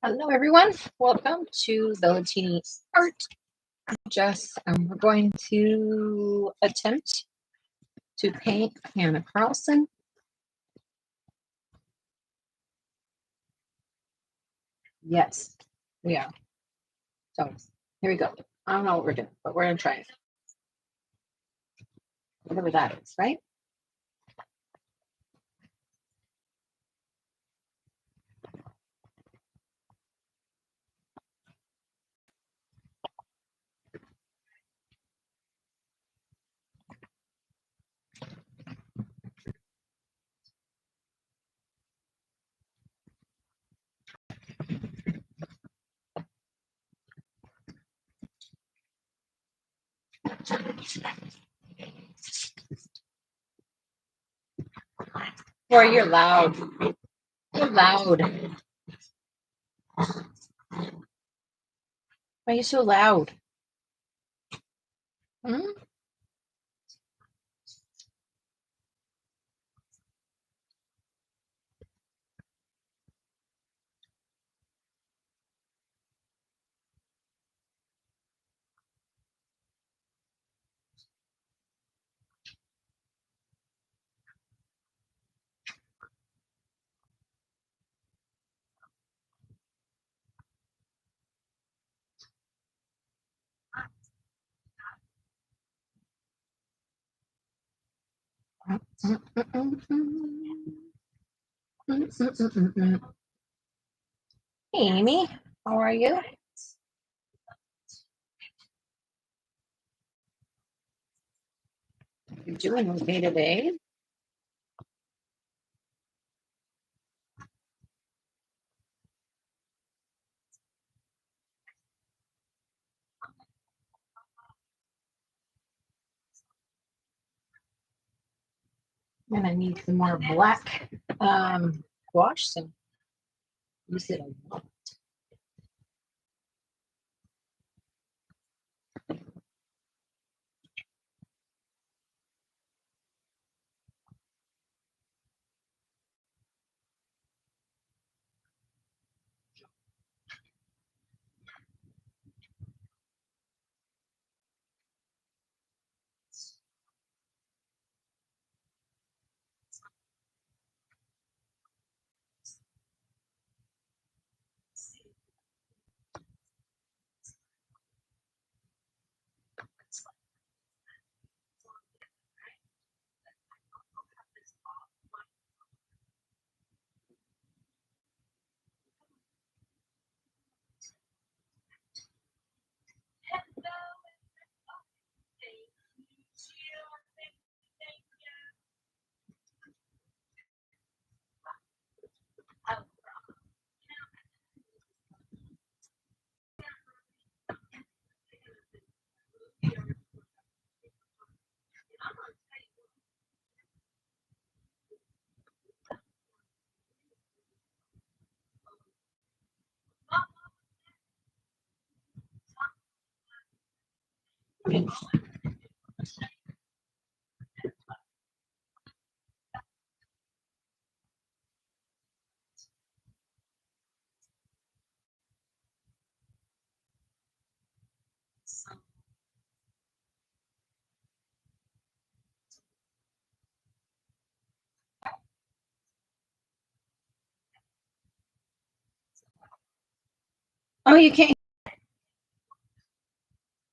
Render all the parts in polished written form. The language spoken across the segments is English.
Hello, everyone. Welcome to Bellatini Art. I'm Jess, and we're going to attempt to paint Hanna Karlzon. Yes, we are. So here we go. I don't know what we're doing, but we're going to try it. Whatever that is, right? Boy, you're loud. You're loud. Why are you so loud? Hmm? Hey, Amy. How are you? You're doing okay today? And I need some more black wash, so use it a lot. Oh, you can't.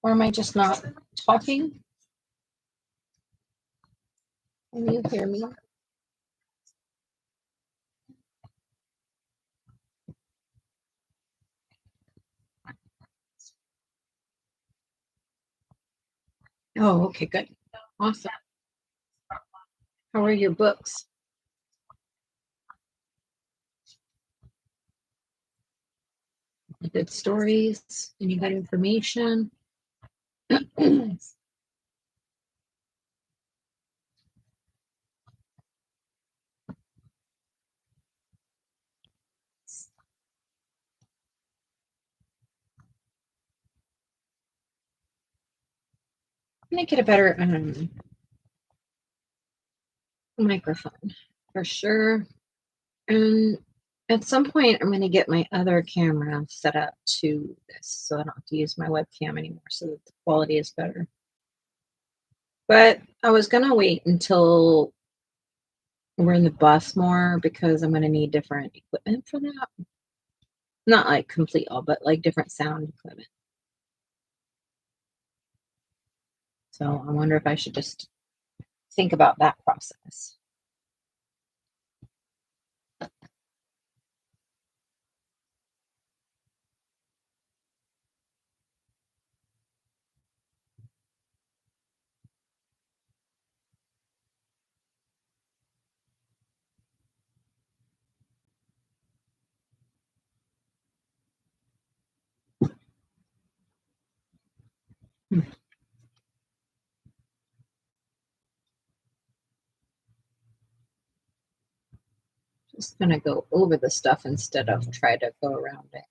Or am I just not talking? Can you hear me? Oh, okay, good. Awesome. How are your books? Good stories? Any good information? Make it a better microphone for sure. And At some point, I'm going to get my other camera set up to this so I don't have to use my webcam anymore so that the quality is better. But I was going to wait until we're in the bus more because I'm going to need different equipment for that. Not like complete all, but like different sound equipment. So I wonder if I should just think about that process. Just going to go over the stuff instead of try to go around it.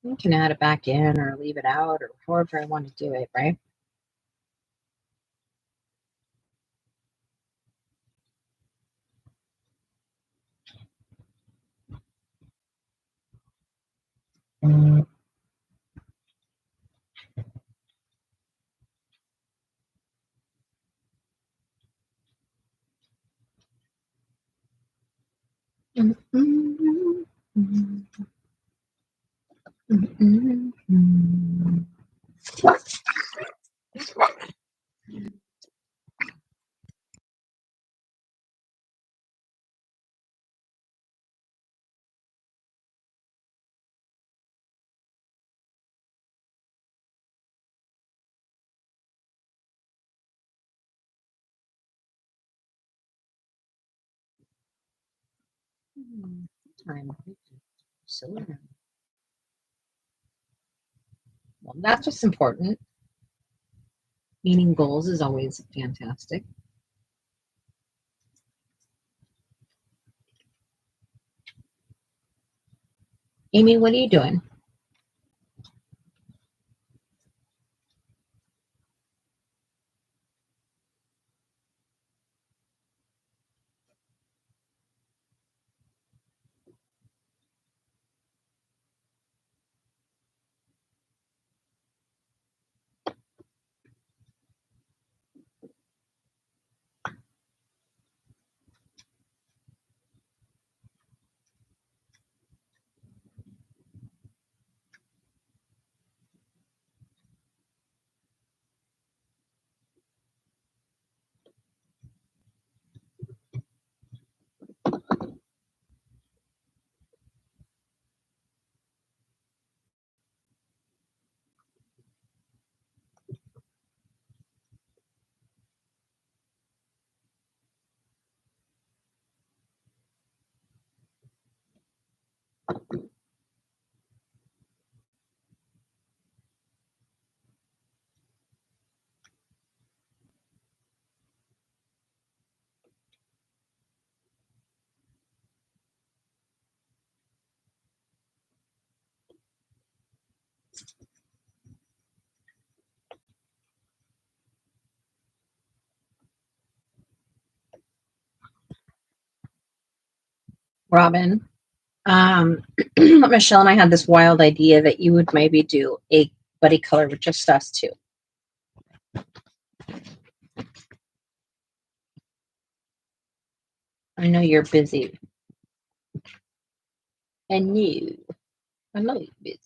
You can add it back in or leave it out or however I want to do it, right? Time. So, well, that's what's important. Meeting goals is always fantastic. Amy, what are you doing? Robin, Michelle and I had this wild idea that you would maybe do a buddy color with just us two. I know you're busy. I know you're busy.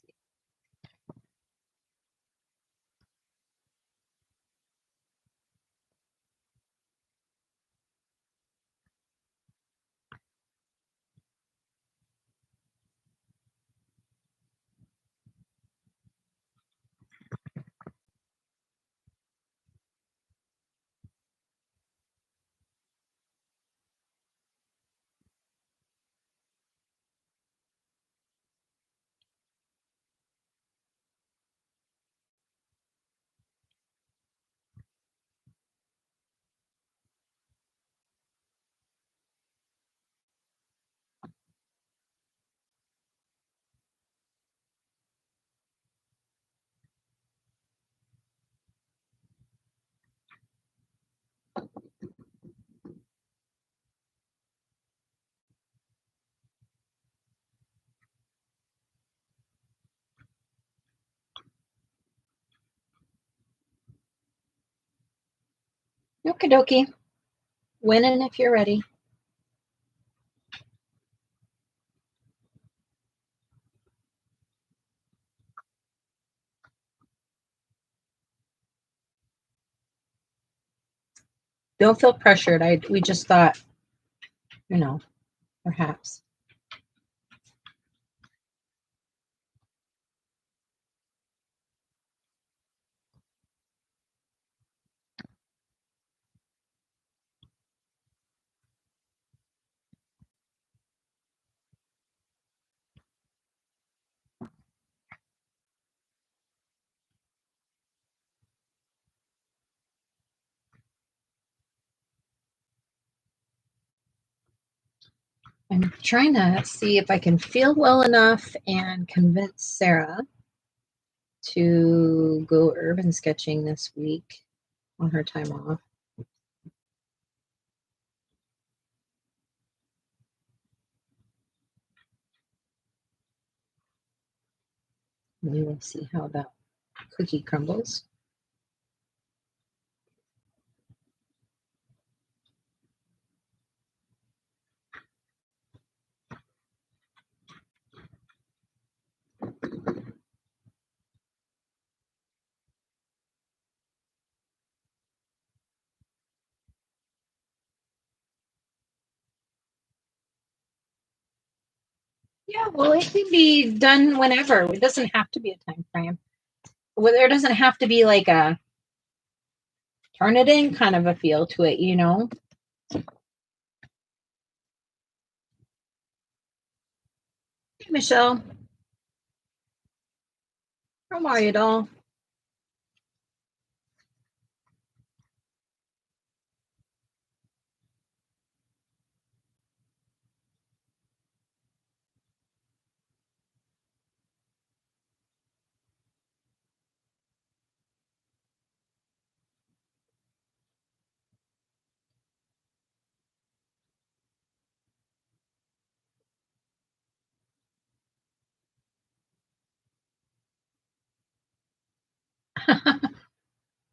Okie dokie. Winning if you're ready. Don't feel pressured. We just thought, perhaps. I'm trying to see if I can feel well enough and convince Sarah to go urban sketching this week on her time off. We will see how that cookie crumbles. Yeah, well, it can be done whenever. It doesn't have to be a time frame. Well, there doesn't have to be like a turn it in kind of a feel to it, Hey, Michelle, how are you, doll?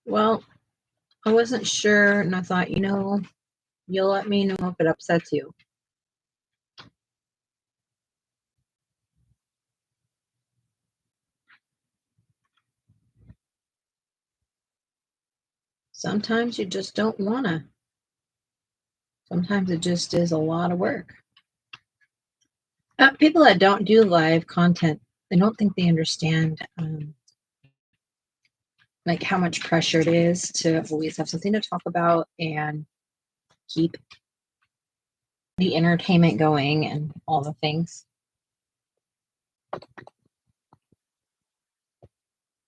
Well, I wasn't sure, and I thought, you'll let me know if it upsets you. Sometimes you just don't want to. Sometimes it just is a lot of work. People that don't do live content, I don't think they understand like how much pressure it is to always have something to talk about and keep the entertainment going and all the things.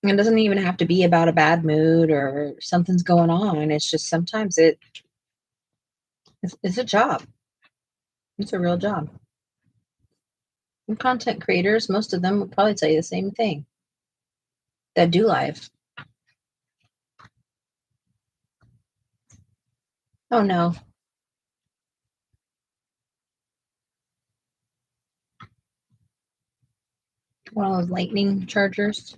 It doesn't even have to be about a bad mood or something's going on. It's just sometimes it's a job. It's a real job. And content creators, most of them would probably tell you the same thing that do live. Oh no. One of those lightning chargers.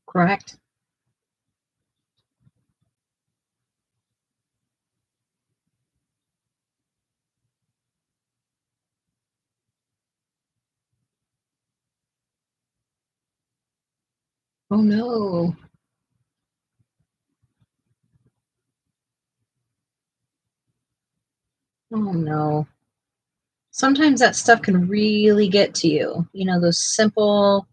Correct. Oh no. Oh no. Sometimes that stuff can really get to you. You know, those simple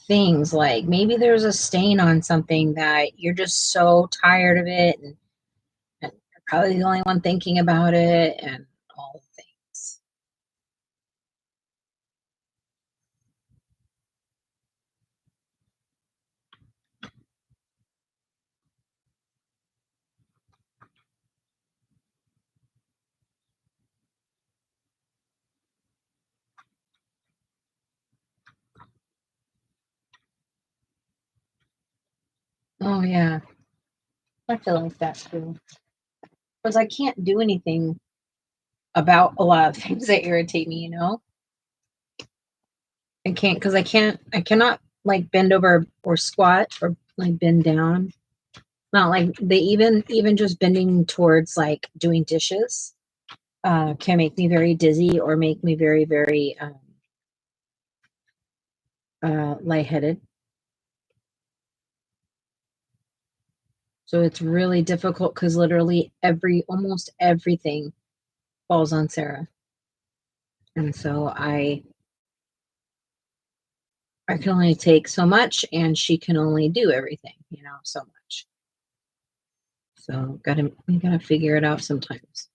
things like maybe there's a stain on something that you're just so tired of it and you're probably the only one thinking about it and all the things. Oh yeah, I feel like that too. Because I can't do anything about a lot of things that irritate me, you know? I can't because I cannot like bend over or squat or like bend down. Not like they even just bending towards like doing dishes can make me very dizzy or make me very, very lightheaded. So it's really difficult because literally almost everything falls on Sarah. And so I can only take so much and she can only do everything, you know, so much. So we gotta figure it out sometimes.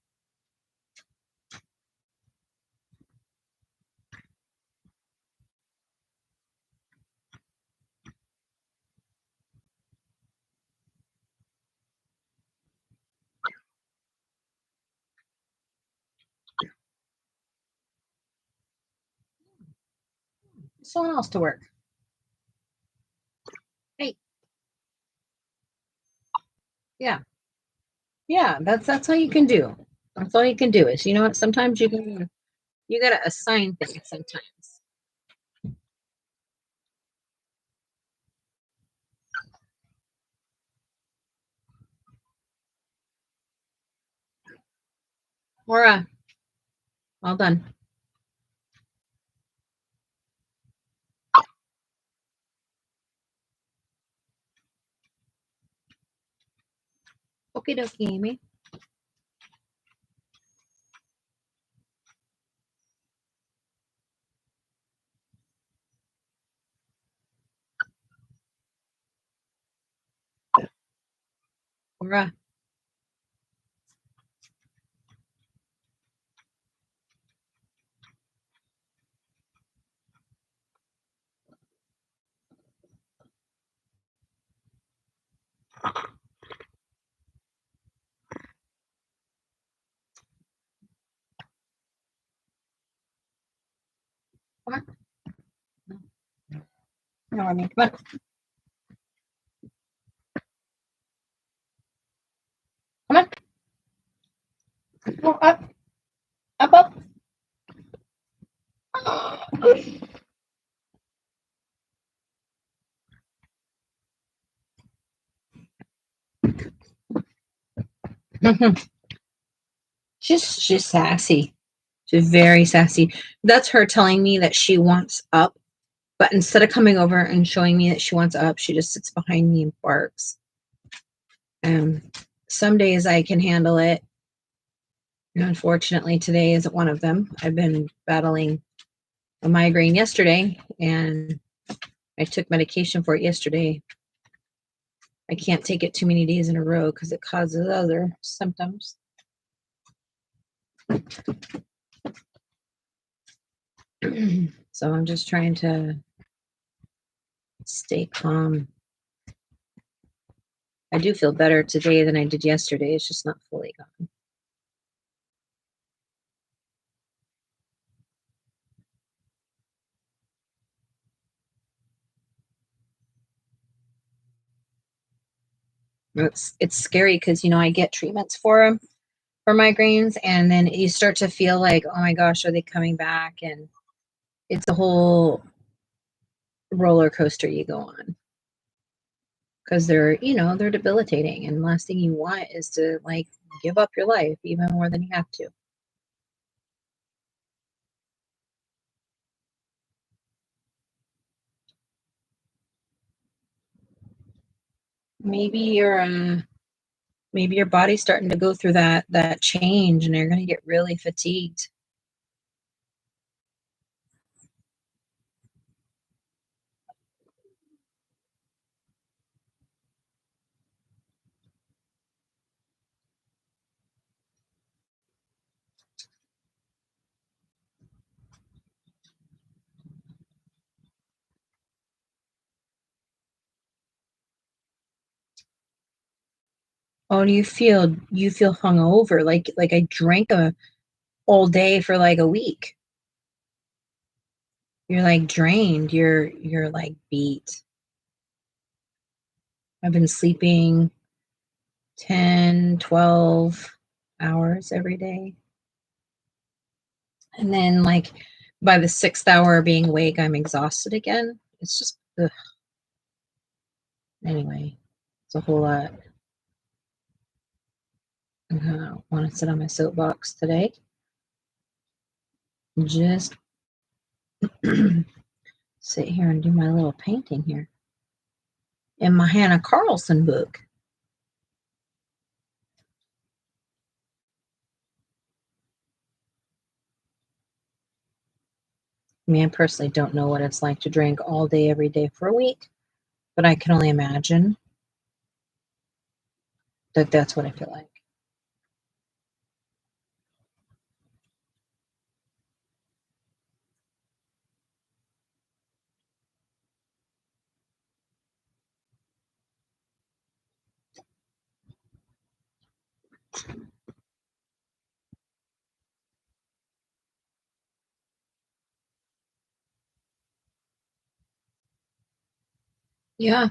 Someone else to work. Hey, yeah. Yeah, that's all you can do. That's all you can do is you know what, sometimes you gotta assign things sometimes. Laura, all done. Okie dokie, Amy. Laura. Come on. No, I mean, come on. Come on. Go up. Up, up. She's sassy. She's very sassy. That's her telling me that she wants up, but instead of coming over and showing me that she wants up, she just sits behind me and barks. Um, some days I can handle it. Unfortunately, today isn't one of them. I've been battling a migraine yesterday, and I took medication for it yesterday. I can't take it too many days in a row because it causes other symptoms. So I'm just trying to stay calm. I do feel better today than I did yesterday. It's just not fully gone. It's scary because you know I get treatments for them for migraines, and then you start to feel like, oh my gosh, are they coming back? And it's a whole roller coaster you go on because they're debilitating, and last thing you want is to like give up your life even more than you have to. Maybe Maybe your body's starting to go through that change and you're going to get really fatigued. Oh, do you feel hungover? Like I drank all day for like a week. You're like drained. You're like beat. I've been sleeping 10, 12 hours every day. And then like by the 6th hour of being awake, I'm exhausted again. It's just, ugh. Anyway, it's a whole lot. I don't want to sit on my soapbox today. Just sit here and do my little painting here in my Hanna Karlzon book. I mean, I personally don't know what it's like to drink all day, every day for a week, but I can only imagine that that's what I feel like. Yeah.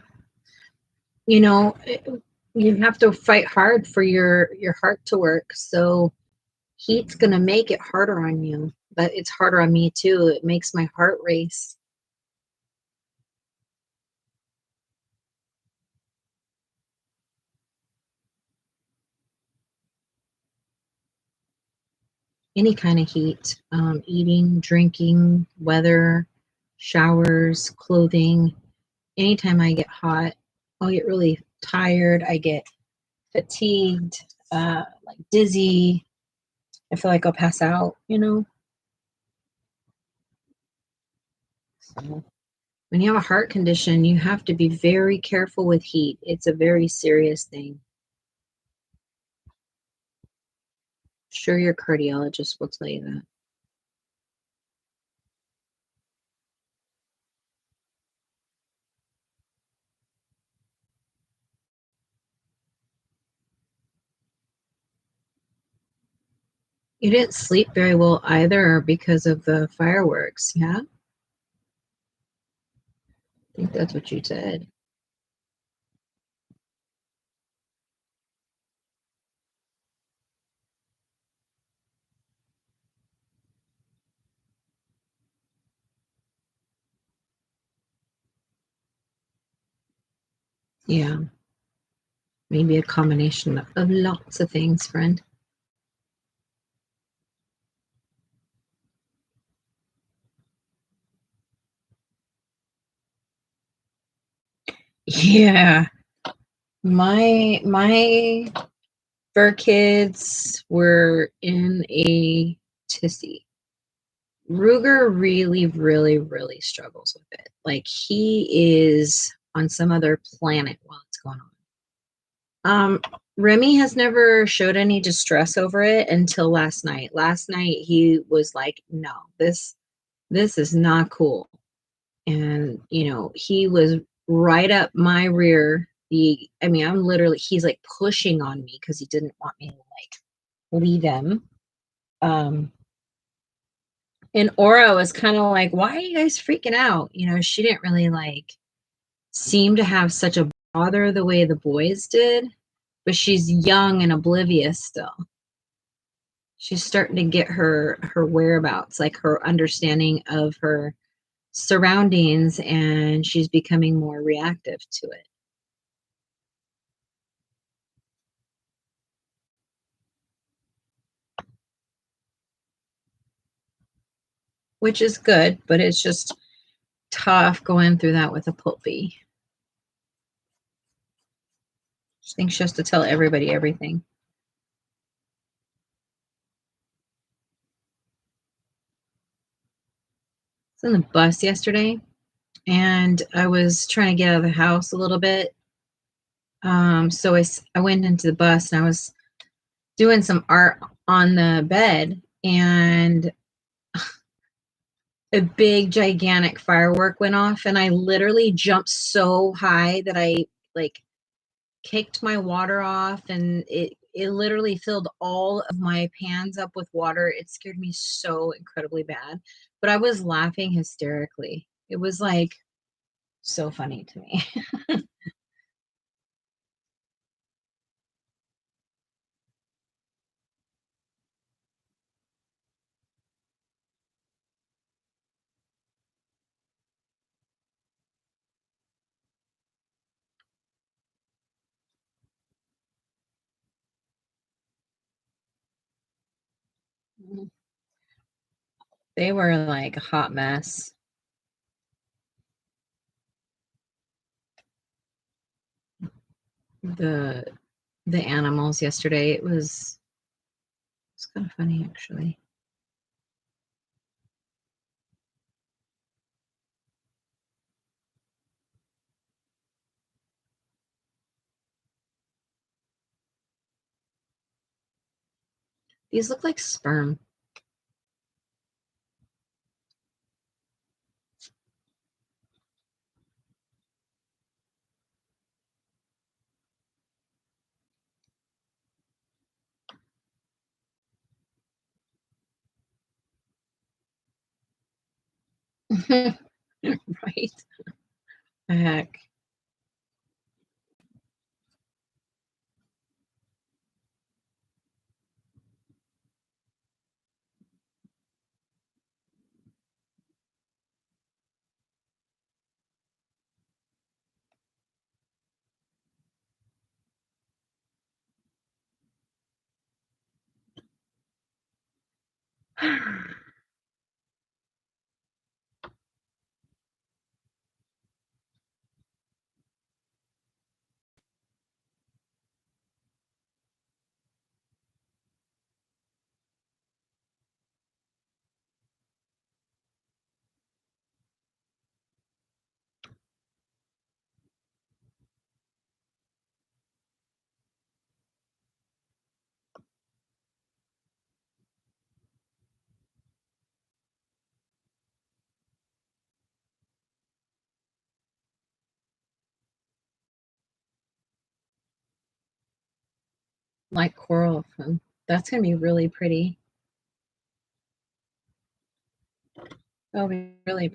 You know, you have to fight hard for your heart to work. So heat's going to make it harder on you, but it's harder on me too. It makes my heart race. Any kind of heat, eating, drinking, weather, showers, clothing. Anytime I get hot, I'll get really tired. I get fatigued, like dizzy. I feel like I'll pass out, you know? So when you have a heart condition, you have to be very careful with heat. It's a very serious thing. Sure, your cardiologist will tell you that. You didn't sleep very well either because of the fireworks, yeah? I think that's what you said. Yeah, maybe a combination of lots of things, friend. Yeah, my fur kids were in a tizzy. Ruger really, really, really struggles with it. Like he is on some other planet while it's going on. Remy has never showed any distress over it until last night. Last night he was like, "No, this is not cool." And he was right up my rear. I mean, I'm literally he's like pushing on me because he didn't want me to like leave him. Um, and Aura was kind of like, "Why are you guys freaking out?" She didn't really like seem to have such a bother the way the boys did, but she's young and oblivious still. She's starting to get her whereabouts, like her understanding of her surroundings, and she's becoming more reactive to it. Which is good, but it's just tough going through that with a puppy. She thinks she has to tell everybody everything. I was on the bus yesterday, and I was trying to get out of the house a little bit. So I went into the bus, and I was doing some art on the bed, and a big gigantic firework went off, and I literally jumped so high that I like kicked my water off, and it literally filled all of my pans up with water. It scared me so incredibly bad, but I was laughing hysterically. It was like so funny to me. They were like a hot mess. The the animals yesterday, it's kind of funny actually. These look like sperm. Right? The heck. Like coral. That's gonna be really pretty. That'll be really.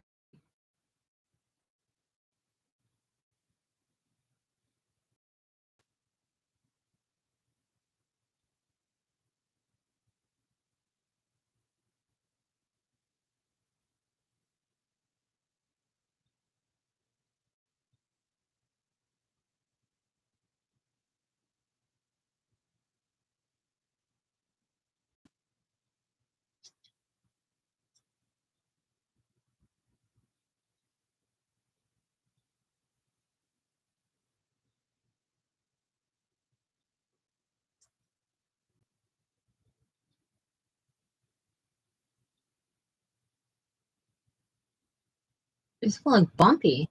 It's gonna look bumpy.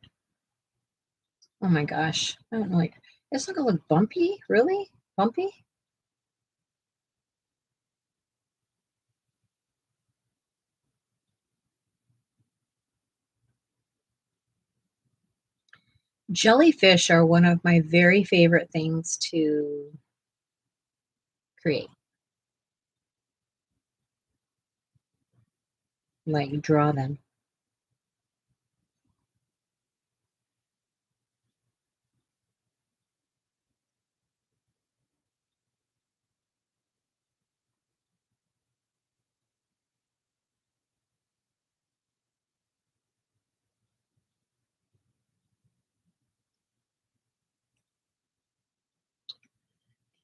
Oh my gosh. I don't know, like it's not gonna look bumpy, really? Bumpy? Jellyfish are one of my very favorite things to create. Like draw them.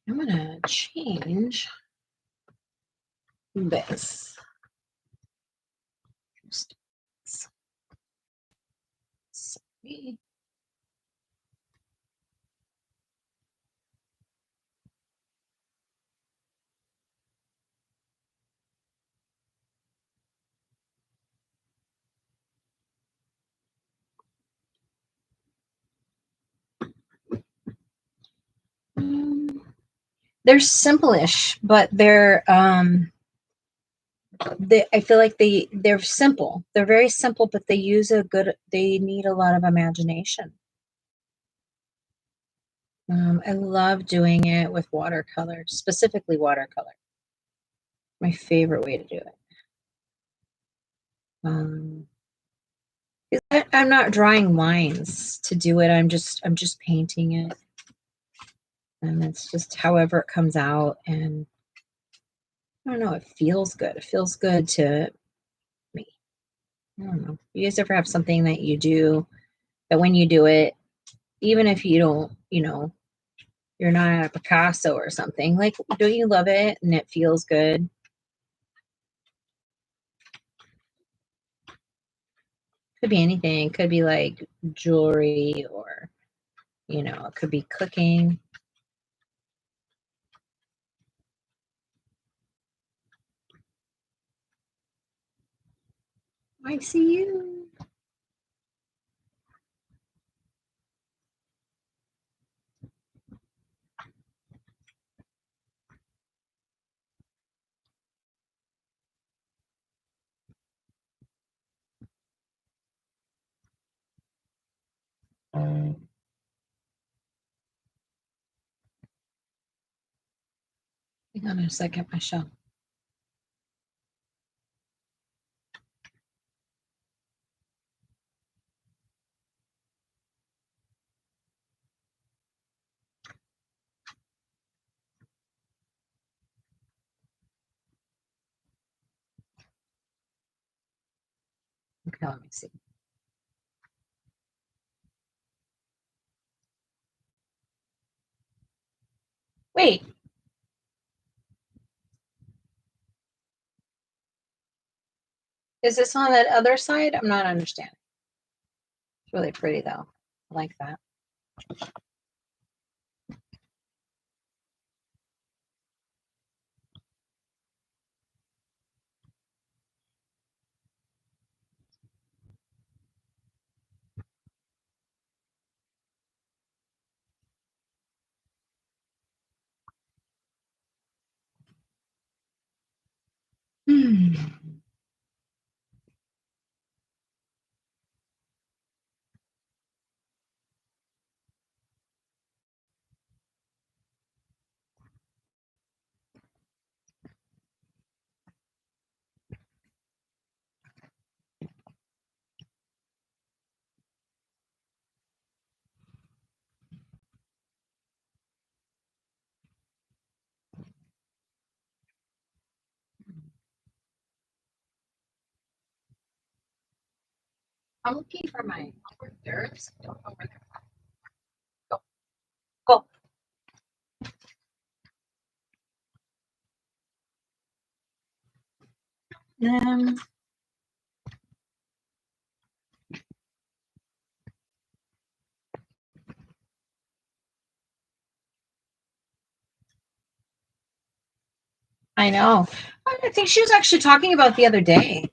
I'm gonna change this. Sorry. They're simple-ish, but I feel like they're simple. They're very simple, but they need a lot of imagination. I love doing it with watercolor, specifically watercolor. My favorite way to do it. I'm not drawing lines to do it. I'm just painting it, and it's just however it comes out. And I don't know. It feels good. It feels good to me. I don't know. You guys ever have something that you do that when you do it, even if you don't, you're not a Picasso or something, like, don't you love it and it feels good? Could be anything. It could be like jewelry, or it could be cooking. I see you. Hang on a second, Michelle. Okay, let me see. Wait. Is this on that other side? I'm not understanding. It's really pretty though. I like that. Hmm. I'm looking for my birds. I don't know where they're at. Go. Go. I know. I think she was actually talking about the other day.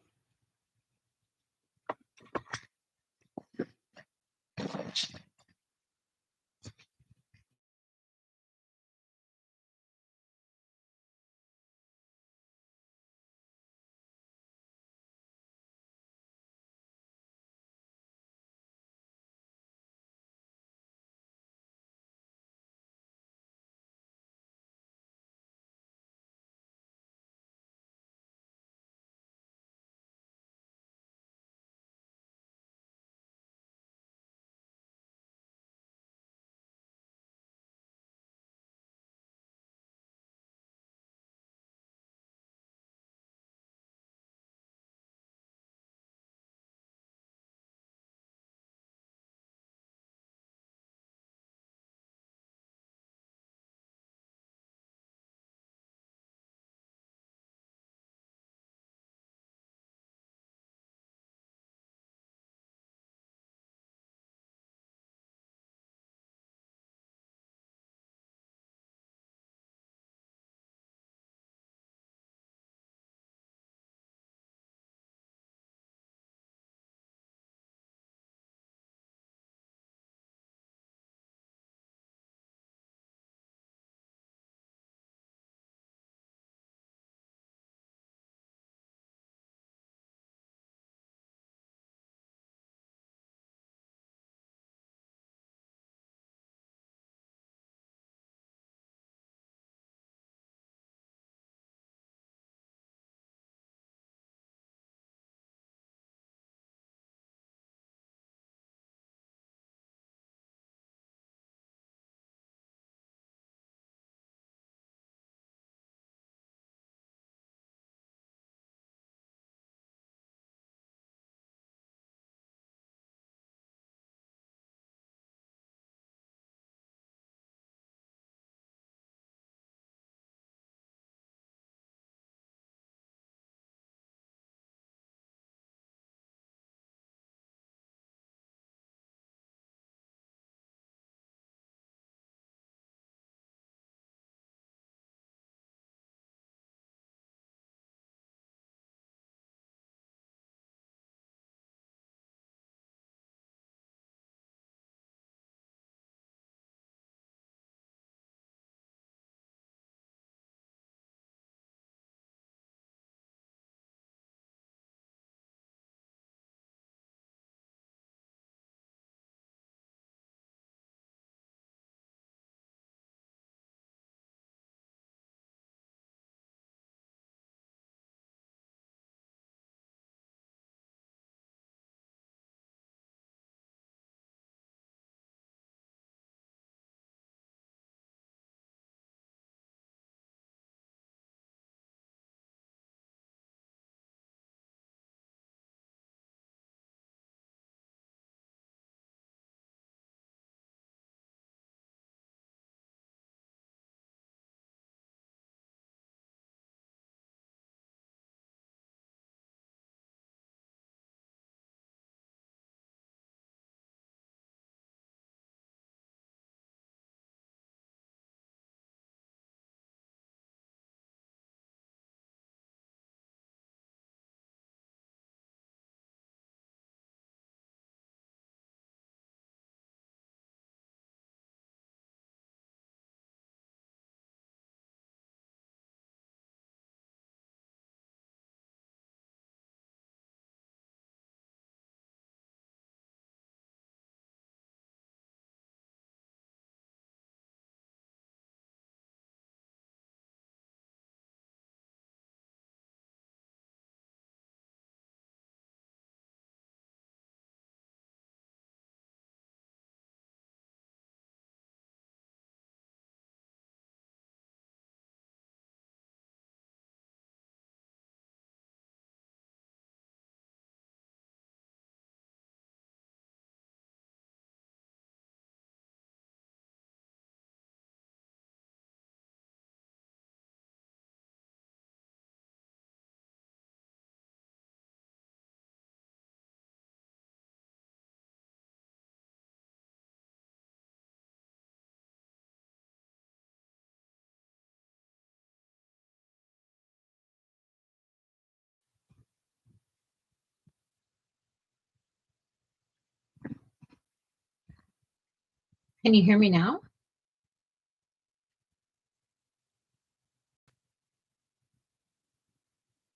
Can you hear me now?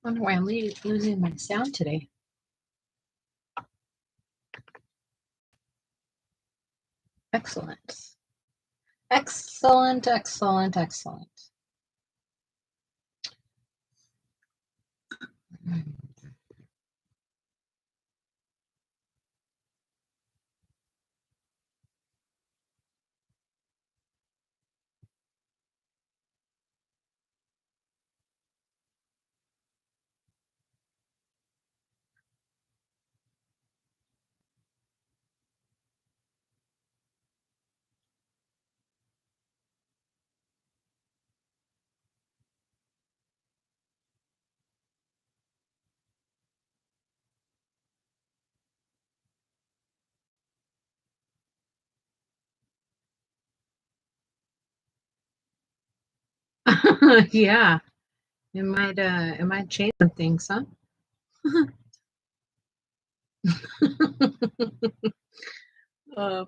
I wonder why I'm losing my sound today. Excellent. Excellent, excellent, excellent. Yeah, it might change some things, huh?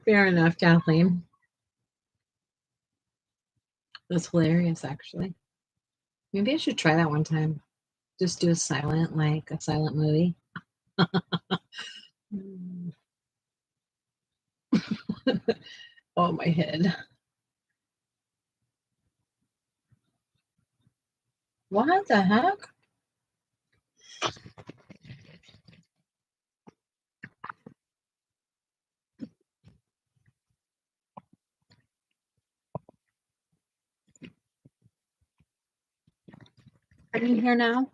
Fair enough, Kathleen. That's hilarious, actually. Maybe I should try that one time. Just do a silent movie. Oh, my head. What the heck? Are you here now?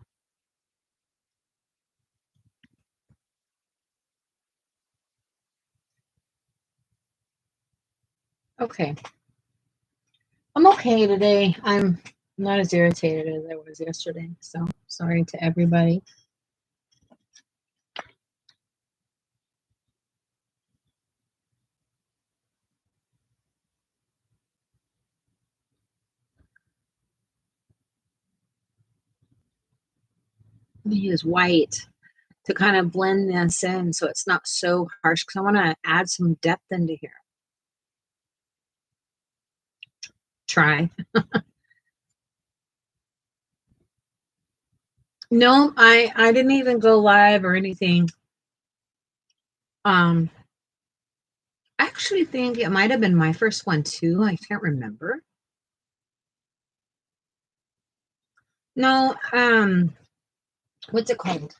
Okay. I'm okay today. I'm not as irritated as I was yesterday, so sorry to everybody. I'm gonna use white to kind of blend this in so it's not so harsh because I want to add some depth into here. Try. No, I didn't even go live or anything. I actually think it might have been my first one too. I can't remember. No, what's it called?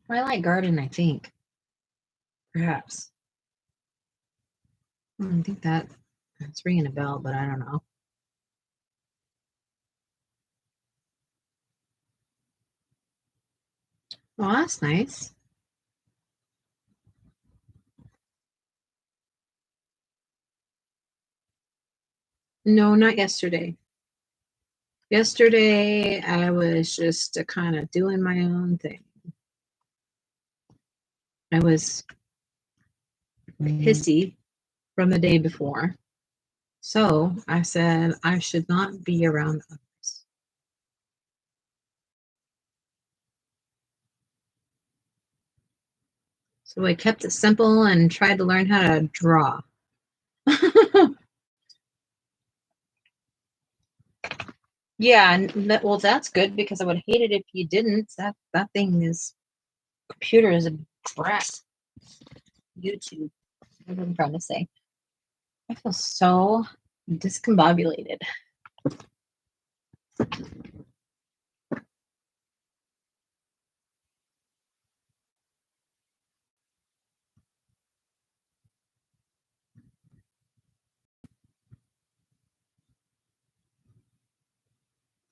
Twilight Garden, I think. Perhaps. I think that's ringing a bell, but I don't know. Oh, that's nice. No, not yesterday. Yesterday, I was just kind of doing my own thing. I was pissy from the day before. So I said I should not be around others. So I kept it simple and tried to learn how to draw. Yeah, and well, that's good because I would hate it if you didn't. That thing is computer is a brat. YouTube. What I'm trying to say. I feel so discombobulated.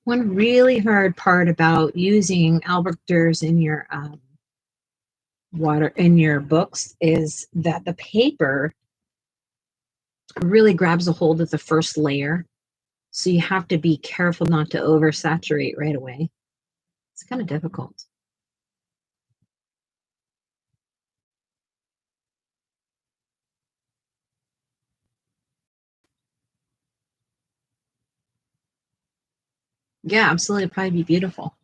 One really hard part about using Albrechters in your books is that the paper really grabs a hold of the first layer. So you have to be careful not to oversaturate right away. It's kind of difficult. Yeah, absolutely. It'd probably be beautiful.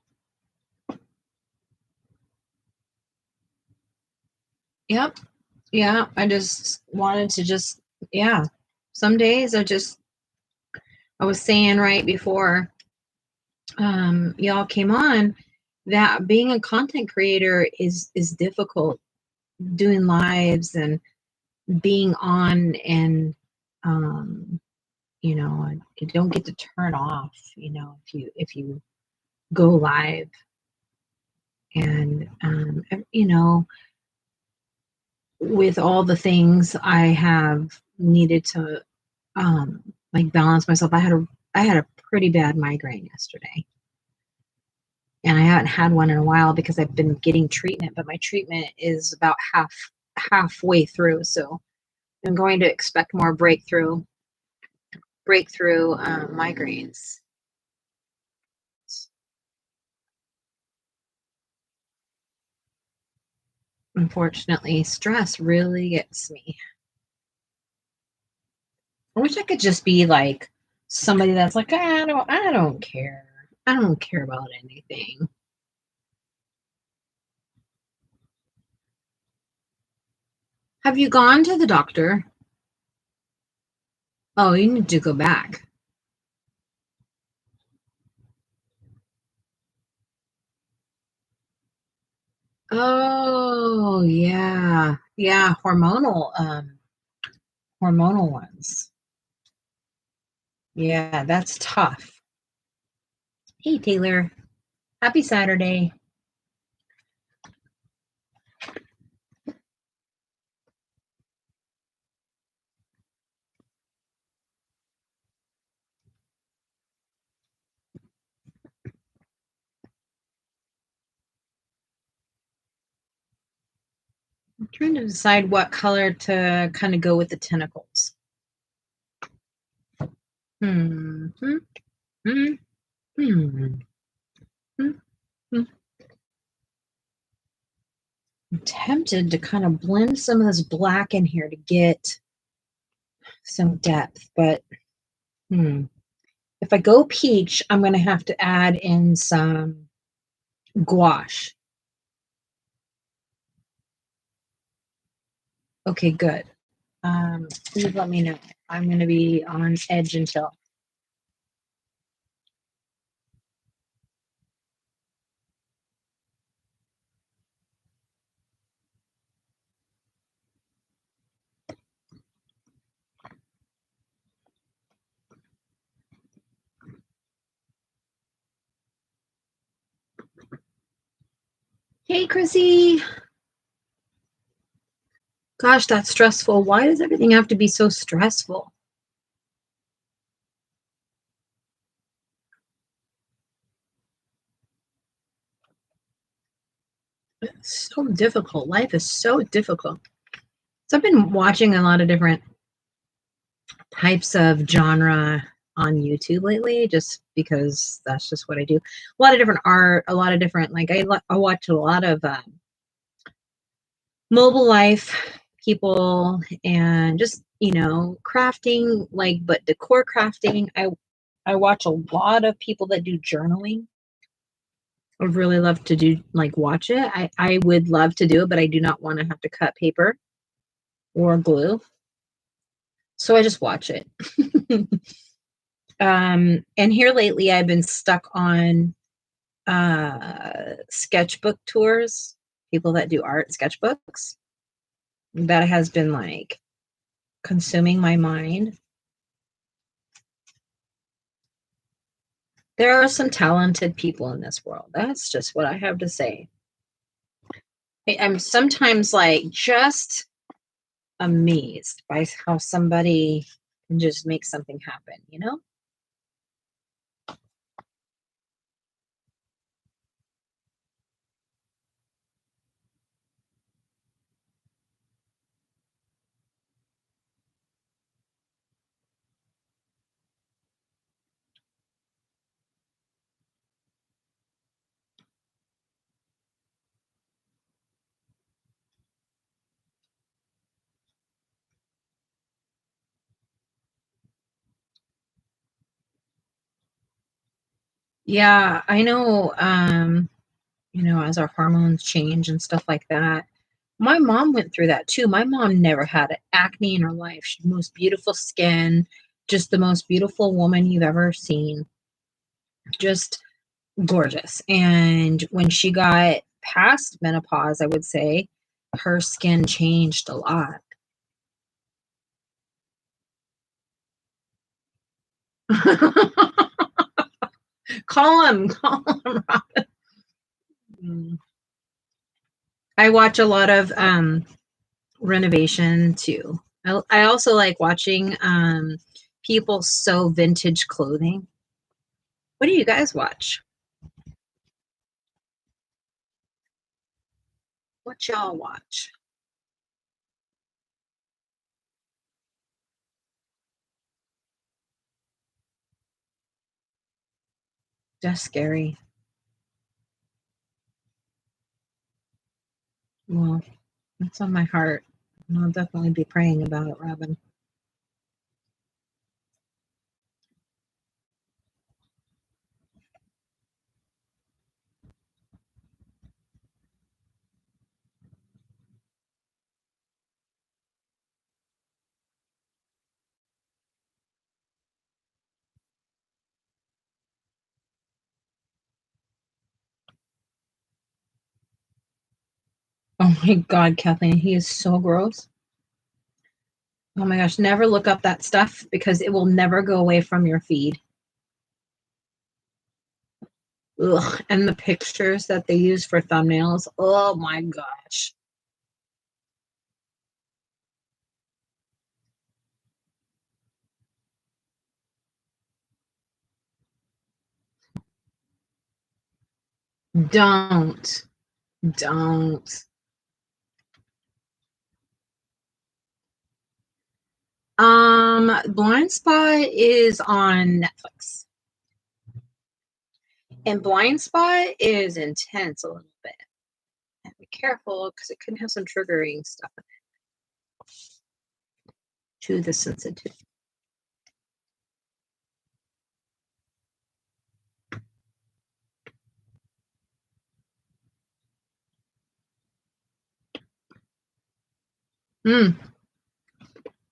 Yep. Yeah, I just wanted to yeah. Some days I was saying right before y'all came on that being a content creator is difficult, doing lives and being on, and um you don't get to turn off, if you go live, and with all the things I have needed to like balance myself. I had a pretty bad migraine yesterday, and I haven't had one in a while because I've been getting treatment, but my treatment is about halfway through, so I'm going to expect more breakthrough migraines. Unfortunately, stress really gets me. I wish I could just be like somebody that's like, I don't care. I don't care about anything. Have you gone to the doctor? Oh, you need to go back. Oh, yeah. Yeah, hormonal ones. Yeah, that's tough. Hey, Taylor. Happy Saturday. I'm trying to decide what color to kind of go with the tentacles. Hmm. Hmm. Hmm. Hmm. Hmm. Hmm. I'm tempted to kind of blend some of this black in here to get some depth, but if I go peach, I'm going to have to add in some gouache. Okay, good. Please let me know. I'm going to be on edge until. Hey, Chrissy. Gosh, that's stressful. Why does everything have to be so stressful? It's so difficult. Life is so difficult. So I've been watching a lot of different types of genre on YouTube lately, just because that's just what I do. A lot of different art, a lot of different, like I watch a lot of mobile life people, and just crafting, like, but decor crafting. I watch a lot of people that do journaling. I would really love to do, like, watch it. I would love to do it, but I do not want to have to cut paper or glue, so I just watch it. And here lately I've been stuck on sketchbook tours, people that do art sketchbooks. That has been like consuming my mind. There are some talented people in this world. That's just what I have to say. I'm sometimes like just amazed by how somebody can just make something happen. Yeah, I know, as our hormones change and stuff like that, My mom went through that too. My mom never had acne in her life. She had the most beautiful skin, just the most beautiful woman you've ever seen. Just gorgeous. And when she got past menopause, I would say her skin changed a lot. Call him, Robin. Mm. I watch a lot of renovation too. I also like watching people sew vintage clothing. What do you guys watch? What y'all watch? Just scary. Well, it's on my heart. I'll definitely be praying about it, Robin. Oh my God, Kathleen, he is so gross. Oh my gosh, never look up that stuff because it will never go away from your feed. Ugh, and the pictures that they use for thumbnails. Oh my gosh. Don't. Don't. Blind Spot is on Netflix. And Blind Spot is intense a little bit. And be careful because it can have some triggering stuff in it to the sensitive.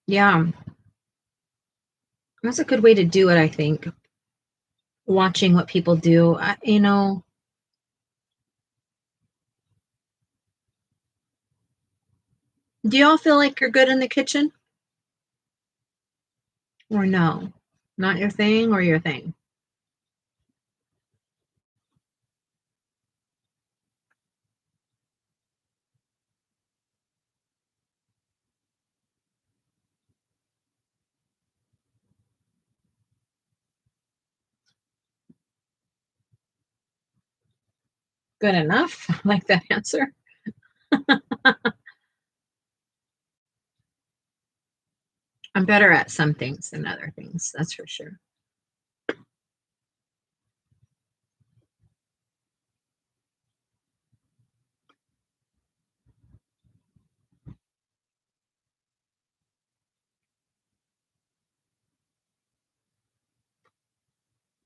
Yeah. That's a good way to do it, I think. Watching what people do. Do y'all feel like you're good in the kitchen? Or no? Not your thing or your thing? Good enough? I like that answer. I'm better at some things than other things, that's for sure.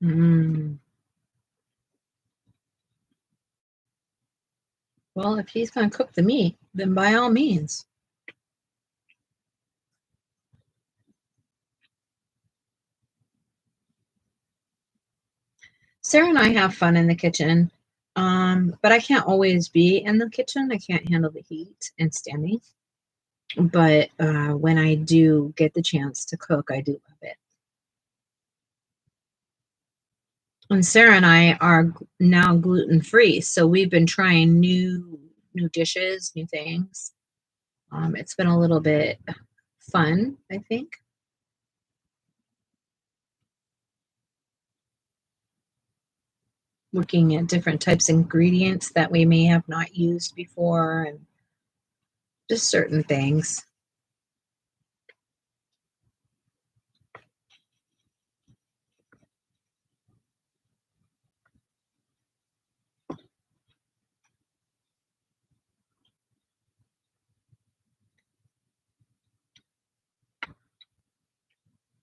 Mm. Well, if he's going to cook the meat, then by all means. Sarah and I have fun in the kitchen, but I can't always be in the kitchen. I can't handle the heat and standing. But when I do get the chance to cook, I do love it. And Sarah and I are now gluten free, so we've been trying new dishes, new things. It's been a little bit fun, I think. Looking at different types of ingredients that we may have not used before and just certain things.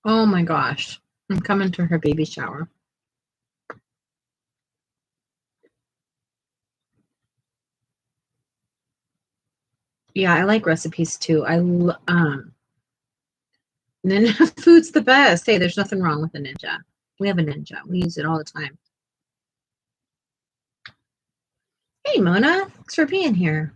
Oh my gosh. I'm coming to her baby shower. Yeah, I like recipes too. Ninja food's the best. Hey, there's nothing wrong with a Ninja. We have a Ninja. We use it all the time. Hey, Mona. Thanks for being here.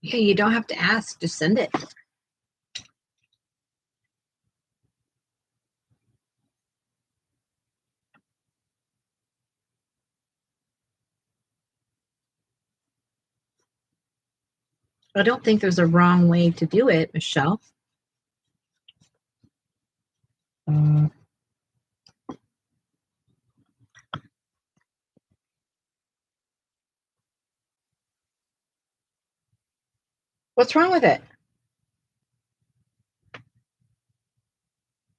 Hey, you don't have to ask. Just send it. I don't think there's a wrong way to do it, Michelle. What's wrong with it?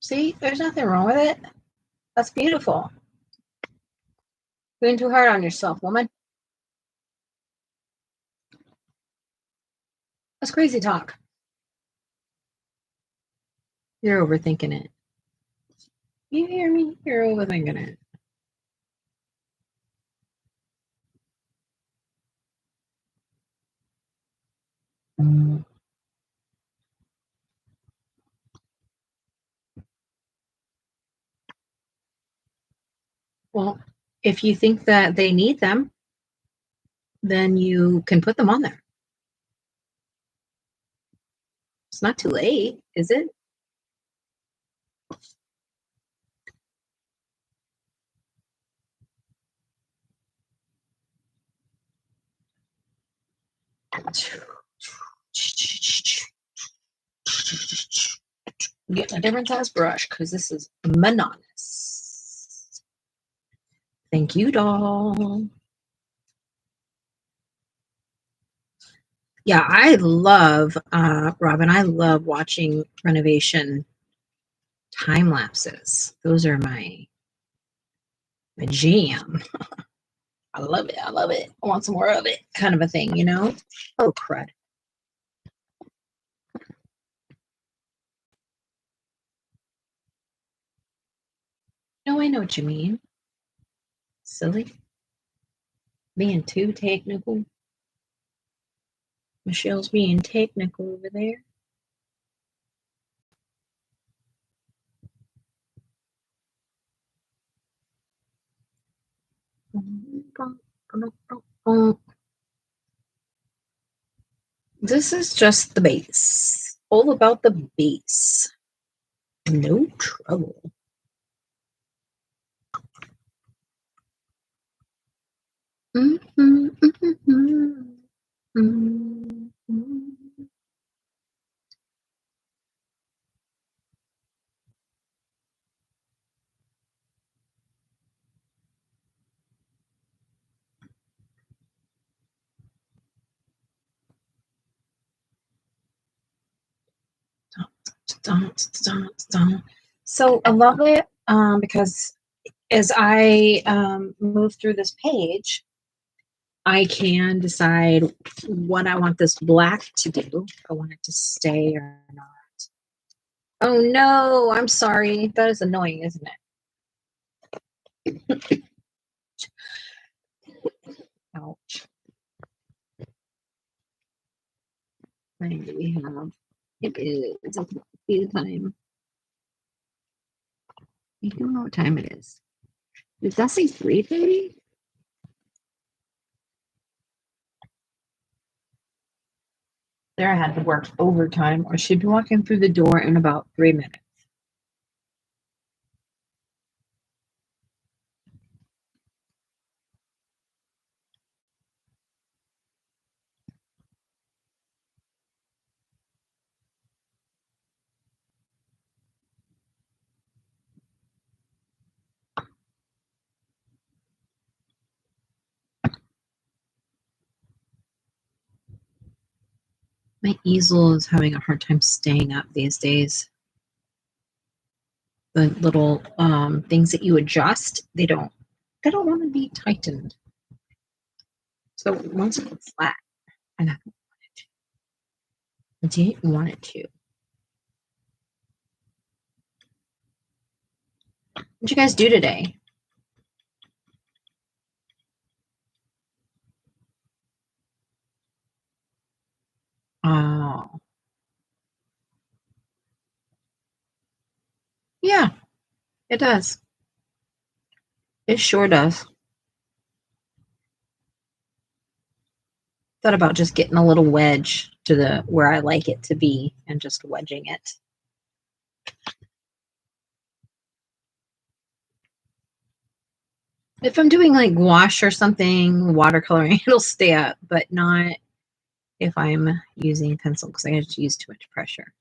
See, there's nothing wrong with it. That's beautiful. Being too hard on yourself, woman. That's crazy talk. You're overthinking it. You hear me? You're overthinking it. Well, if you think that they need them, then you can put them on there. It's not too late, is it? Get a different size brush because this is monotonous. Thank you, doll. Yeah, I love, Robin, I love watching renovation time lapses. Those are my jam. I love it. I love it. I want some more of it, kind of a thing, you know? Oh, crud. No, I know what you mean. Silly. Being too technical. Michelle's being technical over there. This is just the base. All about the base. No trouble. Mm-hmm, mm-hmm, mm-hmm. So I love it because as I move through this page, I can decide what I want this black to do. If I want it to stay or not. Oh no, I'm sorry. That is annoying, isn't it? Ouch. What time do we have? It is tea time. I don't know what time it is. Does that say 3:30? Sarah had to work overtime, or she'd be walking through the door in about 3 minutes. My easel is having a hard time staying up these days. The little things that you adjust, they don't want to be tightened. So once it gets flat, and I didn't want it to. What'd you guys do today? It does. It sure does. Thought about just getting a little wedge to the where I like it to be and just wedging it. If I'm doing like gouache or something, watercoloring, it'll stay up, but not if I'm using pencil because I just use too much pressure.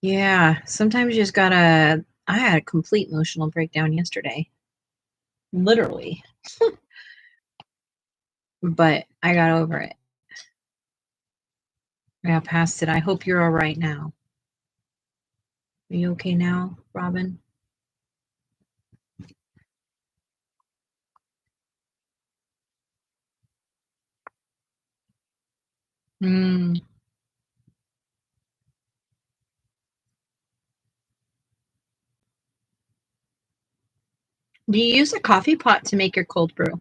Yeah, sometimes you just gotta. I had a complete emotional breakdown yesterday, literally, but I got over it. I got past it. I hope you're all right now. Are you okay now, Robin? Mm. Do you use a coffee pot to make your cold brew?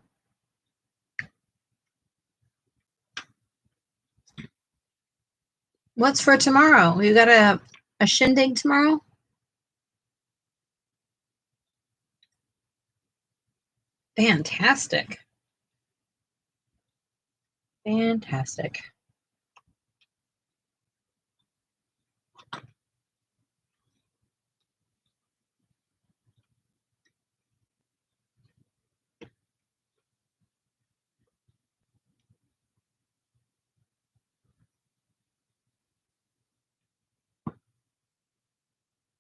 What's for tomorrow? You got a shindig tomorrow? Fantastic. Fantastic.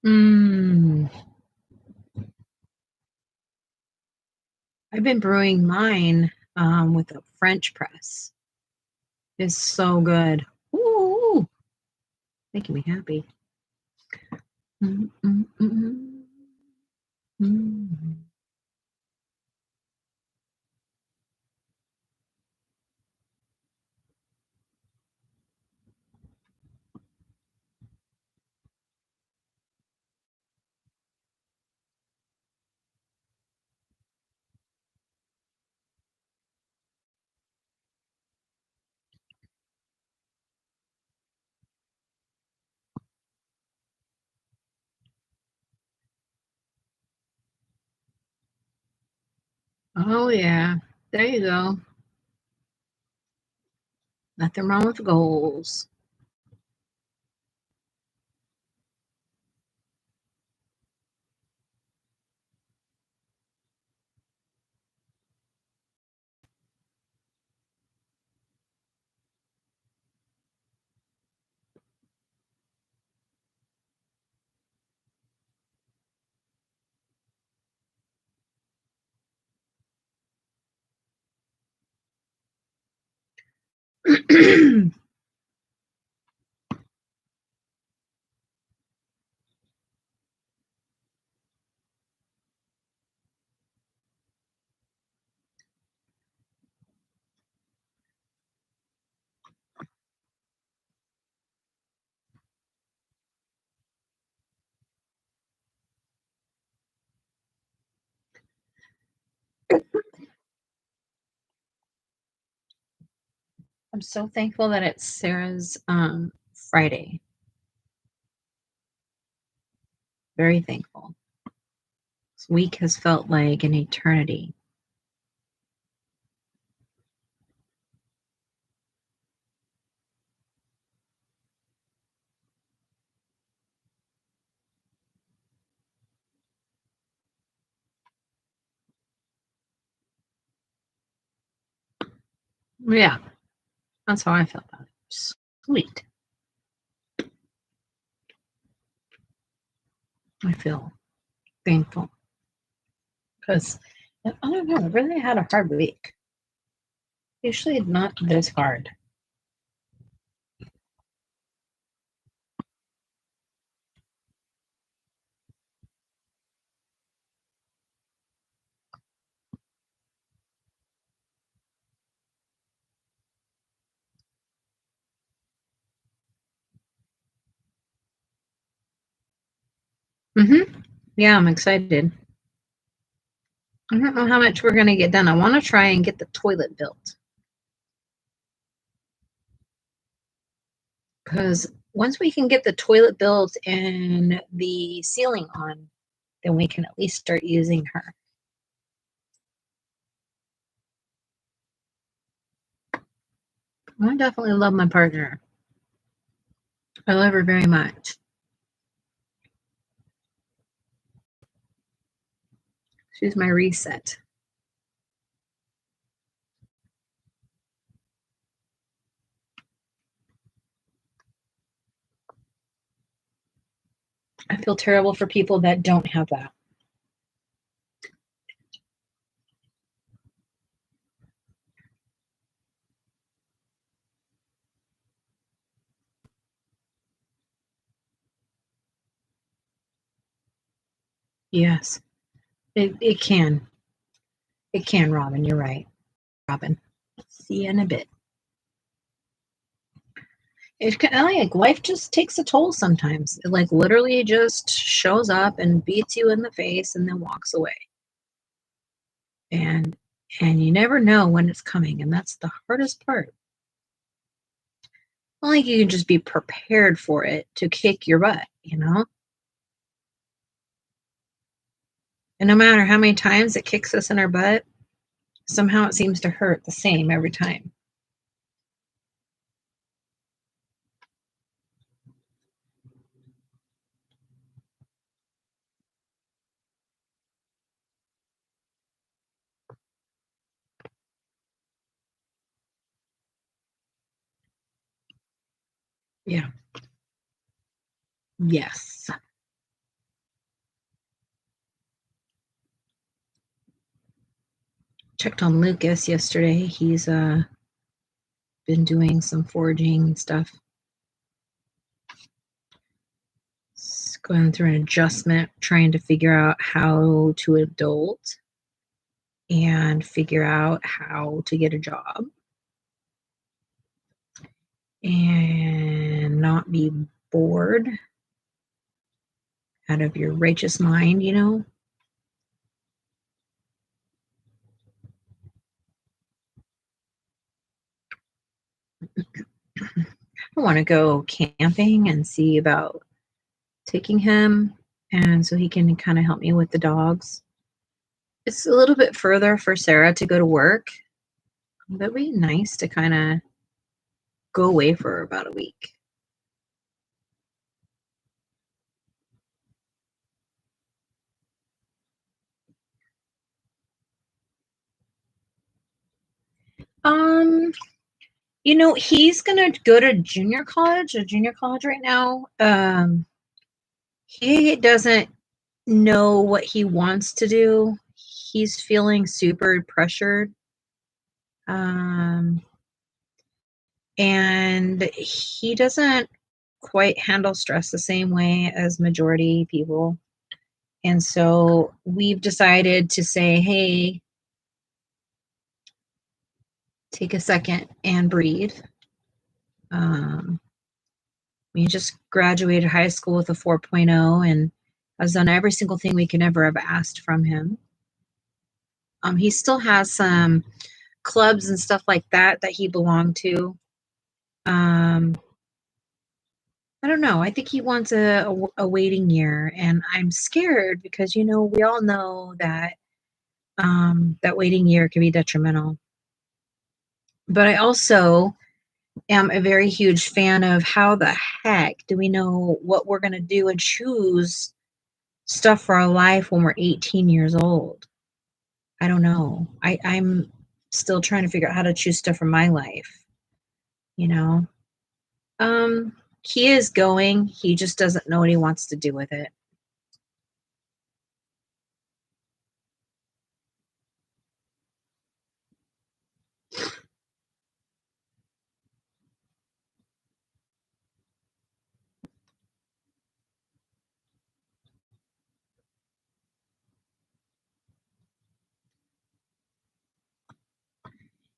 Mm. I've been brewing mine with a French press. It's so good. Ooh, making me happy. Mm, mm, mm, mm. Oh yeah, there you go. Nothing wrong with goals. I'm so thankful that it's Sarah's Friday. Very thankful. This week has felt like an eternity. Yeah, that's how I felt about it. Sweet. I feel thankful because I don't know. I really had a hard week. Usually not this hard. Yeah, I'm excited. I don't know how much we're going to get done. I want to try and get the toilet built. Because once we can get the toilet built and the ceiling on, then we can at least start using her. I definitely love my partner. I love her very much. She's my reset. I feel terrible for people that don't have that. Yes, it can. It can, Robin. You're right. Robin. See you in a bit. It's kind of like life just takes a toll sometimes. It like literally just shows up and beats you in the face and then walks away. And you never know when it's coming, and that's the hardest part. Not like you can just be prepared for it to kick your butt, you know? And no matter how many times it kicks us in our butt, somehow it seems to hurt the same every time. Yeah. Yes. Checked on Lucas yesterday. He's been doing some foraging stuff. Going through an adjustment, trying to figure out how to adult and figure out how to get a job and not be bored out of your righteous mind, you know? I want to go camping and see about taking him, and so he can kind of help me with the dogs. It's a little bit further for Sarah to go to work. That'd be nice to kind of go away for about a week. You know, he's gonna go to junior college right now. He doesn't know what he wants to do. He's feeling super pressured. And he doesn't quite handle stress the same way as majority people. And so we've decided to say, hey, take a second and breathe. We just graduated high school with a 4.0 and has done every single thing we could ever have asked from him. He still has some clubs and stuff like that he belonged to. I don't know. I think he wants a waiting year, and I'm scared because, you know, we all know that that waiting year can be detrimental. But I also am a very huge fan of how the heck do we know what we're going to do and choose stuff for our life when we're 18 years old? I don't know. I'm still trying to figure out how to choose stuff for my life, you know? He is going. He just doesn't know what he wants to do with it.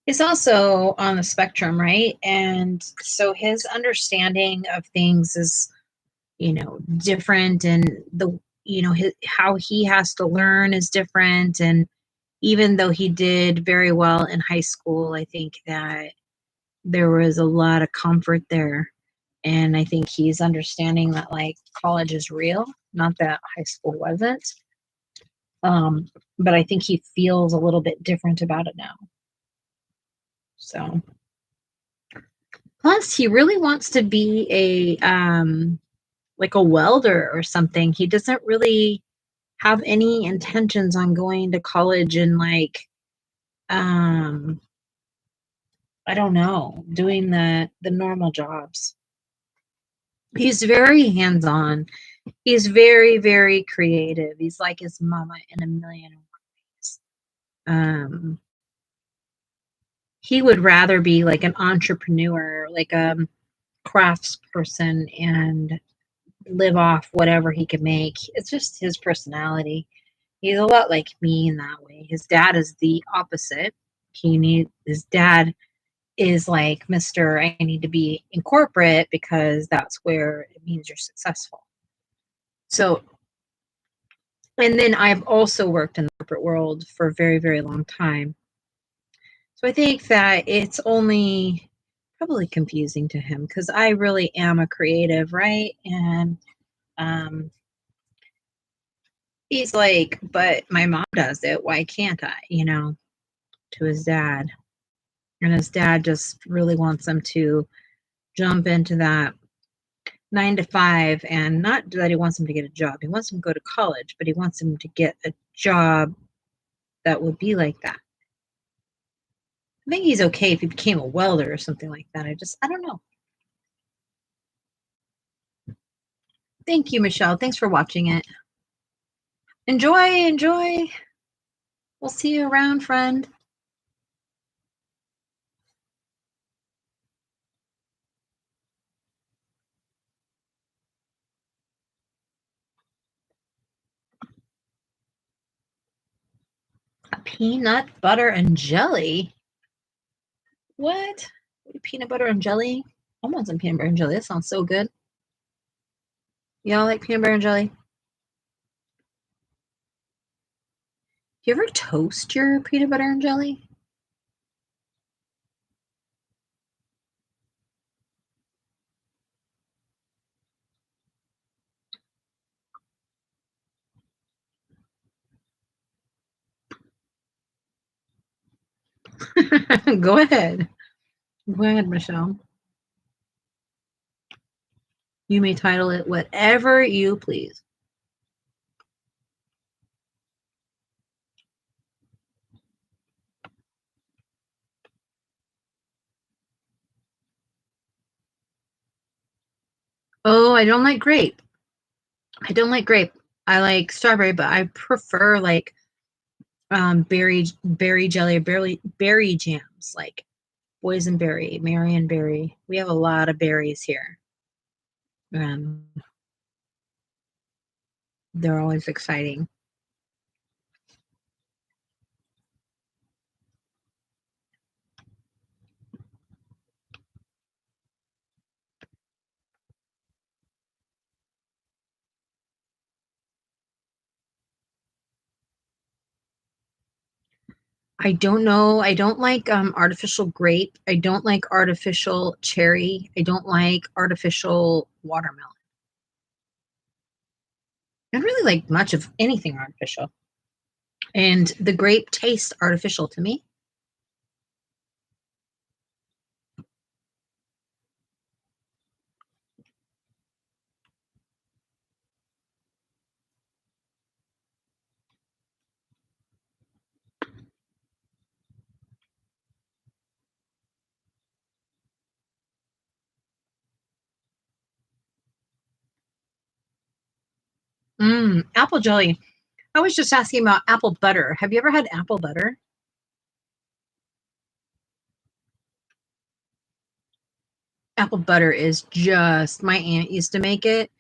He's also on the spectrum, right? And so his understanding of things is, you know, different, and how he has to learn is different. And even though he did very well in high school, I think that there was a lot of comfort there. And I think he's understanding that like college is real, not that high school wasn't. But I think he feels a little bit different about it now. So, plus he really wants to be like a welder or something. He doesn't really have any intentions on going to college and like I don't know, doing the normal jobs. He's very hands-on. He's very, very creative. He's like his mama in a million ways. He would rather be like an entrepreneur, like a crafts person, and live off whatever he can make. It's just his personality. He's a lot like me in that way. His dad is the opposite. His dad is like, Mr. I need to be in corporate because that's where it means you're successful. So, and then I've also worked in the corporate world for a very, very long time. So I think that it's only probably confusing to him because I really am a creative, right? And he's like, but my mom does it. Why can't I? To his dad. And his dad just really wants him to jump into that 9 to 5, and not that he wants him to get a job. He wants him to go to college, but he wants him to get a job that would be like that. I think he's okay if he became a welder or something like that. I don't know. Thank you, Michelle. Thanks for watching it. Enjoy. We'll see you around, friend. Peanut butter and jelly? What? Peanut butter and jelly? I want some peanut butter and jelly. That sounds so good. Y'all like peanut butter and jelly? You ever toast your peanut butter and jelly? Go ahead. Go ahead, Michelle. You may title it whatever you please. Oh, I don't like grape. I don't like grape. I like strawberry, but I prefer like berry jelly, berry jams, like boysenberry, marionberry. We have a lot of berries here. They're always exciting. I don't know. I don't like artificial grape. I don't like artificial cherry. I don't like artificial watermelon. I don't really like much of anything artificial. And the grape tastes artificial to me. Apple jelly. I was just asking about apple butter. Have you ever had apple butter? Apple butter is just, my aunt used to make it.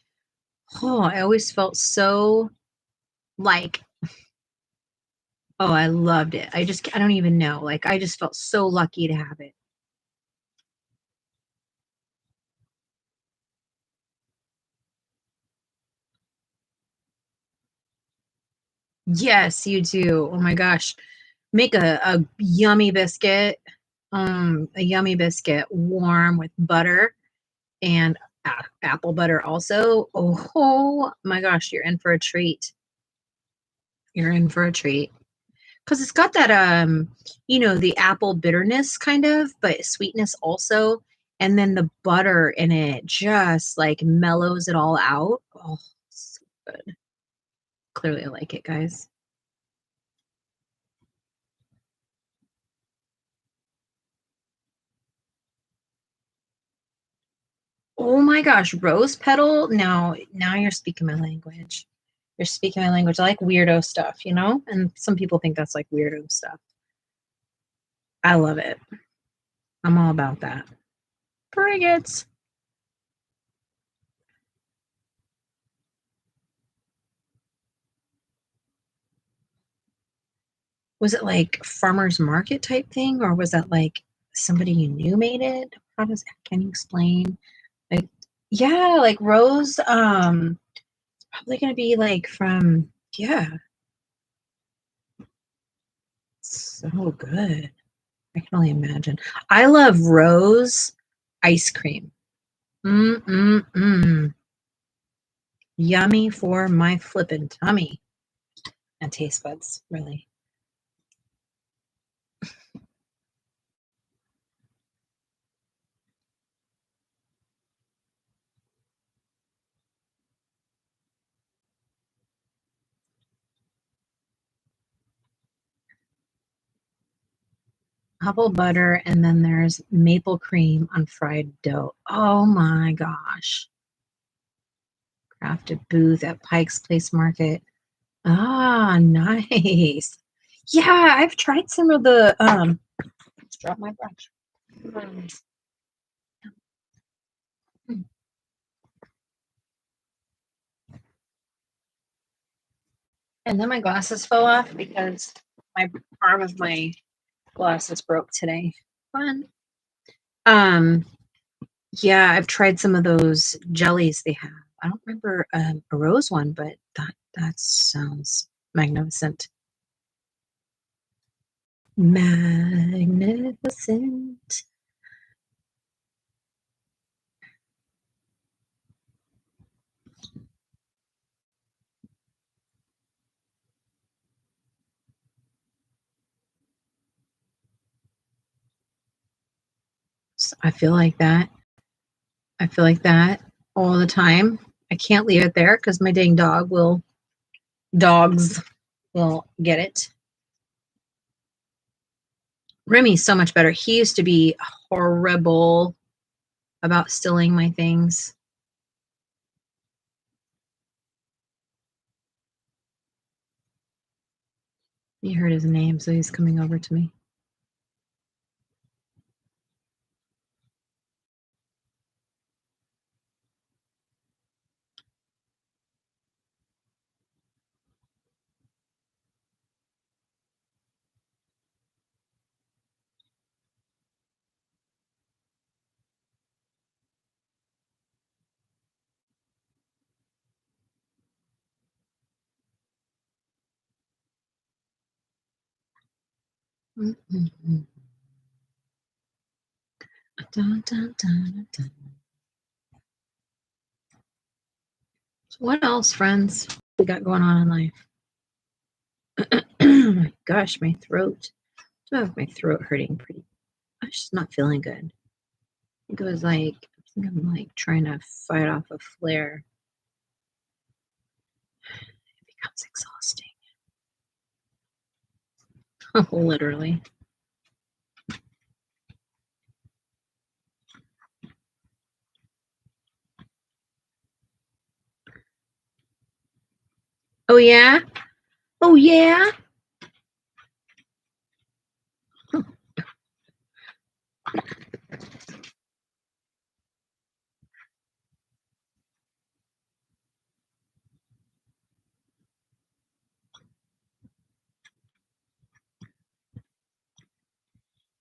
Oh, I always felt so like, oh, I loved it. I don't even know. Like, I just felt so lucky to have it. Yes, you do. Oh my gosh. Make a yummy biscuit. A yummy biscuit warm with butter and apple butter also. Oh my gosh, you're in for a treat. You're in for a treat. Because it's got that the apple bitterness kind of, but sweetness also. And then the butter in it just like mellows it all out. Oh, so good. Clearly I like it, guys. Oh my gosh, rose petal. Now you're speaking my language. You're speaking my language. I like weirdo stuff, And some people think that's like weirdo stuff. I love it. I'm all about that. Bring it. Was it like farmer's market type thing, or was that like somebody you knew made it? Can you explain? Like, yeah, like rose, probably gonna be like from, yeah, so good. I can only imagine. I love rose ice cream. Mm. Yummy for my flippin' tummy and taste buds, really. Apple butter, and then there's maple cream on fried dough. Oh my gosh. Crafted booth at Pike's Place Market. Ah, nice. Yeah, I've tried some of the let's drop my brush. And then my glasses fell off because my arm of my glasses broke today. Fun. Um, yeah, I've tried some of those jellies they have. I don't remember a rose one, but that sounds magnificent. Magnificent. I feel like that. I feel like that all the time. I can't leave it there because my dang dogs will get it. Remy's so much better. He used to be horrible about stealing my things. He heard his name, so he's coming over to me. Mm-hmm. Dun, dun, dun, dun. So what else, friends, we got going on in life? Oh my gosh, my throat. I have my throat hurting pretty. I'm just not feeling good. I think it was like I'm like trying to fight off a flare. It becomes exhausting. Literally. Oh yeah? Oh yeah?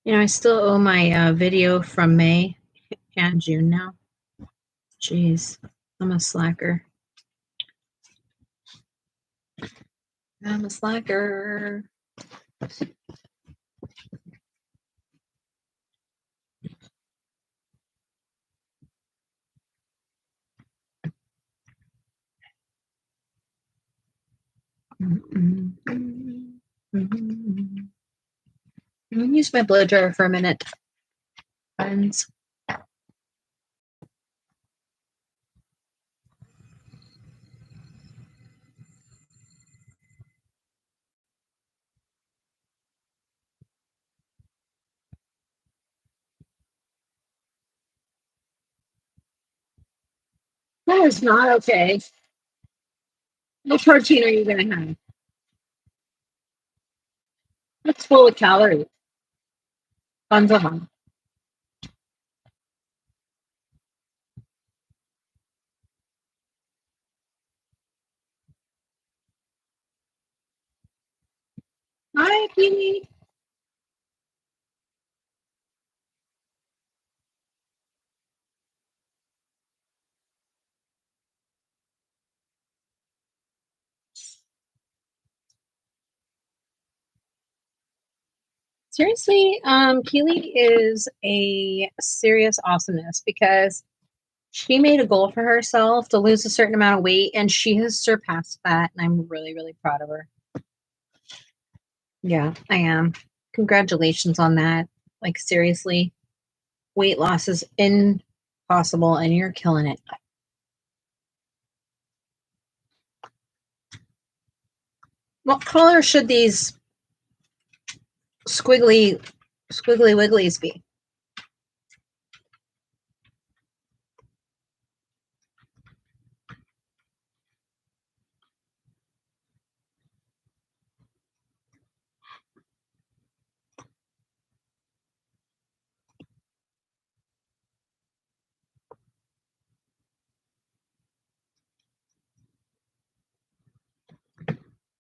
I still owe my video from May and June now. Jeez, I'm a slacker. I'm a slacker. I'm going to use my blow dryer for a minute, friends. That is not okay. What protein are you going to have? That's full of calories. Tons of them. Hi, Peony. Seriously, Keely is a serious awesomeness because she made a goal for herself to lose a certain amount of weight, and she has surpassed that. And I'm really, really proud of her. Yeah, I am. Congratulations on that. Like, seriously, weight loss is impossible, and you're killing it. What color should these squiggly wigglies be?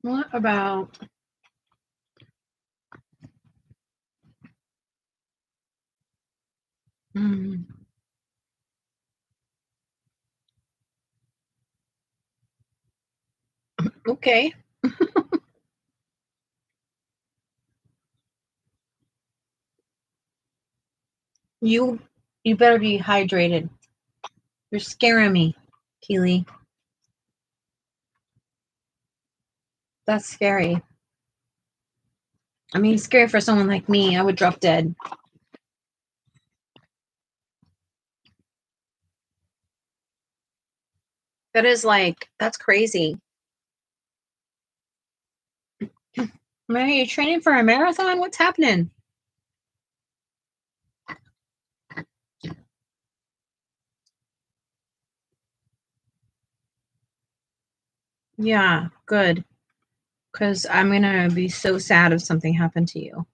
What about okay. You better be hydrated. You're scaring me, Keely. That's scary. I mean, scary for someone like me. I would drop dead. That's crazy. Man, are you training for a marathon? What's happening? Yeah, good. Because I'm going to be so sad if something happened to you.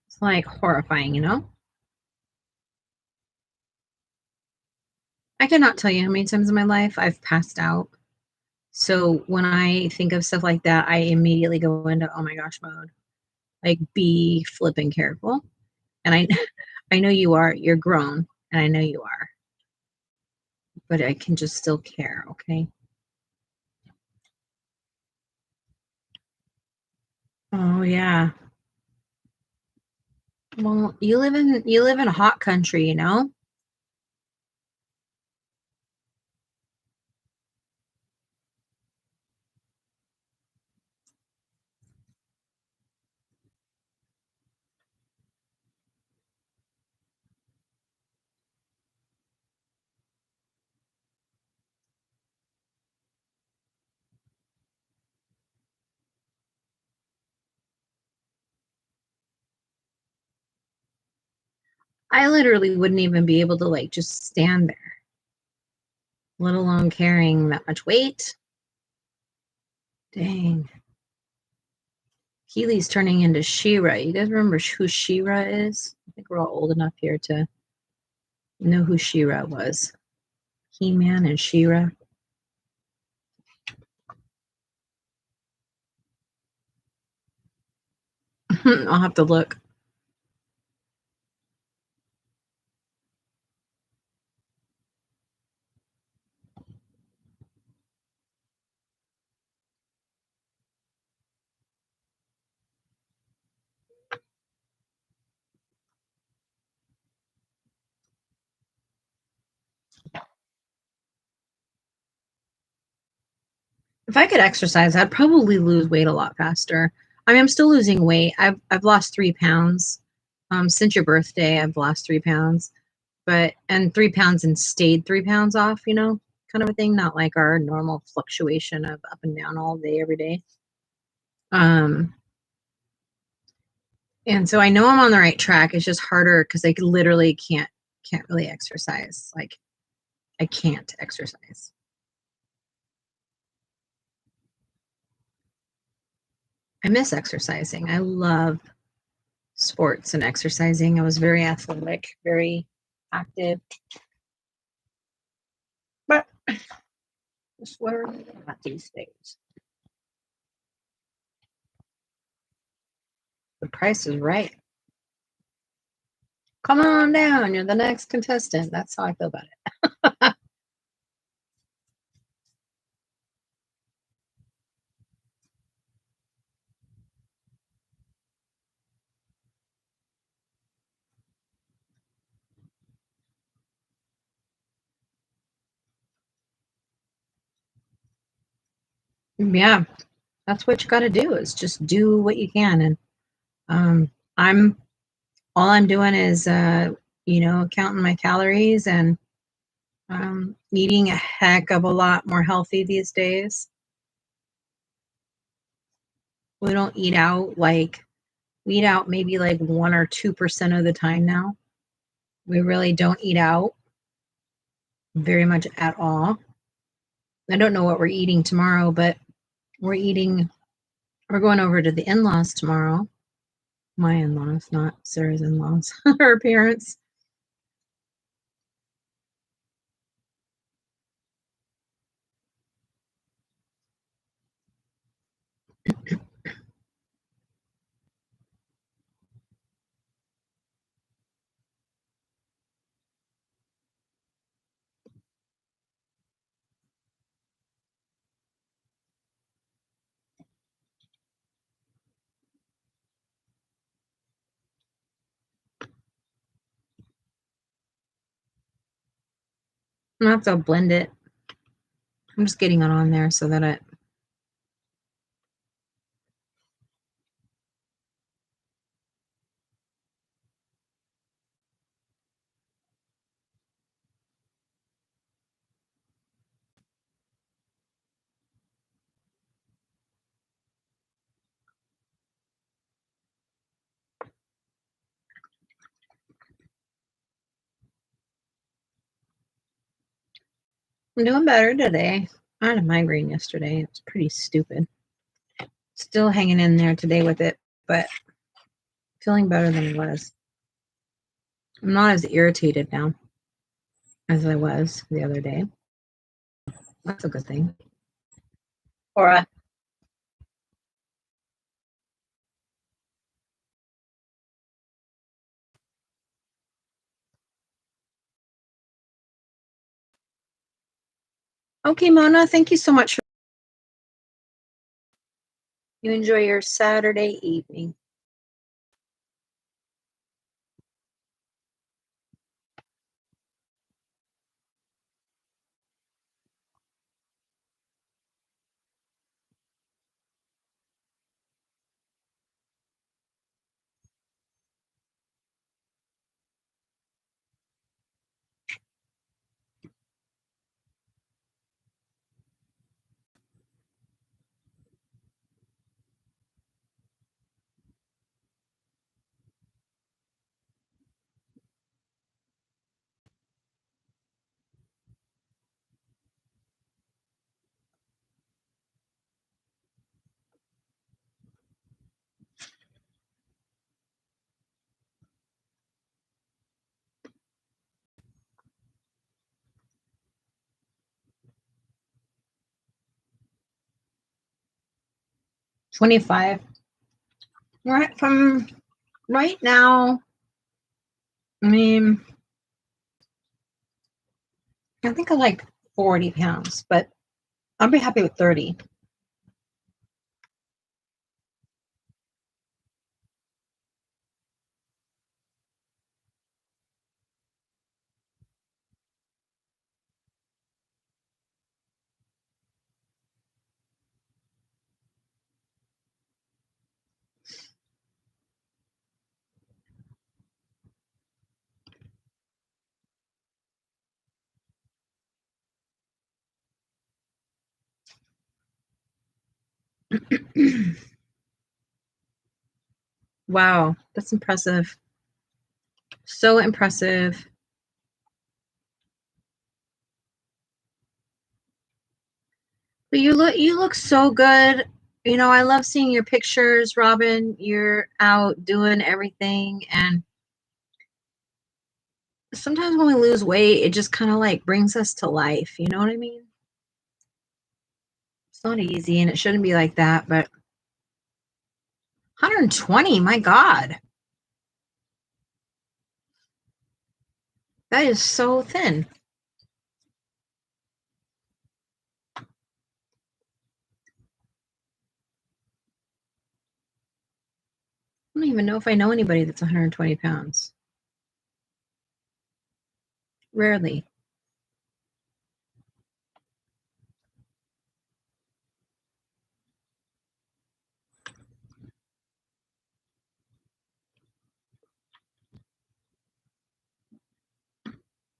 It's like horrifying, you know? I cannot tell you how many times in my life I've passed out. So when I think of stuff like that, I immediately go into oh my gosh mode. Like, be flipping careful. And I know you are. You're grown, and I know you are. But I can just still care, okay? Oh yeah. Well, you live in a hot country, you know? I literally wouldn't even be able to like just stand there, let alone carrying that much weight. Dang. Keely's turning into She-Ra. You guys remember who She-Ra is? I think we're all old enough here to know who She-Ra was. He-Man and She-Ra. I'll have to look. If I could exercise, I'd probably lose weight a lot faster. I mean, I'm still losing weight. I've lost 3 pounds. Since your birthday, I've lost 3 pounds, and 3 pounds and stayed 3 pounds off, kind of a thing, not like our normal fluctuation of up and down all day, every day. And so I know I'm on the right track. It's just harder because I literally can't really exercise. Like, I can't exercise. I miss exercising. I love sports and exercising. I was very athletic, very active. But just where at these days. The price is right. Come on down. You're the next contestant. That's how I feel about it. Yeah, that's what you got to do, is just do what you can. And I'm all I'm doing is counting my calories and eating a heck of a lot more healthy these days. We don't eat out we eat out maybe like 1 or 2% of the time now. We really don't eat out very much at all. I don't know what we're eating tomorrow, but we're going over to the in-laws tomorrow. My in-laws, not Sarah's in-laws, her parents. I'm gonna have to blend it. I'm just getting it on there so that it. I'm doing better today. I had a migraine yesterday. It was pretty stupid. Still hanging in there today with it, but feeling better than I was. I'm not as irritated now as I was the other day. That's a good thing. Or okay, Mona, thank you so much. You enjoy your Saturday evening. $25. From right now, I mean, I think I like 40 pounds, but I'll be happy with 30. Wow, that's impressive. So impressive. But you look so good. You know, I love seeing your pictures, Robin. You're out doing everything, and sometimes when we lose weight, it just kind of like brings us to life. You know what I mean? It's not easy, and it shouldn't be like that, but 120, my God. That is so thin. I don't even know if I know anybody that's 120 pounds. Rarely.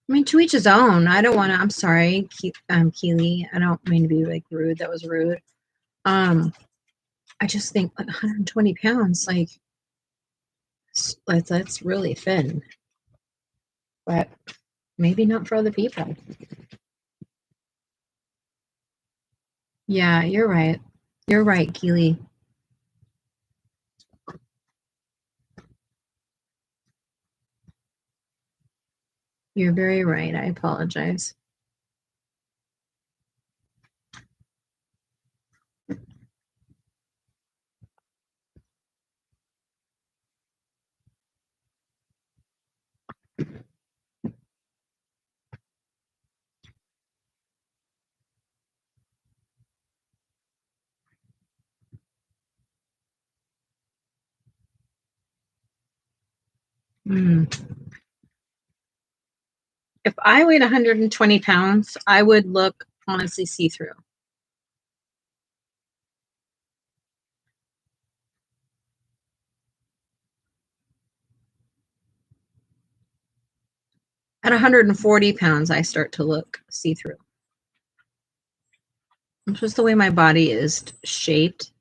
I mean, to each his own. I don't want to. I'm sorry, Keely. I don't mean to be like rude. That was rude. Um, I just think like 120 pounds, like that's really thin. But maybe not for other people. Yeah, you're right. You're right, Keely. You're very right. I apologize. Mm. If I weighed 120 pounds, I would look honestly see through. At 140 pounds, I start to look see through. It's just the way my body is shaped.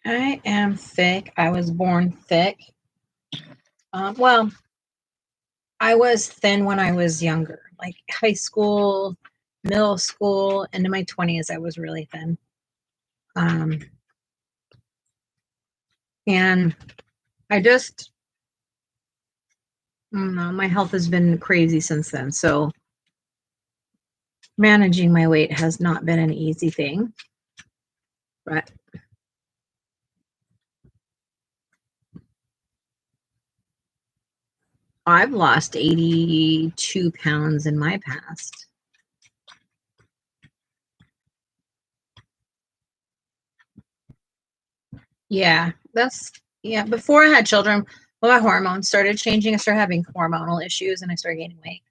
I am thick. I was born thick. Well, I was thin when I was younger, like high school, middle school, into my 20s. I was really thin. Um, and I just, I don't know, my health has been crazy since then. So managing my weight has not been an easy thing. But I've lost 82 pounds in my past. Yeah, yeah. Before I had children, well, my hormones started changing. I started having hormonal issues and I started gaining weight.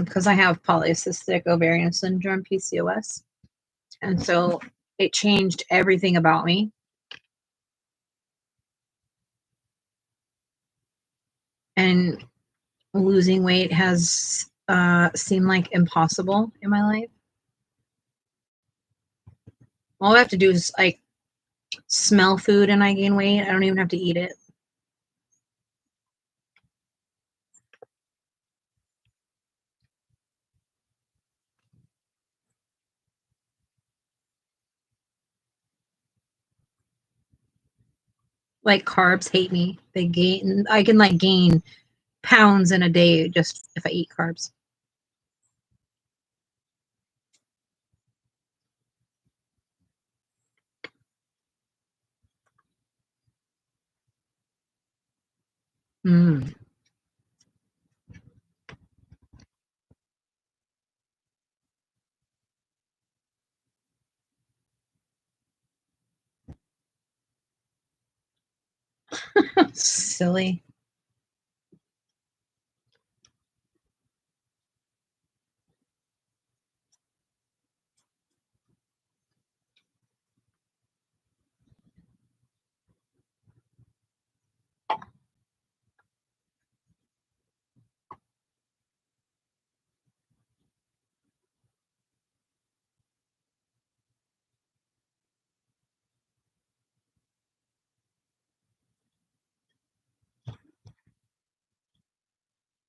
Because I have polycystic ovarian syndrome, PCOS. And so it changed everything about me. And losing weight has seemed like impossible in my life. All I have to do is like smell food and I gain weight. I don't even have to eat it. Like carbs hate me. I can like gain pounds in a day just if I eat carbs. Mm. Silly.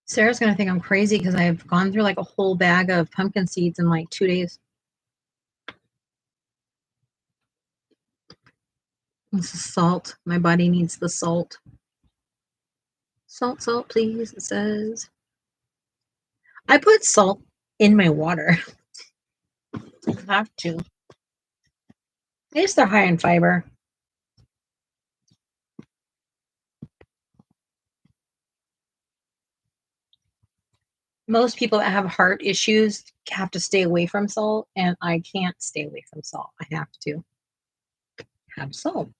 Sarah's gonna think I'm crazy because I've gone through like a whole bag of pumpkin seeds in like 2 days. This is salt. My body needs the salt. Salt, salt, please, it says. I put salt in my water. I have to. At least they're high in fiber. Most people that have heart issues have to stay away from salt, and I can't stay away from salt. I have to have salt.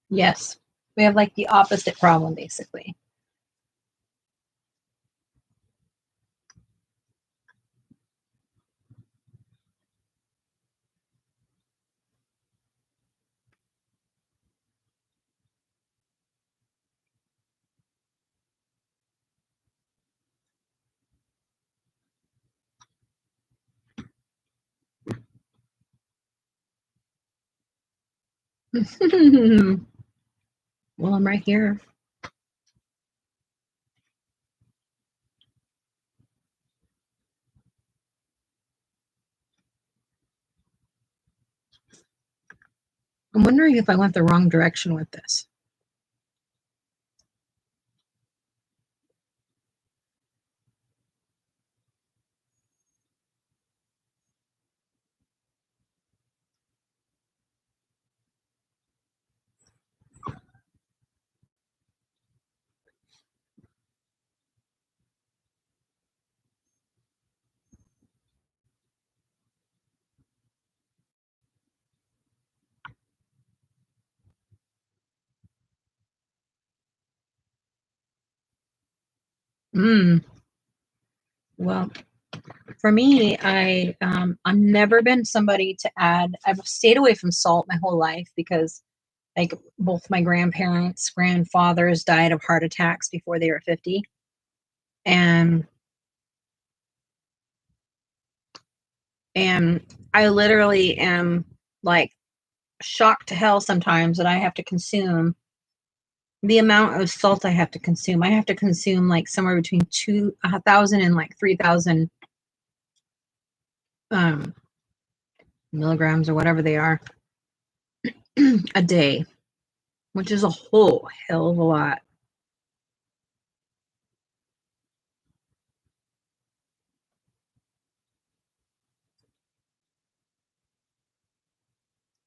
Yes, we have like the opposite problem, basically. Well, I'm right here. I'm wondering if I went the wrong direction with this. Well, for me, I've never been somebody to add. I've stayed away from salt my whole life because like both my grandfathers died of heart attacks before they were 50. And and I literally am like shocked to hell sometimes that I have to consume the amount of salt I have to consume. I have to consume like somewhere between 2,000 and like 3,000 um, milligrams or whatever they are a day, which is a whole hell of a lot.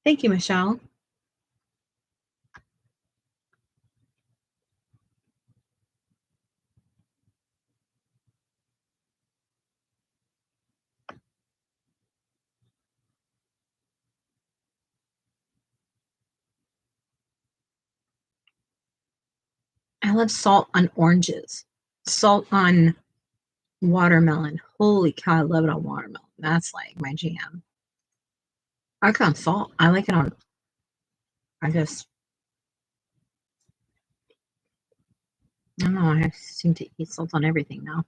Thank you, Michelle. I love salt on oranges, salt on watermelon. Holy cow, I love it on watermelon. That's like my jam. I like it on salt. I like it on, I just, I don't know. I seem to eat salt on everything now.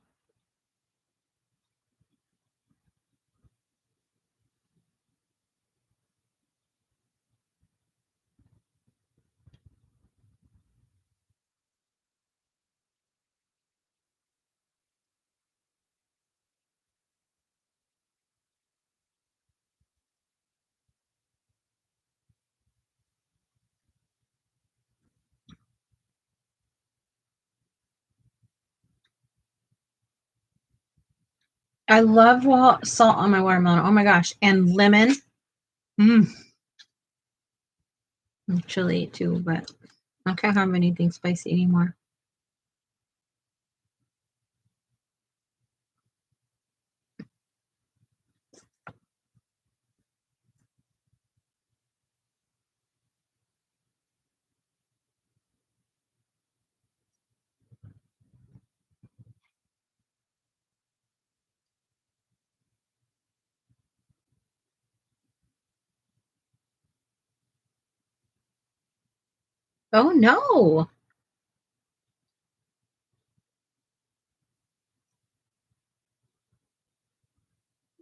I love salt on my watermelon. Oh my gosh. And lemon. Mm. And chili too, but I can't have anything spicy anymore. Oh no.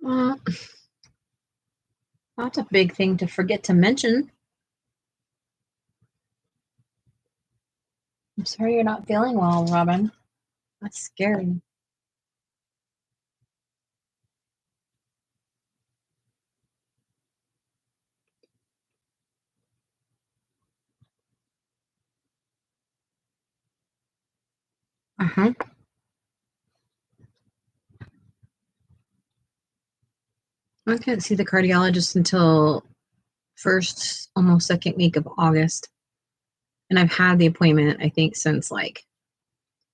Uh, that's a big thing to forget to mention. I'm sorry you're not feeling well, Robin. That's scary. Uh-huh. I can't see the cardiologist until first, almost second week of August. And I've had the appointment, I think, since like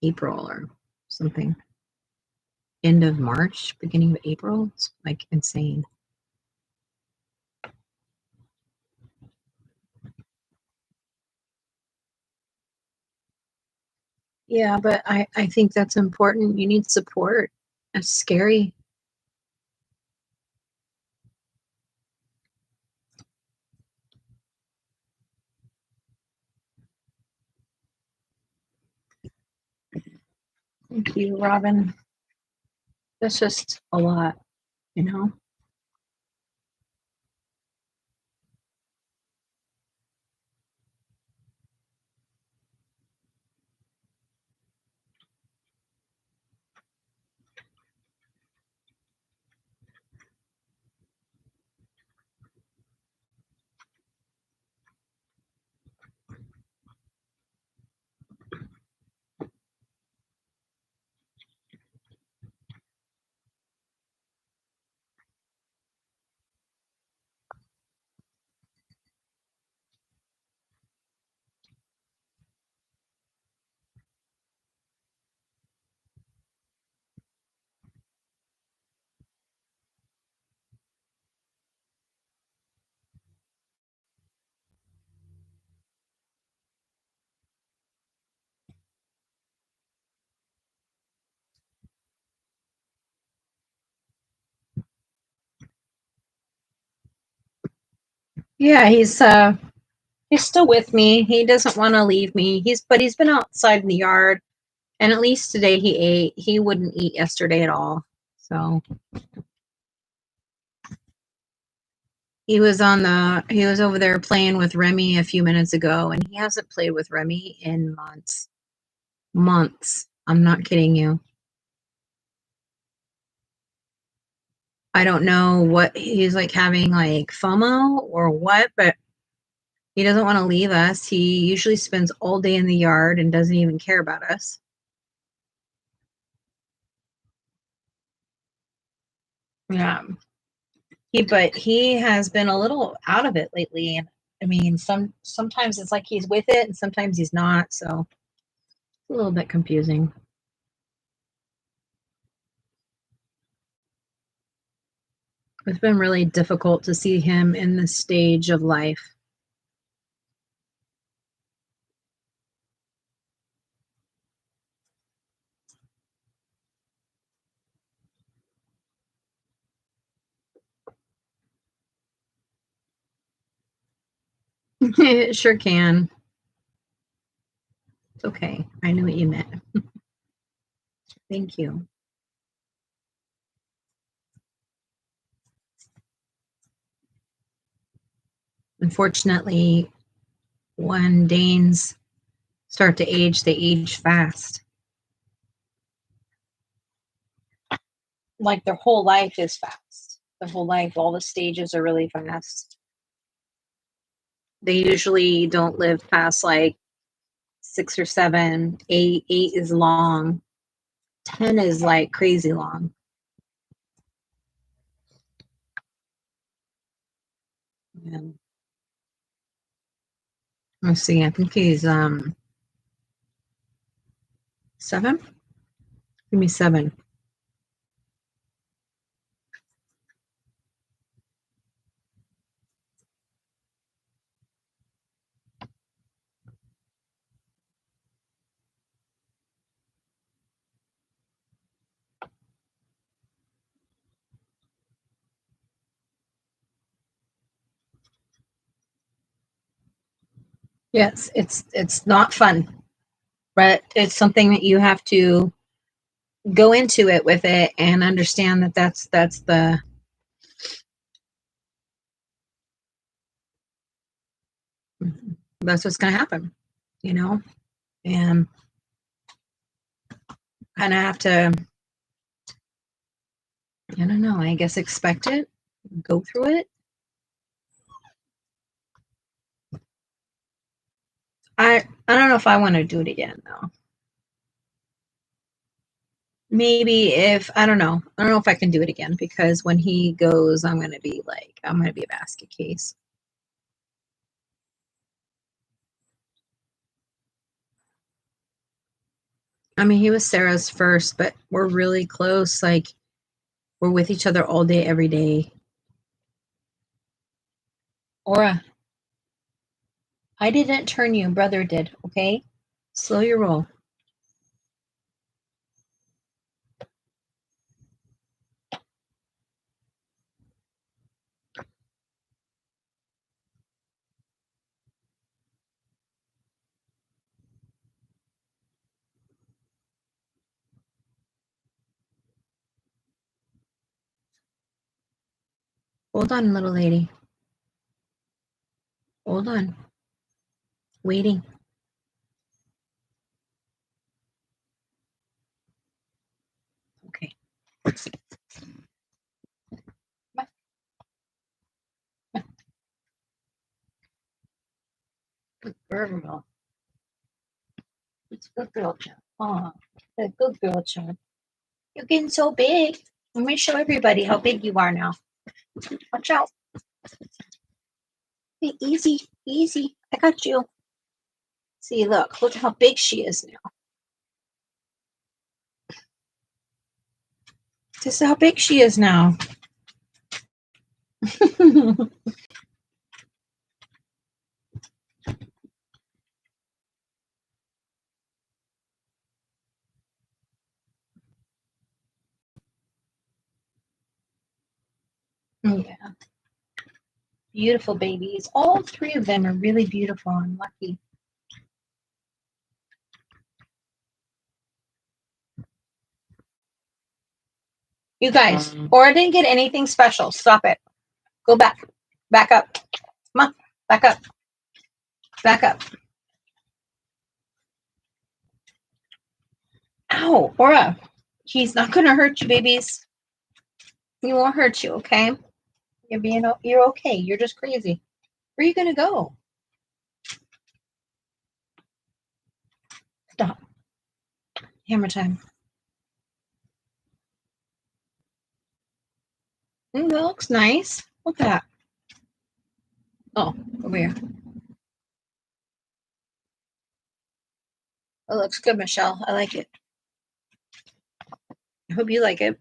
April or something. End of March, beginning of April. It's like insane. Yeah, but I think that's important. You need support. That's scary. Thank you, Robin. That's just a lot, you know? Yeah, he's still with me. He doesn't want to leave me. He's been outside in the yard, and at least today he ate. He wouldn't eat yesterday at all. So he was over there playing with Remy a few minutes ago, and he hasn't played with Remy in months. Months. I'm not kidding you. I don't know what he's like, having like FOMO or what, but he doesn't want to leave us. He usually spends all day in the yard and doesn't even care about us. Yeah. But he has been a little out of it lately, and I mean, sometimes it's like he's with it and sometimes he's not, so it's a little bit confusing. It's been really difficult to see him in this stage of life. It sure can. It's okay. I knew what you meant. Thank you. Unfortunately, when Danes start to age, they age fast. Like their whole life is fast. Their whole life, all the stages are really fast. They usually don't live past like 6 or 7. Eight is long. 10 is like crazy long. And let's see, I think he's 7. Give me 7. Yes, it's not fun, but it's something that you have to go into it with it and understand that that's what's going to happen, you know, and kind of have to, I don't know, I guess expect it, go through it. I don't know if I want to do it again though. Maybe if I don't know if I can do it again, because when he goes, I'm gonna be a basket case. I mean, he was Sarah's first, but we're really close. Like, we're with each other all day, every day. Aura, I didn't turn you, brother did, okay? Slow your roll. Hold on, little lady. Hold on. Waiting. Okay. Good girl. It's a good girl, Chad. Oh, a good girl, Chad. You're getting so big. Let me show everybody how big you are now. Watch out. Hey, easy, easy. I got you. See, look at how big she is now. This is how big she is now. Yeah. Beautiful babies. All 3 of them are really beautiful and lucky. You guys, Aura didn't get anything special. Stop it. Go back. Back up. Come on. Back up. Back up. Ow, Aura. He's not going to hurt you, babies. He won't hurt you, okay? You're okay. You're just crazy. Where are you going to go? Stop. Hammer time. That looks nice. Look at that. Oh, over here. It looks good, Michelle. I like it. I hope you like it.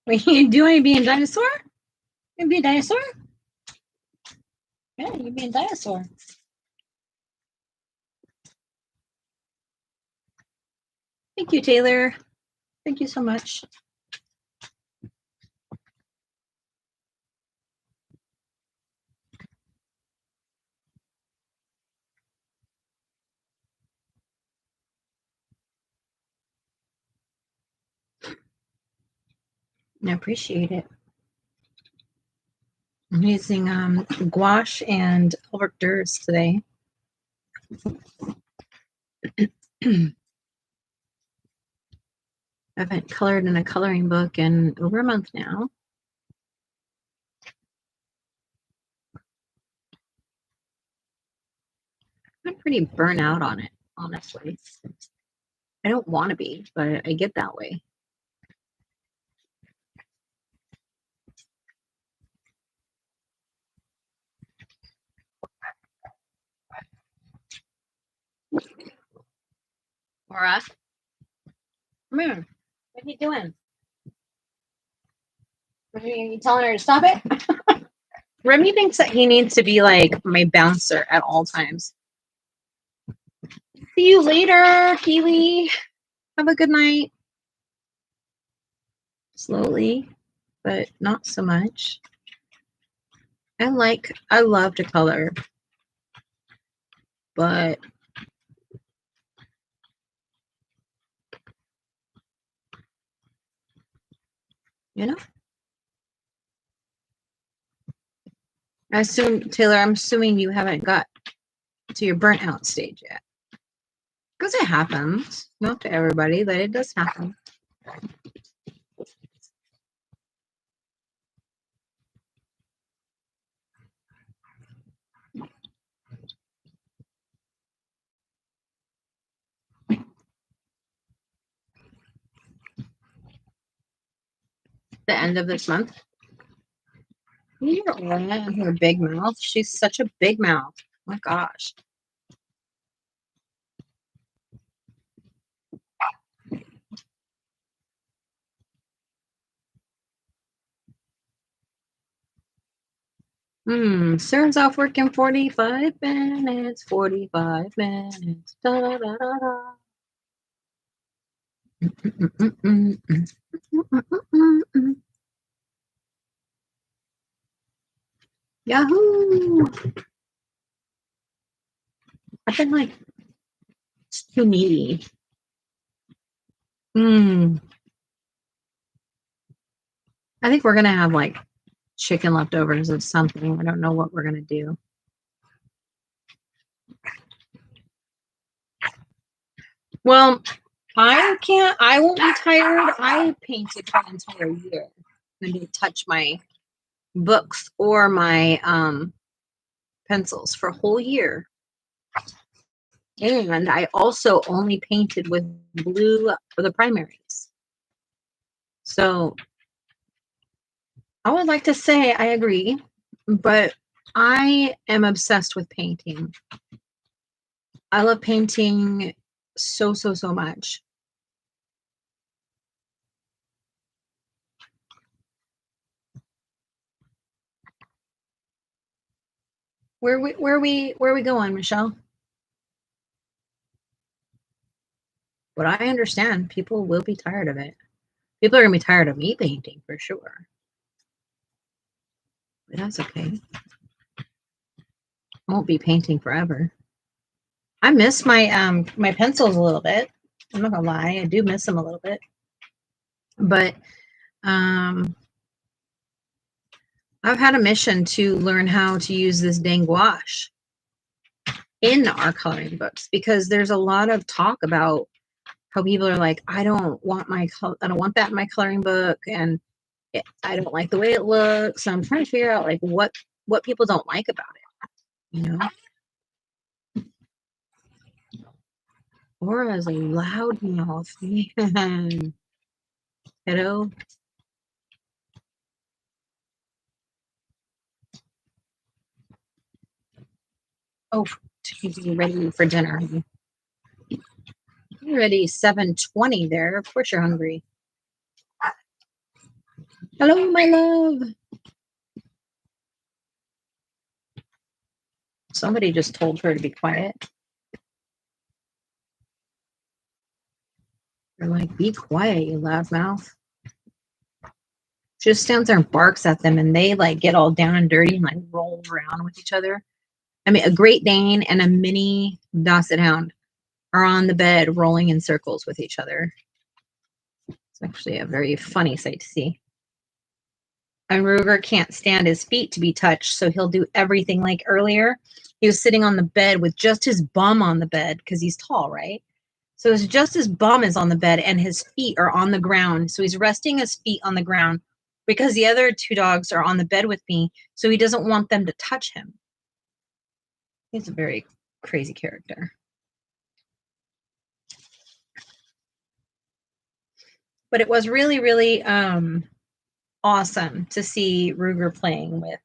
Wait, do you want to be a dinosaur? You be a dinosaur? Yeah, you be a dinosaur. Thank you, Taylor. Thank you so much. I appreciate it. I'm using gouache and hors d'oeuvres today. I haven't colored in a coloring book in over a month now. I'm pretty burnt out on it, honestly. I don't want to be, but I get that way. Laura, come here. What are you doing? Are you telling her to stop it? Remy thinks that he needs to be like my bouncer at all times. See you later, Keely. Have a good night. Slowly, but not so much. I love to color, but you know, I assume, Taylor, I'm assuming you haven't got to your burnt out stage yet. Because it happens. Not to everybody, but it does happen. The end of this month. You're Anna and her big mouth. She's such a big mouth. Oh my gosh. Sarah's off work in 45 minutes. 45 minutes. Da, da, da, da, da. Yahoo! I've been like, it's too needy. I think we're gonna have like chicken leftovers of something. I don't know what we're gonna do. Well, I won't be tired. I painted for an entire year. I didn't touch my books or my pencils for a whole year. And I also only painted with blue for the primaries. So I would like to say I agree, but I am obsessed with painting. I love painting so much. Where are we going, Michelle? But I understand people will be tired of it. People are gonna be tired of me painting for sure. But that's okay. I won't be painting forever. I miss my my pencils a little bit. I'm not gonna lie, I do miss them a little bit. But I've had a mission to learn how to use this dang gouache in our coloring books because there's a lot of talk about how people are like, I don't want that in my coloring book, and I don't like the way it looks. So I'm trying to figure out like what people don't like about it, you know. Aura's a loud mouth, man. Hello. Oh, you're ready for dinner. You're ready 7:20 there. Of course you're hungry. Hello, my love. Somebody just told her to be quiet. They're like, be quiet, you loudmouth. She just stands there and barks at them, and they like get all down and dirty and like roll around with each other. I mean, a Great Dane and a mini Basset Hound are on the bed rolling in circles with each other. It's actually a very funny sight to see. And Ruger can't stand his feet to be touched, so he'll do everything. Like earlier, he was sitting on the bed with just his bum on the bed because he's tall, right? So it's just his bum is on the bed and his feet are on the ground. So he's resting his feet on the ground because the other two dogs are on the bed with me. So he doesn't want them to touch him. He's a very crazy character. But it was really, really awesome to see Ruger playing with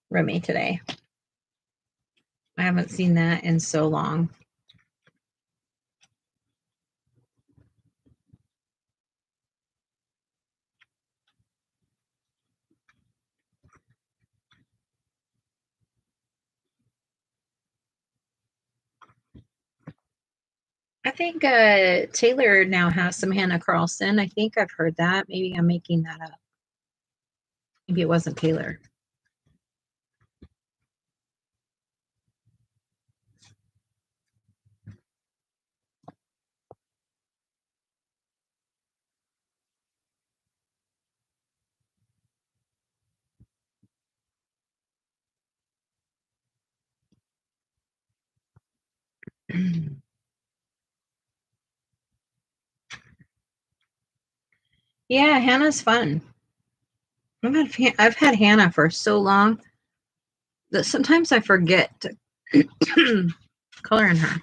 Remy today. I haven't seen that in so long. I think Taylor now has some Hanna Karlzon. I think I've heard that. Maybe I'm making that up. Maybe it wasn't Taylor. Yeah, Hannah's fun. I've had Hanna for so long that sometimes I forget to color in her.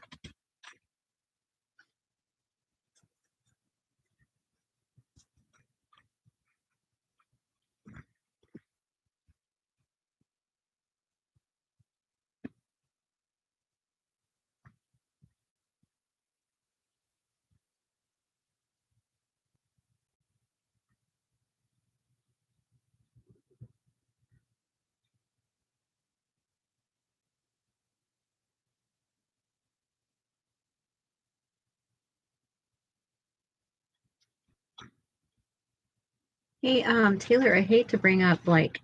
Hey, Taylor, I hate to bring up like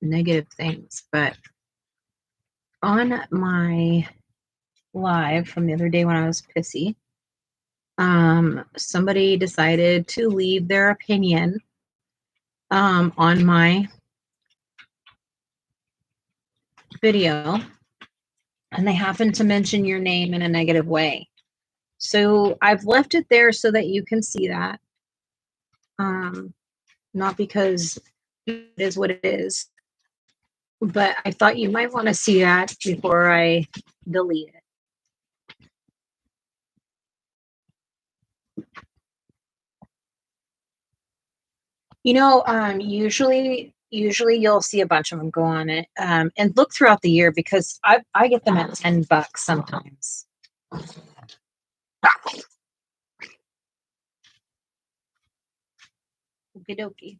negative things, but on my live from the other day when I was pissy, somebody decided to leave their opinion on my video, and they happened to mention your name in a negative way. So I've left it there so that you can see that. Not because it is what it is, but I thought you might want to see that before I delete it. You know, usually you'll see a bunch of them go on it, and look throughout the year because I get them at $10 sometimes. Okie dokie.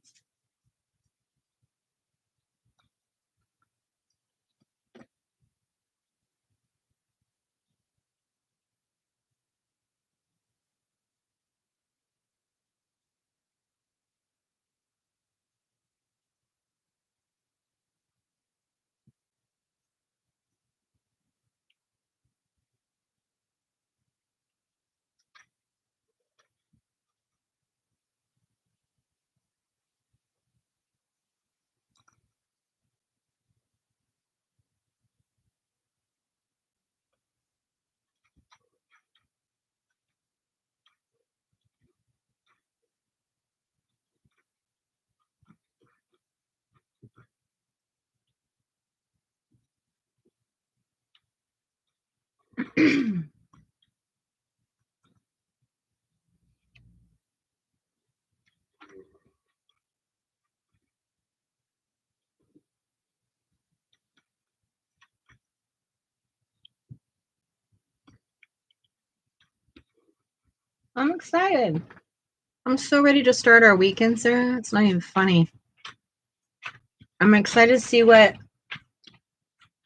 I'm excited. I'm so ready to start our weekend, Sarah. It's not even funny. I'm excited to see what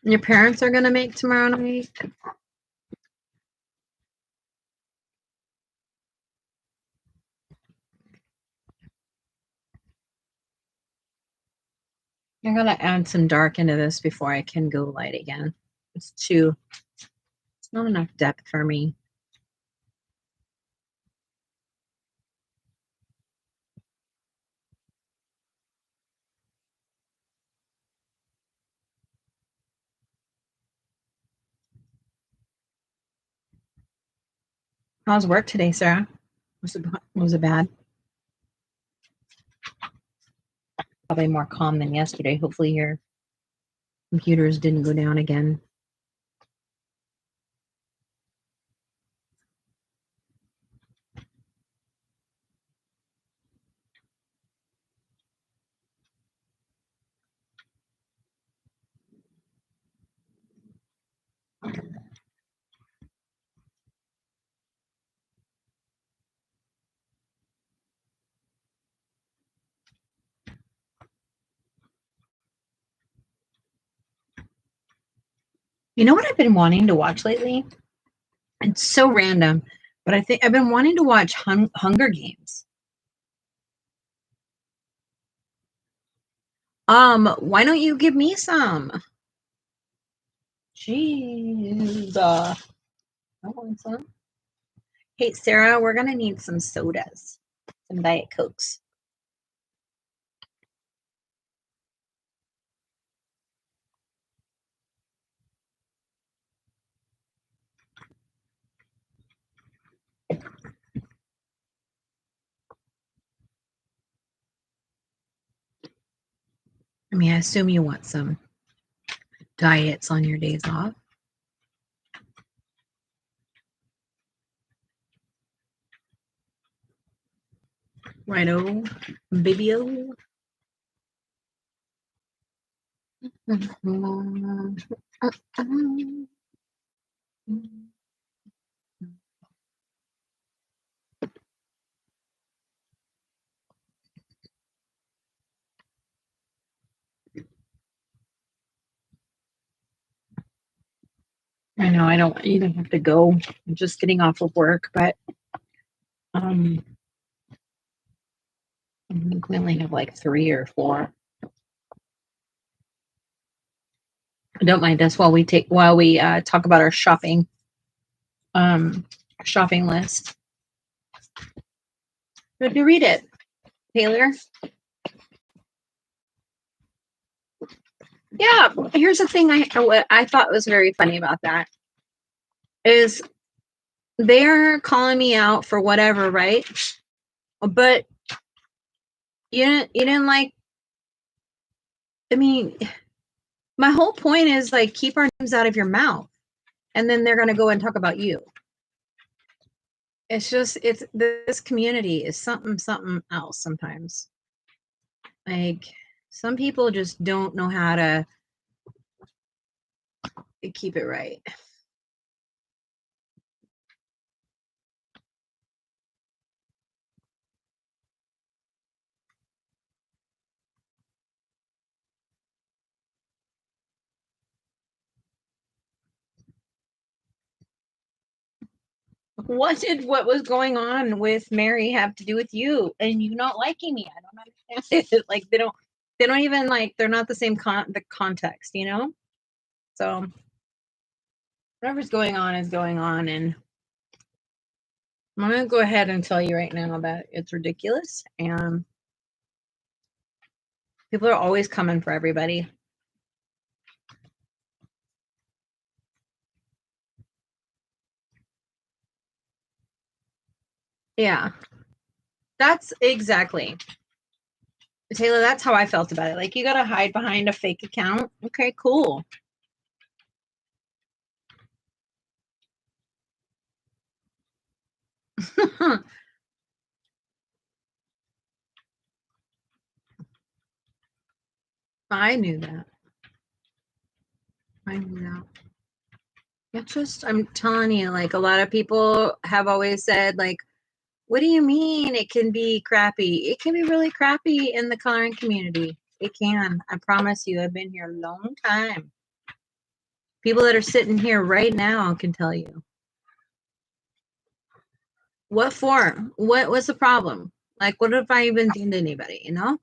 your parents are going to make tomorrow night. I'm going to add some dark into this before I can go light again. It's not enough depth for me. How's work today, Sarah? Was it bad? Probably more calm than yesterday. Hopefully your computers didn't go down again. You know what I've been wanting to watch lately? It's so random, but I think I've been wanting to watch Hunger Games. Why don't you give me some? Jeez, I want some. Hey, Sarah, we're gonna need some sodas, some Diet Cokes. I mean, I assume you want some diets on your days off. Righto, baby-o. I know I don't even have to go. I'm just getting off of work, but I think we only have like 3 or 4. I don't mind us while we talk about our shopping list. Good to read it, Taylor. Yeah, here's the thing what I thought was very funny about that is they're calling me out for whatever, right? But you didn't like. I mean, my whole point is like keep our names out of your mouth, and then they're gonna go and talk about you. It's just this community is something else sometimes. Like some people just don't know how to keep it right. What was going on with Mary have to do with you and you not liking me? I don't understand it. Like they don't even like they're not the same the context, you know? So whatever's going on is going on, and I'm gonna go ahead and tell you right now that it's ridiculous and people are always coming for everybody. Yeah. That's exactly. Taylor, that's how I felt about it. Like you gotta hide behind a fake account. Okay, cool. I knew that. I knew that. It's just, I'm telling you, like a lot of people have always said, like, what do you mean it can be crappy? It can be really crappy in the coloring community. It can. I promise you, I've been here a long time. People that are sitting here right now can tell you. What for? What's the problem? Like, what if I even done to anybody, you know?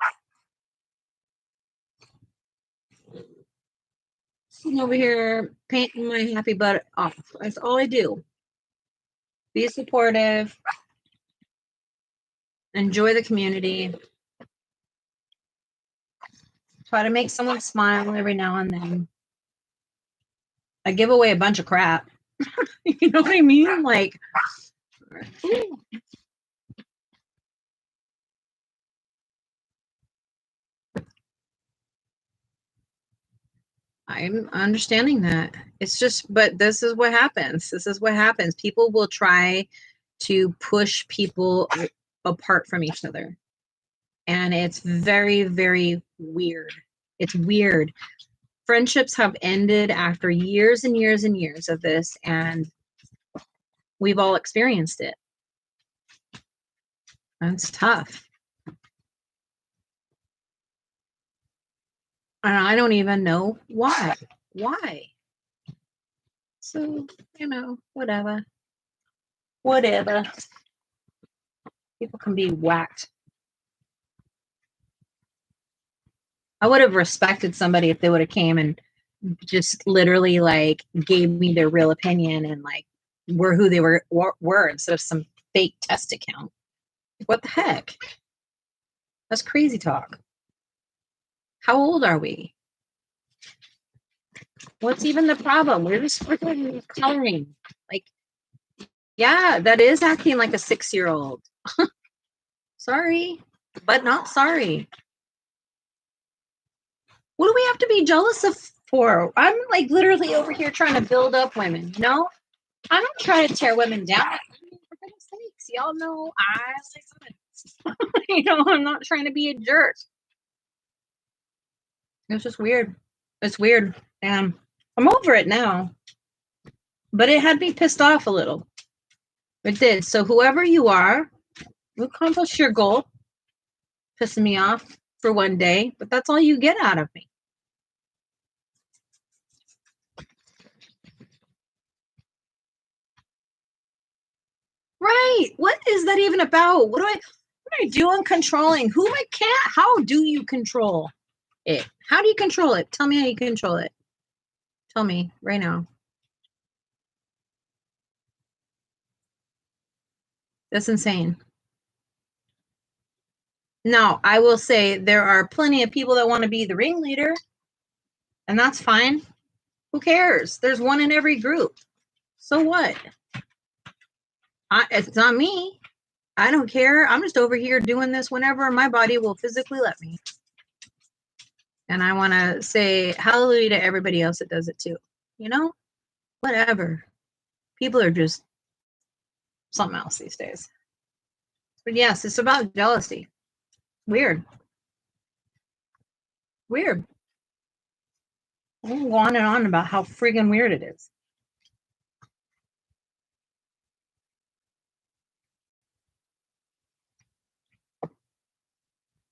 Sitting over here painting my happy butt off. That's all I do. Be supportive. Enjoy the community. Try to make someone smile every now and then. I give away a bunch of crap. You know what I mean? Like, Ooh. I'm understanding that. It's just, but this is what happens. This is what happens. People will try to push people apart from each other. And it's very, very weird. It's weird. Friendships have ended after years and years and years of this, and we've all experienced it. That's tough. And I don't even know why. Why? So, whatever. Whatever. People can be whacked. I would have respected somebody if they would have came and just literally like gave me their real opinion and like were who they were instead of some fake test account. What the heck? That's crazy talk. How old are we? What's even the problem? We're just freaking coloring. Like, yeah, that is acting like a 6-year-old. Sorry, but not sorry. What do we have to be jealous of for? I'm like literally over here trying to build up women, you know? I don't try to tear women down. I mean, for goodness sakes, y'all know I like women. I'm not trying to be a jerk. It's just weird. It's weird. And I'm over it now. But it had me pissed off a little. It did. So whoever you are, you accomplished your goal. Pissing me off for one day, but that's all you get out of me. Right. What is that even about? What am I doing controlling? Who I can't? How do you control it? How do you control it? Tell me how you control it. Tell me right now. That's insane. Now, I will say there are plenty of people that want to be the ringleader, and that's fine. Who cares? There's one in every group. So what? It's not me. I don't care. I'm just over here doing this whenever my body will physically let me. And I want to say hallelujah to everybody else that does it too. Whatever. People are just something else these days. But yes, it's about jealousy. Weird. Weird. We'll go on and on about how friggin' weird it is.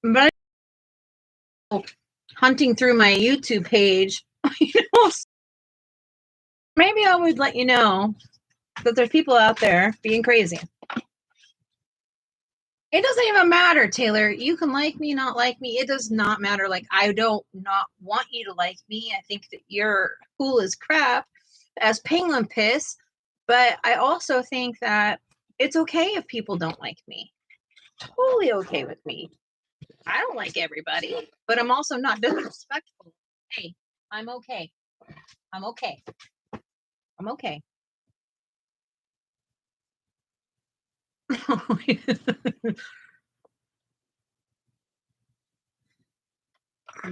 But hunting through my YouTube page, maybe I would let you know that there's people out there being crazy. It doesn't even matter, Taylor. You can like me, not like me. It does not matter. Like, I don't not want you to like me. I think that you're cool as crap as penguin piss. But I also think that it's okay if people don't like me. Totally okay with me. I don't like everybody, but I'm also not disrespectful. Hey, I'm okay. I'm okay. I'm okay.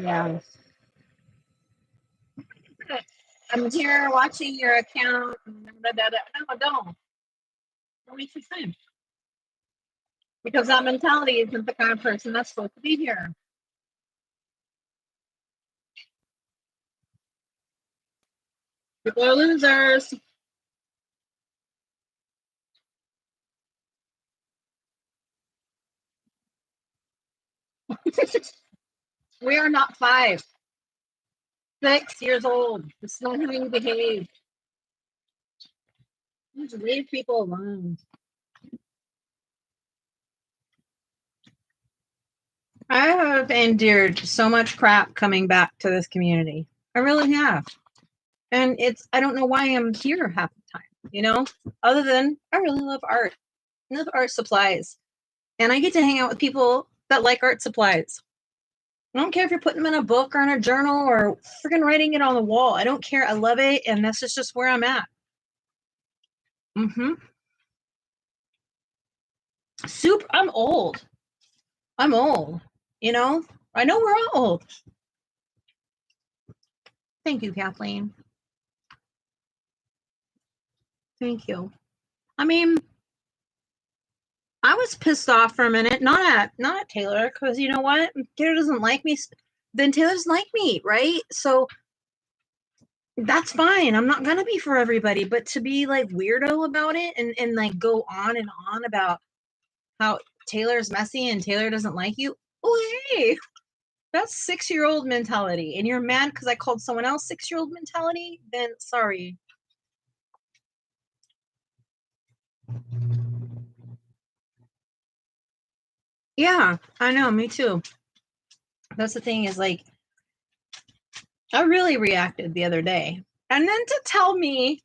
Yeah. I'm here watching your account. No, don't. Don't waste your time. Because that mentality isn't the kind of person that's supposed to be here. People are losers. We are not 5, 6 years old. This is not how you behave. Just leave people alone. I have endured so much crap coming back to this community. I really have. And I don't know why I'm here half the time, other than I really love art. I love art supplies. And I get to hang out with people that like art supplies. I don't care if you're putting them in a book or in a journal or freaking writing it on the wall. I don't care. I love it. And that's just where I'm at. Mm-hmm. Super. I'm old. I'm old. You know, I know we're all old. Thank you, Kathleen. Thank you. I mean, I was pissed off for a minute, not at Taylor, because you know what? Taylor doesn't like me, then Taylor doesn't like me, right? So that's fine. I'm not gonna be for everybody, but to be like weirdo about it and like go on and on about how Taylor's messy and Taylor doesn't like you. Oh, hey, that's 6-year-old mentality. And you're mad because I called someone else 6-year-old mentality? Then sorry. Yeah, I know, me too. That's the thing is like, I really reacted the other day. And then to tell me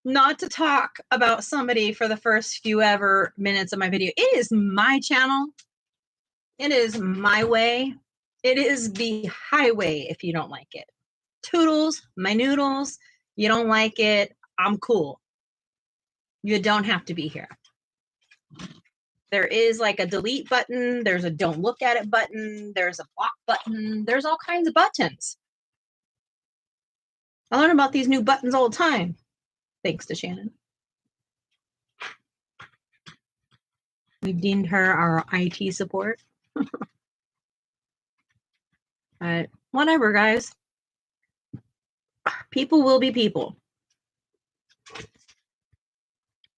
not to talk about somebody for the first few ever minutes of my video. It is my channel. It is my way. It is the highway if you don't like it. Toodles, my noodles. You don't like it, I'm cool. You don't have to be here. There is like a delete button. There's a don't look at it button. There's a block button. There's all kinds of buttons. I learn about these new buttons all the time. Thanks to Shannon. We've deemed her our IT support. But whatever, guys. People will be people.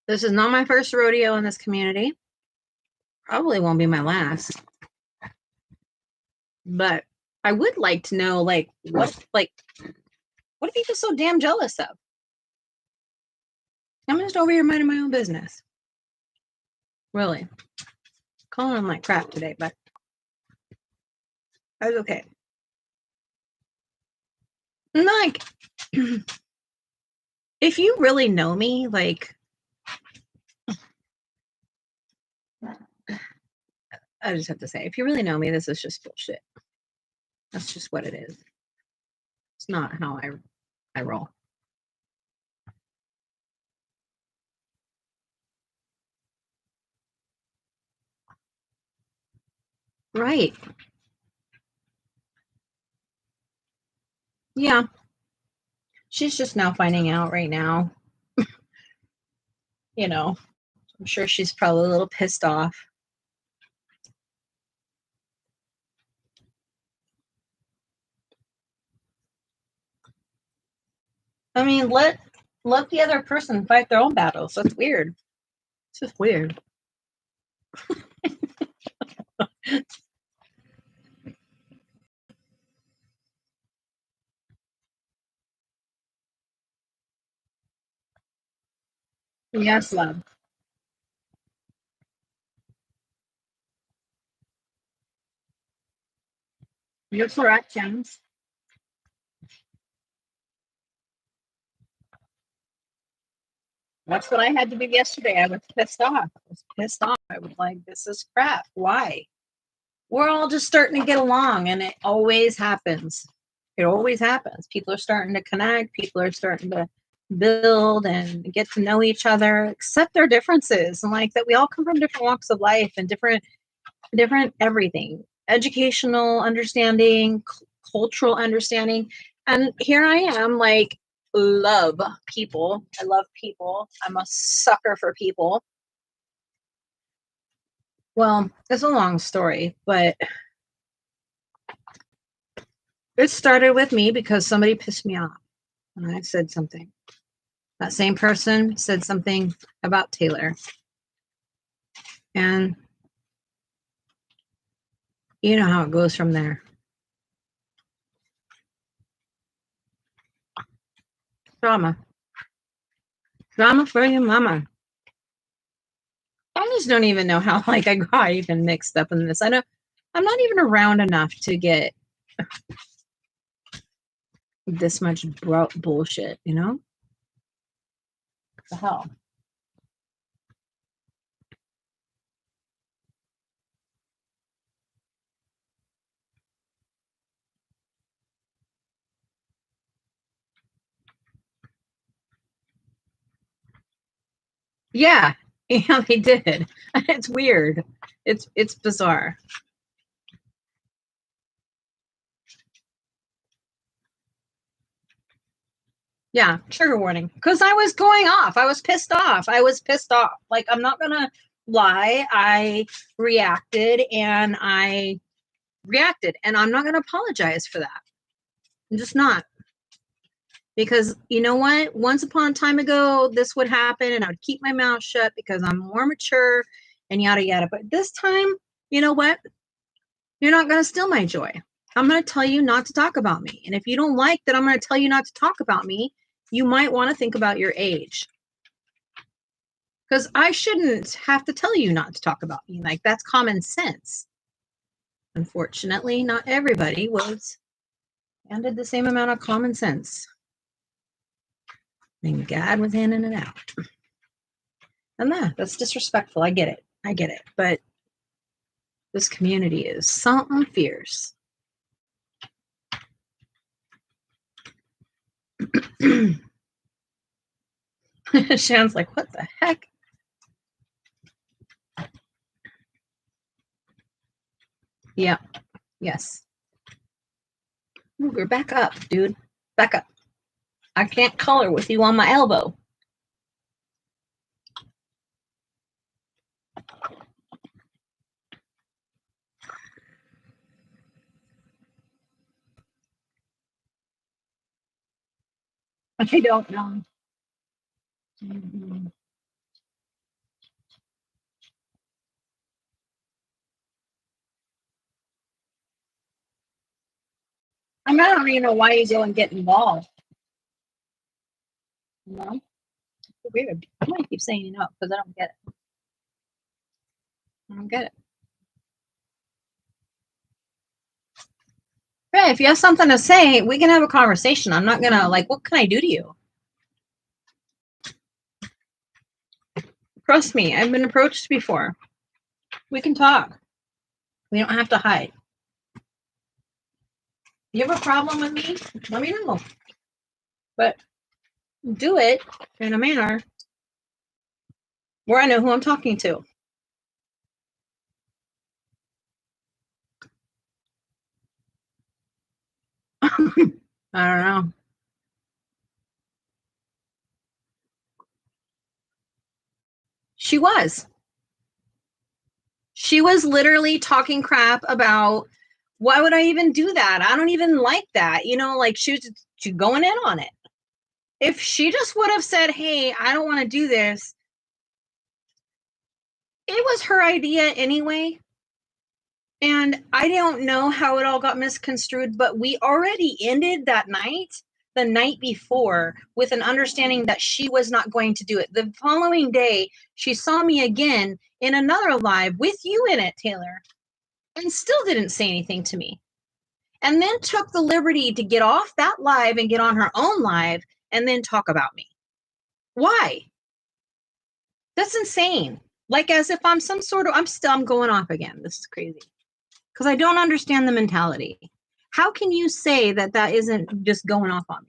This is not my first rodeo in this community. Probably won't be my last. But I would like to know, like, what are people so damn jealous of? I'm just over here minding my own business. Really. Calling them like crap today, but I was okay. Like, if you really know me, like, I just have to say, if you really know me, this is just bullshit. That's just what it is. It's not how I roll. Right. Yeah. She's just now finding out right now. You know, I'm sure she's probably a little pissed off. I mean, let the other person fight their own battles. That's weird. It's just weird. Yes, love. You're correct, James. That's what I had to do yesterday. I was pissed off. I was like, this is crap. Why? We're all just starting to get along, and it always happens. It always happens. People are starting to connect. People are starting to build and get to know each other, accept their differences, and like that we all come from different walks of life and different everything, educational understanding, cultural understanding. And here I am, like, love people. I love people. I'm a sucker for people. Well, it's a long story, but it started with me because somebody pissed me off and I said something. That same person said something about Taylor. And you know how it goes from there. Drama. Drama for your mama. I just don't even know how like I got even mixed up in this. I know I'm not even around enough to get this much bullshit, you know? What the hell? Yeah, Yeah, they did. It's weird. It's bizarre. Yeah, trigger warning. Because I was going off. I was pissed off. Like, I'm not going to lie. I reacted and I'm not going to apologize for that. I'm just not. Because you know what? Once upon a time ago, this would happen and I would keep my mouth shut because I'm more mature and yada yada. But this time, you know what? You're not going to steal my joy. I'm going to tell you not to talk about me. And if you don't like that I'm going to tell you not to talk about me, you might want to think about your age. Because I shouldn't have to tell you not to talk about me. Like, that's common sense. Unfortunately, not everybody was handed the same amount of common sense. And God was handing it out. And that's disrespectful. I get it. But this community is something fierce. Shan's like, what the heck? Yeah. Yes. Ooh, we're back up, dude. Back up. I can't color with you on my elbow. I don't know. Mm-hmm. I don't even know why he's going to get involved. You know? It's weird. I might keep saying no because I don't get it. I don't get it. Right, if you have something to say, we can have a conversation. I'm not gonna like, what can I do to you? Trust me, I've been approached before. We can talk. We don't have to hide. You have a problem with me? Let me know. But do it in a manner where I know who I'm talking to. I don't know. She was. She was literally talking crap about, why would I even do that? I don't even like that. You know, like she was going in on it. If she just would have said, hey, I don't want to do this, it was her idea anyway. And I don't know how it all got misconstrued, but we already ended that night, the night before, with an understanding that she was not going to do it. The following day, she saw me again in another live with you in it, Taylor, and still didn't say anything to me. And then took the liberty to get off that live and get on her own live and then talk about me. Why? That's insane. Like, as if I'm some sort of, I'm going off again. This is crazy. Because I don't understand the mentality. How can you say that that isn't just going off on me?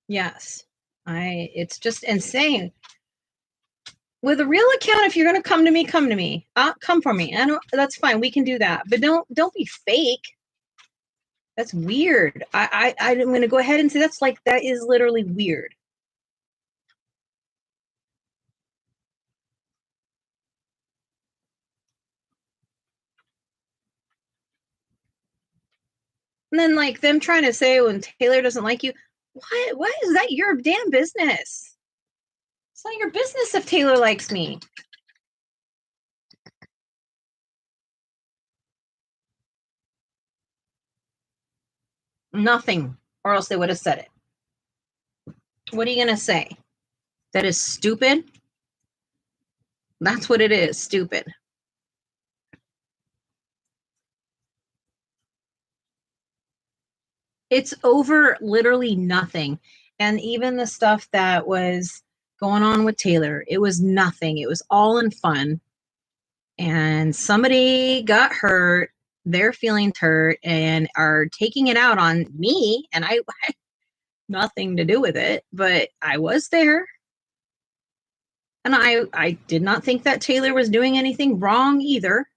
Yes. It's just insane. With a real account, if you're going to come to me, come to me. Come for me. That's fine. We can do that. But don't be fake. That's weird. I'm going to go ahead and say that is literally weird. And then like them trying to say when Taylor doesn't like you, why is that your damn business? It's not your business if Taylor likes me. Nothing, or else they would have said it. What are you going to say? That is stupid? That's what it is, stupid. It's over literally nothing. And even the stuff that was going on with Taylor, it was nothing. It was all in fun. And somebody got hurt. their feelings hurt and are taking it out on me, and I had nothing to do with it, but I was there. And I did not think that Taylor was doing anything wrong either.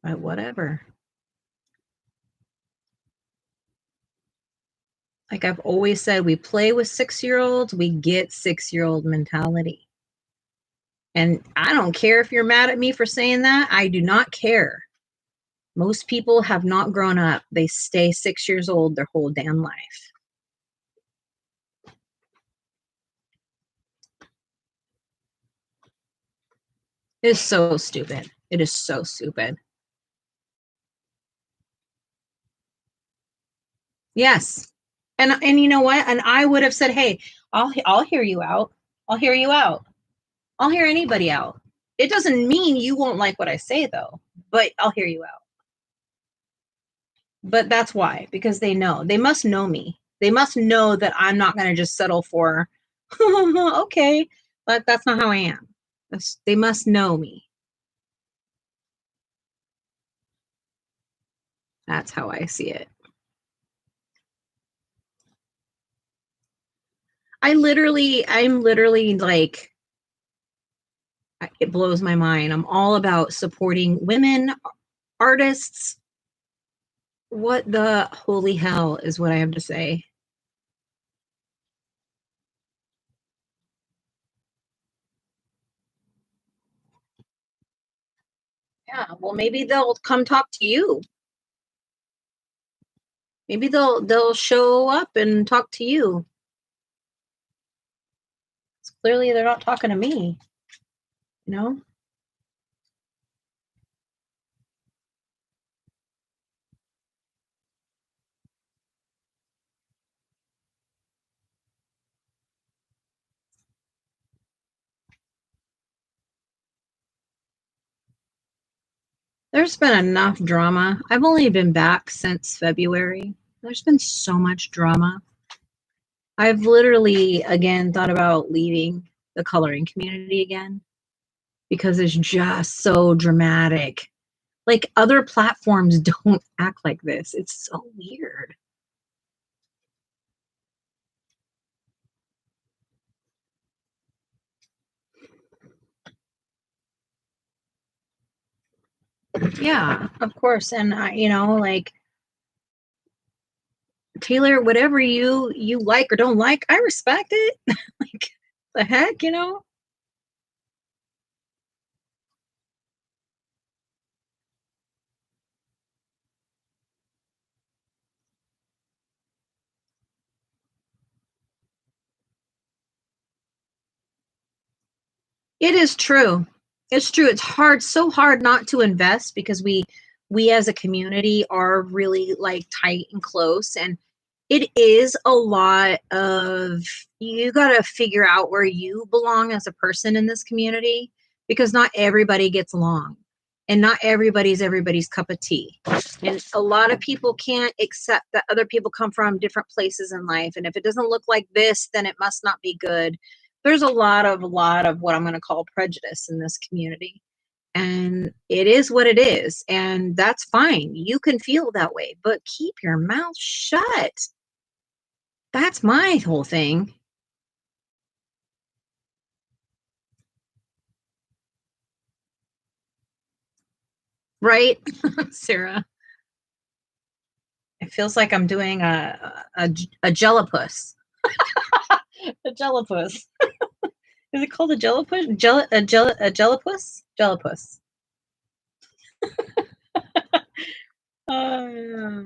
But whatever. Like I've always said, we play with 6-year-olds, we get 6-year-old mentality. And I don't care if you're mad at me for saying that. I do not care. Most people have not grown up. They stay 6 years old their whole damn life. It is so stupid. It is so stupid. Yes. And you know what? And I would have said, "Hey, I'll hear you out. I'll hear you out. I'll hear anybody out. It doesn't mean you won't like what I say though, but I'll hear you out." But that's why, because they know. They must know me. They must know that I'm not going to just settle for okay, but that's not how I am. They must know me. That's how I see it. I'm literally like, it blows my mind. I'm all about supporting women, artists. What the holy hell is what I have to say. Yeah, well, maybe they'll come talk to you. Maybe they'll show up and talk to you. Clearly, they're not talking to me. You know. There's been enough drama. I've only been back since February. There's been so much drama. I've literally, again, thought about leaving the coloring community again because it's just so dramatic. Like other platforms don't act like this. It's so weird. Yeah, of course. And like Taylor, whatever you like or don't like, I respect it. Like the heck, It is true. It's true. It's hard, so hard not to invest because we as a community are really like tight and close, and it is a lot of, you got to figure out where you belong as a person in this community because not everybody gets along and not everybody's cup of tea. And a lot of people can't accept that other people come from different places in life, and if it doesn't look like this, then it must not be good. There's a lot of what I'm going to call prejudice in this community, and it is what it is, and that's fine. You can feel that way, but keep your mouth shut. That's my whole thing. Right, Sarah? It feels like I'm doing a jellapus. A jellapus. Is it called a jellapus? A jellapus? Jellapus. Uh,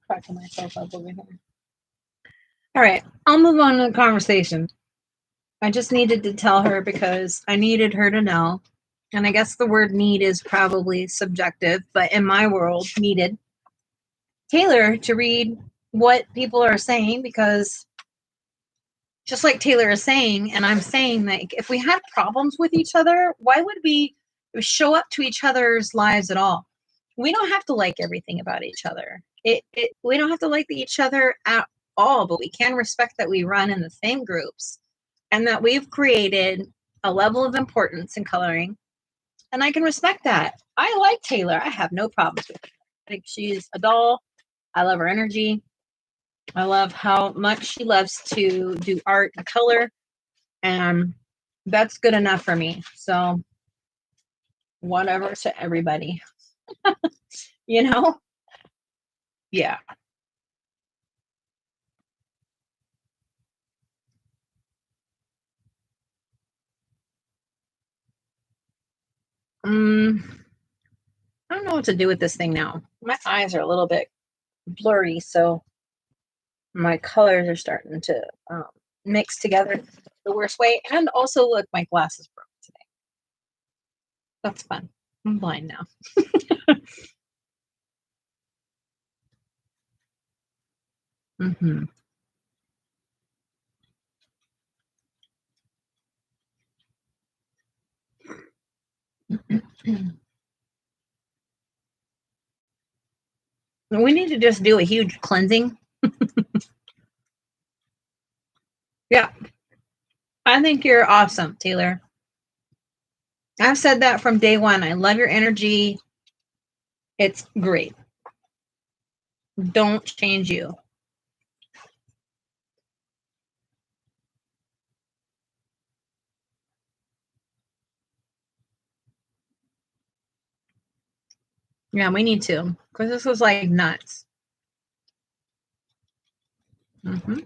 cracking myself up over here. All right, I'll move on to the conversation. I just needed to tell her because I needed her to know. And I guess the word need is probably subjective, but in my world, needed Taylor to read what people are saying, because just like Taylor is saying, and I'm saying, that if we had problems with each other, why would we show up to each other's lives at all? We don't have to like everything about each other. We don't have to like each other all, but we can respect that we run in the same groups and that we've created a level of importance in coloring. And I can respect that. I like Taylor. I have no problems with her. I think she's a doll. I love her energy. I love how much she loves to do art and color. And that's good enough for me. So whatever to everybody, you know? Yeah. I don't know what to do with this thing now. My eyes are a little bit blurry, so my colors are starting to mix together the worst way. And also, look, my glasses broke today. That's fun. I'm blind now. Mm-hmm. We need to just do a huge cleansing. Yeah. I think you're awesome, Taylor. I've said that from day one. I love your energy. It's great. Don't change you. Yeah, we need to, because this was like nuts. Mm-hmm.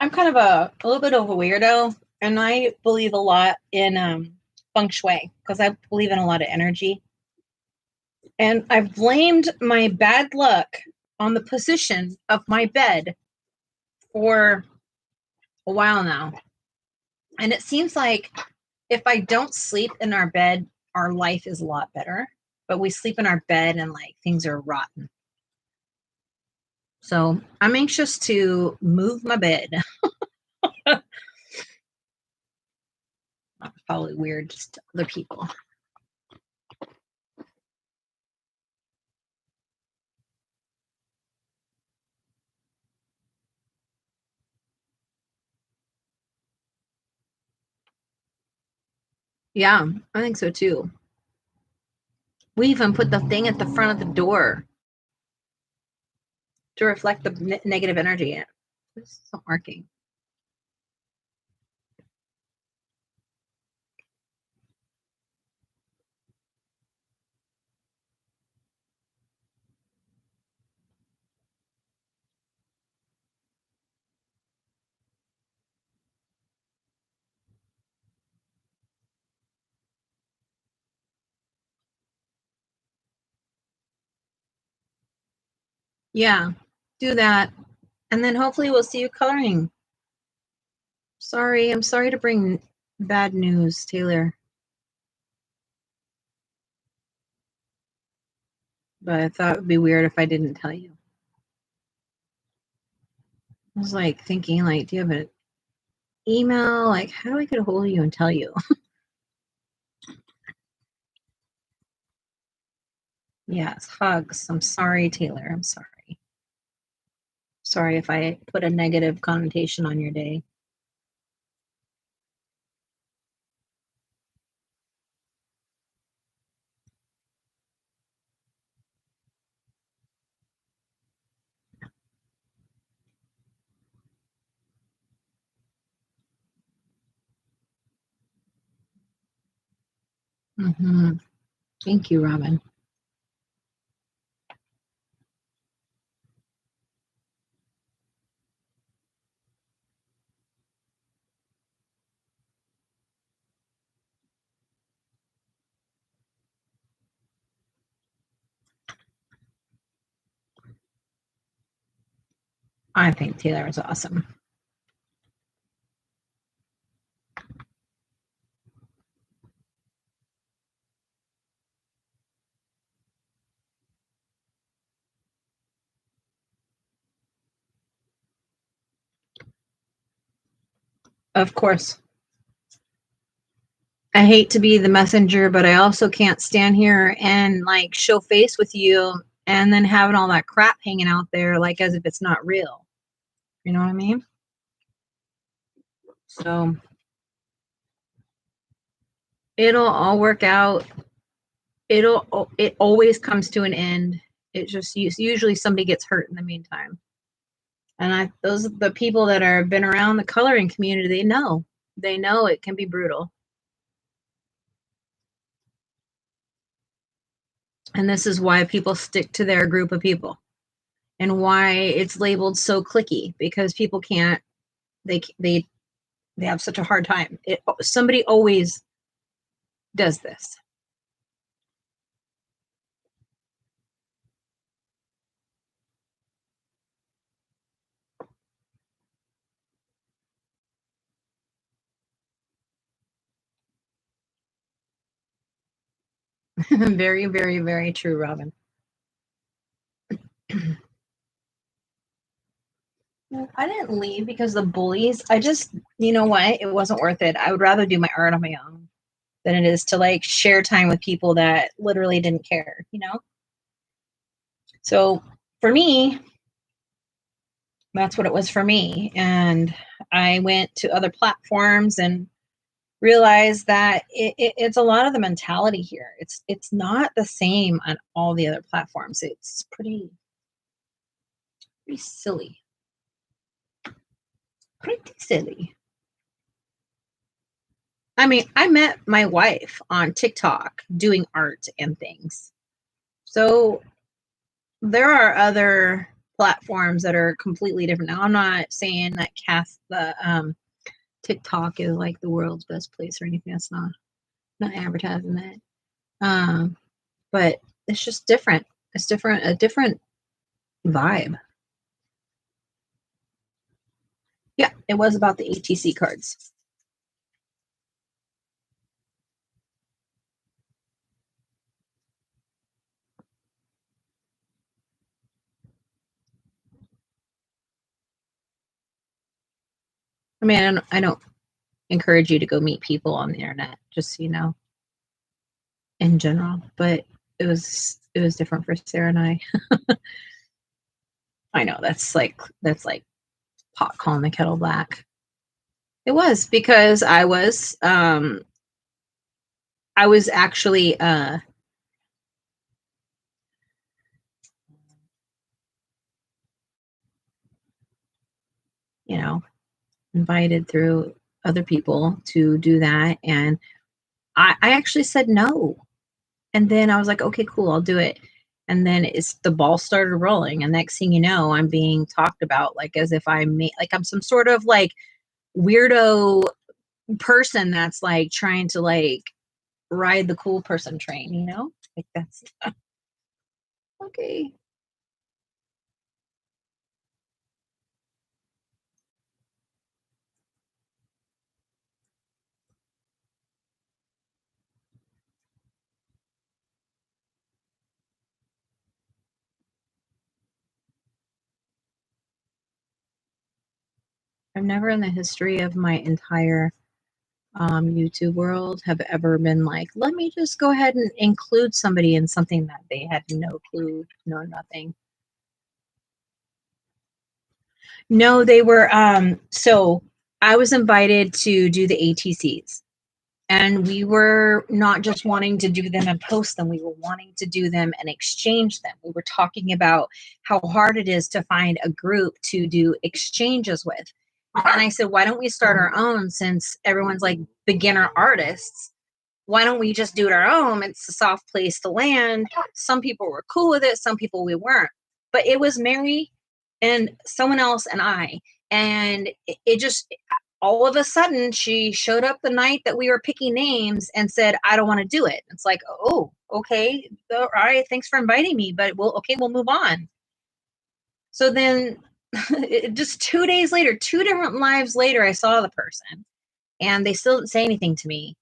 I'm kind of a little bit of a weirdo, and I believe a lot in feng shui because I believe in a lot of energy. And I've blamed my bad luck on the position of my bed for a while now. And it seems like if I don't sleep in our bed, our life is a lot better. But we sleep in our bed and like things are rotten. So I'm anxious to move my bed. Probably weird just to other people. Yeah, I think so too. We even put the thing at the front of the door to reflect the negative energy. This isn't working. Yeah, do that. And then hopefully we'll see you coloring. Sorry, I'm sorry to bring bad news, Taylor. But I thought it would be weird if I didn't tell you. I was like thinking, like, do you have an email? Like, how do I get a hold of you and tell you? Yes, hugs. I'm sorry, Taylor. I'm sorry. Sorry if I put a negative connotation on your day. Mm-hmm. Thank you, Robin. I think Taylor is awesome. Of course. I hate to be the messenger, but I also can't stand here and like show face with you and then having all that crap hanging out there like as if it's not real. You know what I mean? So it'll all work out. It always comes to an end. It just usually somebody gets hurt in the meantime. And those are the people that are been around the coloring community, they know it can be brutal. And this is why people stick to their group of people and why it's labeled so cliquey, because people can't, they have such a hard time. Somebody always does this. Very, very, very true, Robin. I didn't leave because the bullies. I just, you know what? It wasn't worth it. I would rather do my art on my own than it is to like share time with people that literally didn't care, you know? So for me, that's what it was for me. And I went to other platforms and realized that it's a lot of the mentality here. It's not the same on all the other platforms. It's pretty silly. Pretty silly. I mean, I met my wife on TikTok doing art and things. So there are other platforms that are completely different. Now, I'm not saying that TikTok is like the world's best place or anything. That's not advertising that. But it's just different. It's a different vibe. Yeah, it was about the ATC cards. I mean, I don't encourage you to go meet people on the internet, just so you know, in general. But it was different for Sarah and I. I know that's like pot calling the kettle black. It was because I was actually you know, invited through other people to do that, and I actually said no. And then I was like, okay, cool, I'll do it. And then the ball started rolling, and next thing you know, I'm being talked about like as if like I'm some sort of like weirdo person that's like trying to like ride the cool person train, you know? Like that's okay. I've never in the history of my entire YouTube world have ever been like, let me just go ahead and include somebody in something that they had no clue, no nothing. No, they were so I was invited to do the ATCs. And we were not just wanting to do them and post them, we were wanting to do them and exchange them. We were talking about how hard it is to find a group to do exchanges with. And I said, why don't we start our own, since everyone's like beginner artists? Why don't we just do it our own? It's a soft place to land. Some people were cool with it, some people we weren't. But it was Mary and someone else and I. And it just, all of a sudden, she showed up the night that we were picking names and said, I don't want to do it. It's like, oh, okay. All right. Thanks for inviting me. But we'll move on. So then just 2 days later, two different lives later, I saw the person and they still didn't say anything to me,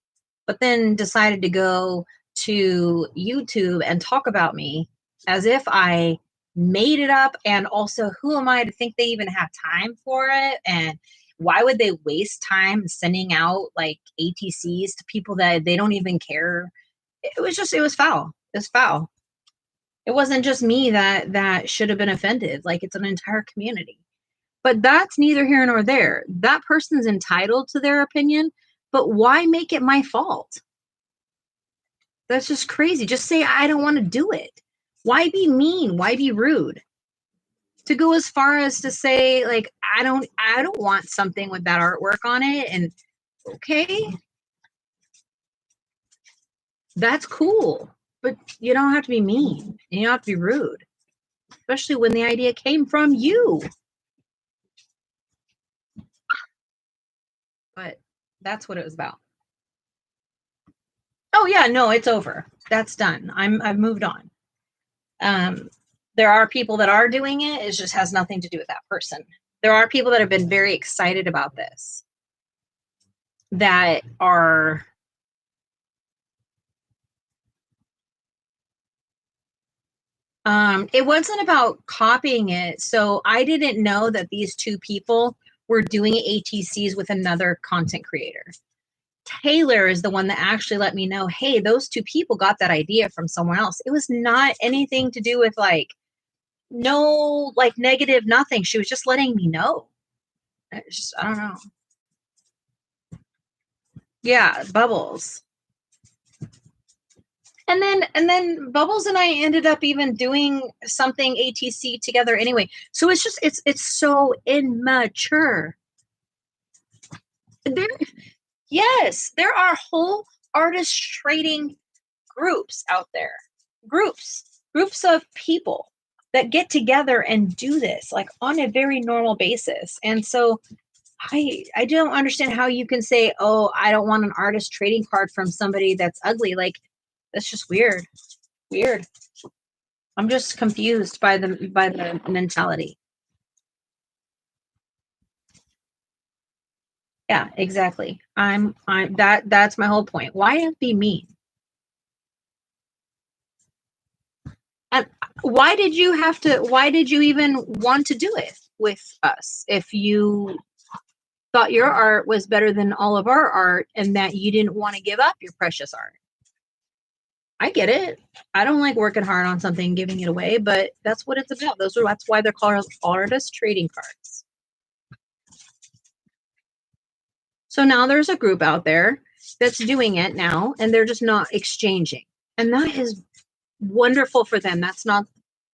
but then decided to go to YouTube and talk about me as if I made it up. And also, who am I to think they even have time for it? And why would they waste time sending out like ATCs to people that they don't even care? It was foul. It was foul. It wasn't just me that should have been offended. Like, it's an entire community. But that's neither here nor there. That person's entitled to their opinion, but why make it my fault? That's just crazy. Just say, I don't want to do it. Why be mean? Why be rude? To go as far as to say, like, I don't want something with that artwork on it. And okay, that's cool. But you don't have to be mean and you don't have to be rude, especially when the idea came from you. But that's what it was about. Oh yeah, no, it's over. That's done. I've moved on. There are people that are doing it. It just has nothing to do with that person. There are people that have been very excited about this, that are it wasn't about copying it. So I didn't know that these two people were doing ATCs with another content creator. Taylor is the one that actually let me know, hey, those two people got that idea from somewhere else. It was not anything to do with like, no, like negative, nothing. She was just letting me know. I don't know. Yeah, Bubbles. And then Bubbles and I ended up even doing something ATC together anyway. So it's just it's so immature. There are whole artist trading groups out there. Groups of people that get together and do this like on a very normal basis. And so I don't understand how you can say, oh, I don't want an artist trading card from somebody that's ugly. Like, that's just weird. Weird. I'm just confused by the mentality. Yeah, exactly. That's my whole point. Why be mean? And why did you even want to do it with us if you thought your art was better than all of our art and that you didn't want to give up your precious art? I get it. I don't like working hard on something and giving it away, but that's what it's about. That's why they're called artist trading cards. So now there's a group out there that's doing it now, and they're just not exchanging. And that is wonderful for them. That's not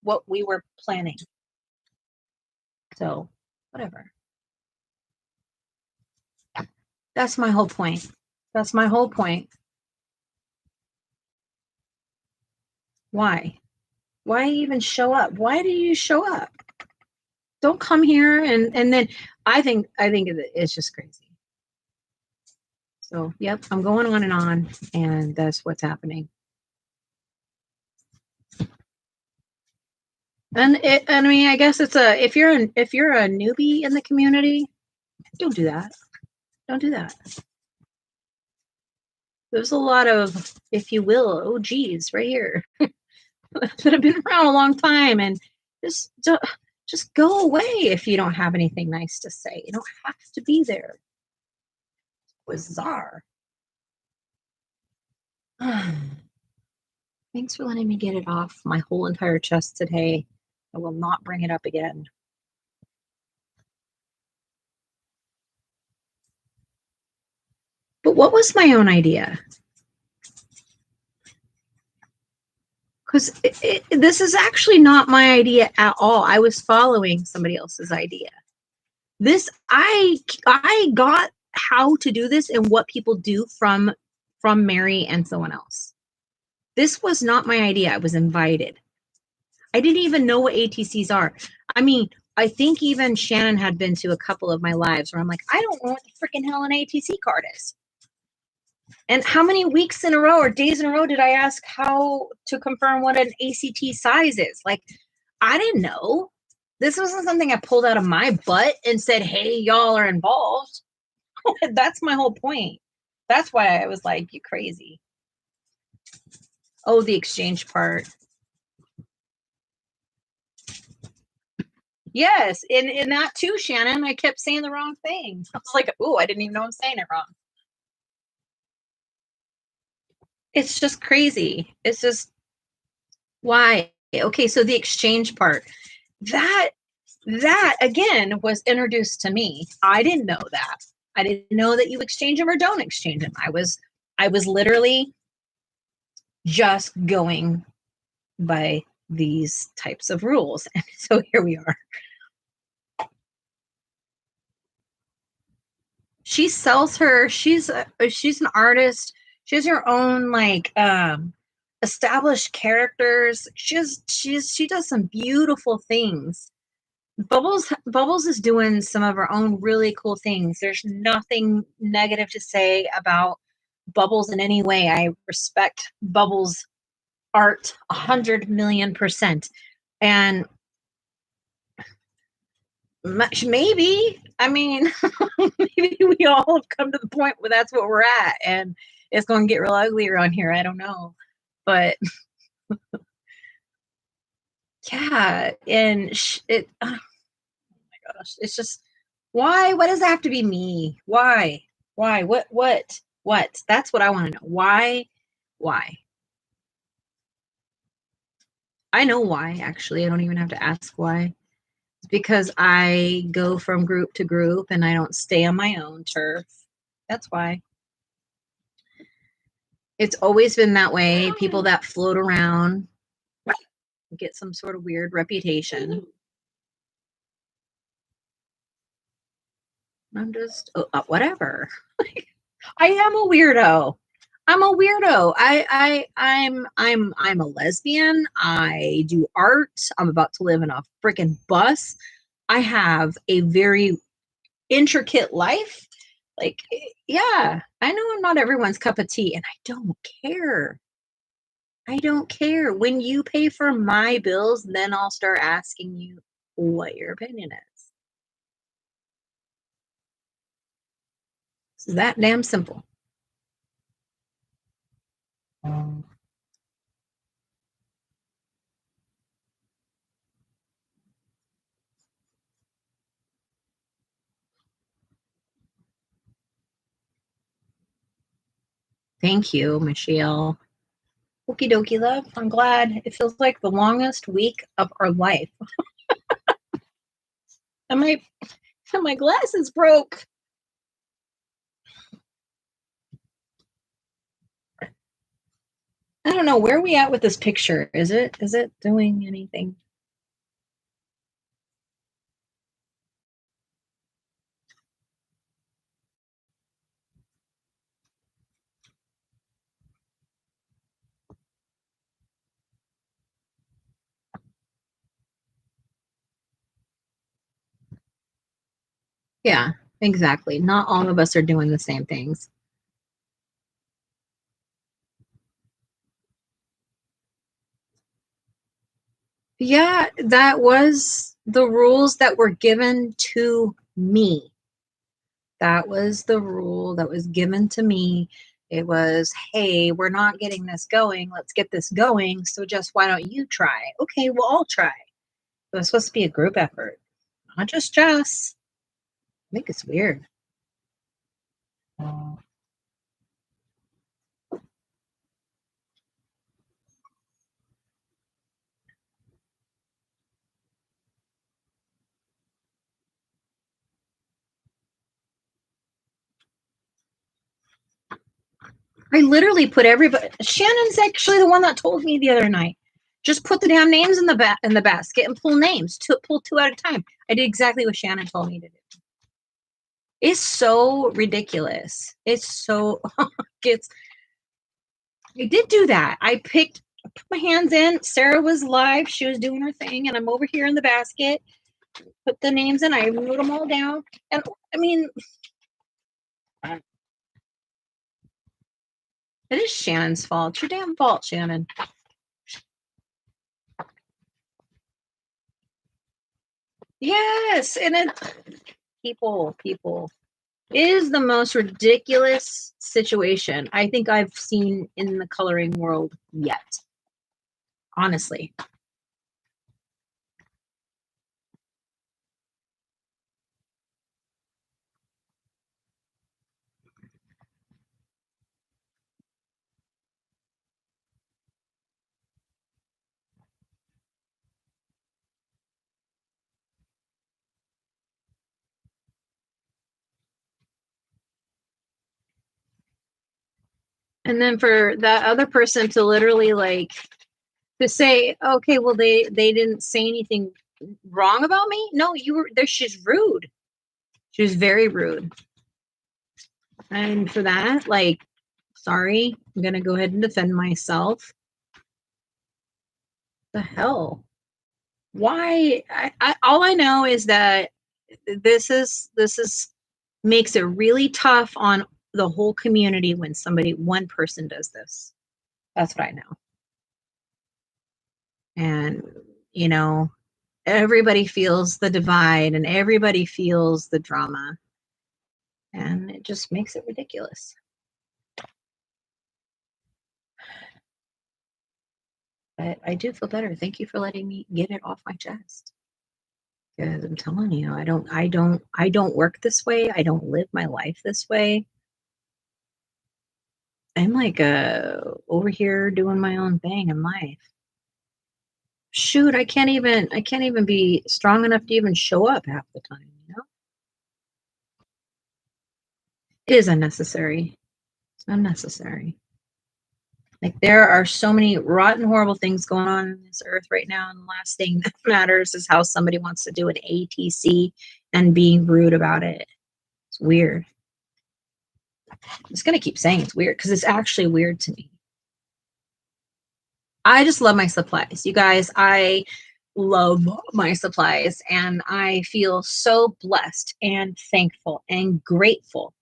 what we were planning. So, whatever. That's my whole point. That's my whole point. Why? Why even show up? Why do you show up? Don't come here and then I think it's just crazy. So, yep, I'm going on, and that's what's happening. And I mean, I guess it's if you're a newbie in the community, don't do that. Don't do that. There's a lot of, if you will, OGs right here that have been around a long time, and just go away if you don't have anything nice to say. You don't have to be there. Bizarre. Thanks for letting me get it off my whole entire chest today. I will not bring it up again. But what was my own idea? Because this is actually not my idea at all. I was following somebody else's idea. I got how to do this and what people do from Mary and someone else. This was not my idea. I was invited. I didn't even know what ATCs are. I mean, I think even Shannon had been to a couple of my lives where I'm like, I don't know what the freaking hell an ATC card is. And how many weeks in a row or days in a row did I ask how to confirm what an ACT size is? Like, I didn't know. This wasn't something I pulled out of my butt and said, hey, y'all are involved. That's my whole point. That's why I was like, you crazy. Oh, the exchange part. Yes, in that too, Shannon, I kept saying the wrong thing. I was like, "Ooh, I didn't even know I'm saying it wrong." It's just crazy. It's just why? Okay, so the exchange part. That that again was introduced to me. I didn't know that. I didn't know that you exchange them or don't exchange them. I was literally just going by these types of rules. And so here we are. She sells her, she's an artist. She has her own like established characters. She does some beautiful things. Bubbles is doing some of her own really cool things. There's nothing negative to say about Bubbles in any way. I respect Bubbles art 100 million%. And maybe, I mean, maybe we all have come to the point where that's what we're at, and it's going to get real ugly around here. I don't know, but yeah, and oh my gosh, it's just why? What does it have to be me? Why? Why? What? That's what I want to know. Why? Why? I know why. Actually, I don't even have to ask why. It's because I go from group to group, and I don't stay on my own turf. That's why. It's always been that way. People that float around get some sort of weird reputation. I'm just whatever. I am a weirdo. I'm a weirdo. I'm a lesbian. I do art. I'm about to live in a freaking bus. I have a very intricate life. Like, yeah, I know I'm not everyone's cup of tea, and I don't care. I don't care. When you pay for my bills, then I'll start asking you what your opinion is. It's that damn simple. Thank you, Michelle. Okie dokie, love. I'm glad. It feels like the longest week of our life. And my glasses broke. I don't know where are we at with this picture. Is it doing anything? Yeah, exactly. Not all of us are doing the same things. Yeah, that was the rules that were given to me. That was the rule that was given to me. It was, hey, we're not getting this going. Let's get this going. So just why don't you try? Okay, well, I'll try. It was supposed to be a group effort, not just Jess. I think it's weird. I literally put everybody. Shannon's actually the one that told me the other night. Just put the damn names in the basket and pull names. Pull two at a time. I did exactly what Shannon told me to do. It's so ridiculous. It's so it's I did do that. I put my hands in. Sarah was live. She was doing her thing, and I'm over here in the basket. Put the names in. I wrote them all down. And I mean, it is Shannon's fault. It's your damn fault, Shannon. Yes, and it people it is the most ridiculous situation I think I've seen in the coloring world yet. Honestly. And then for that other person to literally like to say, okay, well they didn't say anything wrong about me. No, you were there. She's rude. She was very rude. And for that, like, sorry, I'm gonna go ahead and defend myself. The hell? Why? All I know is that this is makes it really tough on the whole community when one person does this. That's what I know. And you know, everybody feels the divide and everybody feels the drama, and it just makes it ridiculous. But I do feel better. Thank you for letting me get it off my chest. Because I'm telling you, I don't work this way. I don't live my life this way. I'm like over here doing my own thing in life. Shoot, I can't even be strong enough to even show up half the time, you know? It is unnecessary. It's unnecessary. Like there are so many rotten, horrible things going on in this earth right now, and the last thing that matters is how somebody wants to do an ATC and being rude about it. It's weird. I'm just gonna keep saying it's weird because it's actually weird to me. I just love my supplies. You guys, I love my supplies and I feel so blessed and thankful and grateful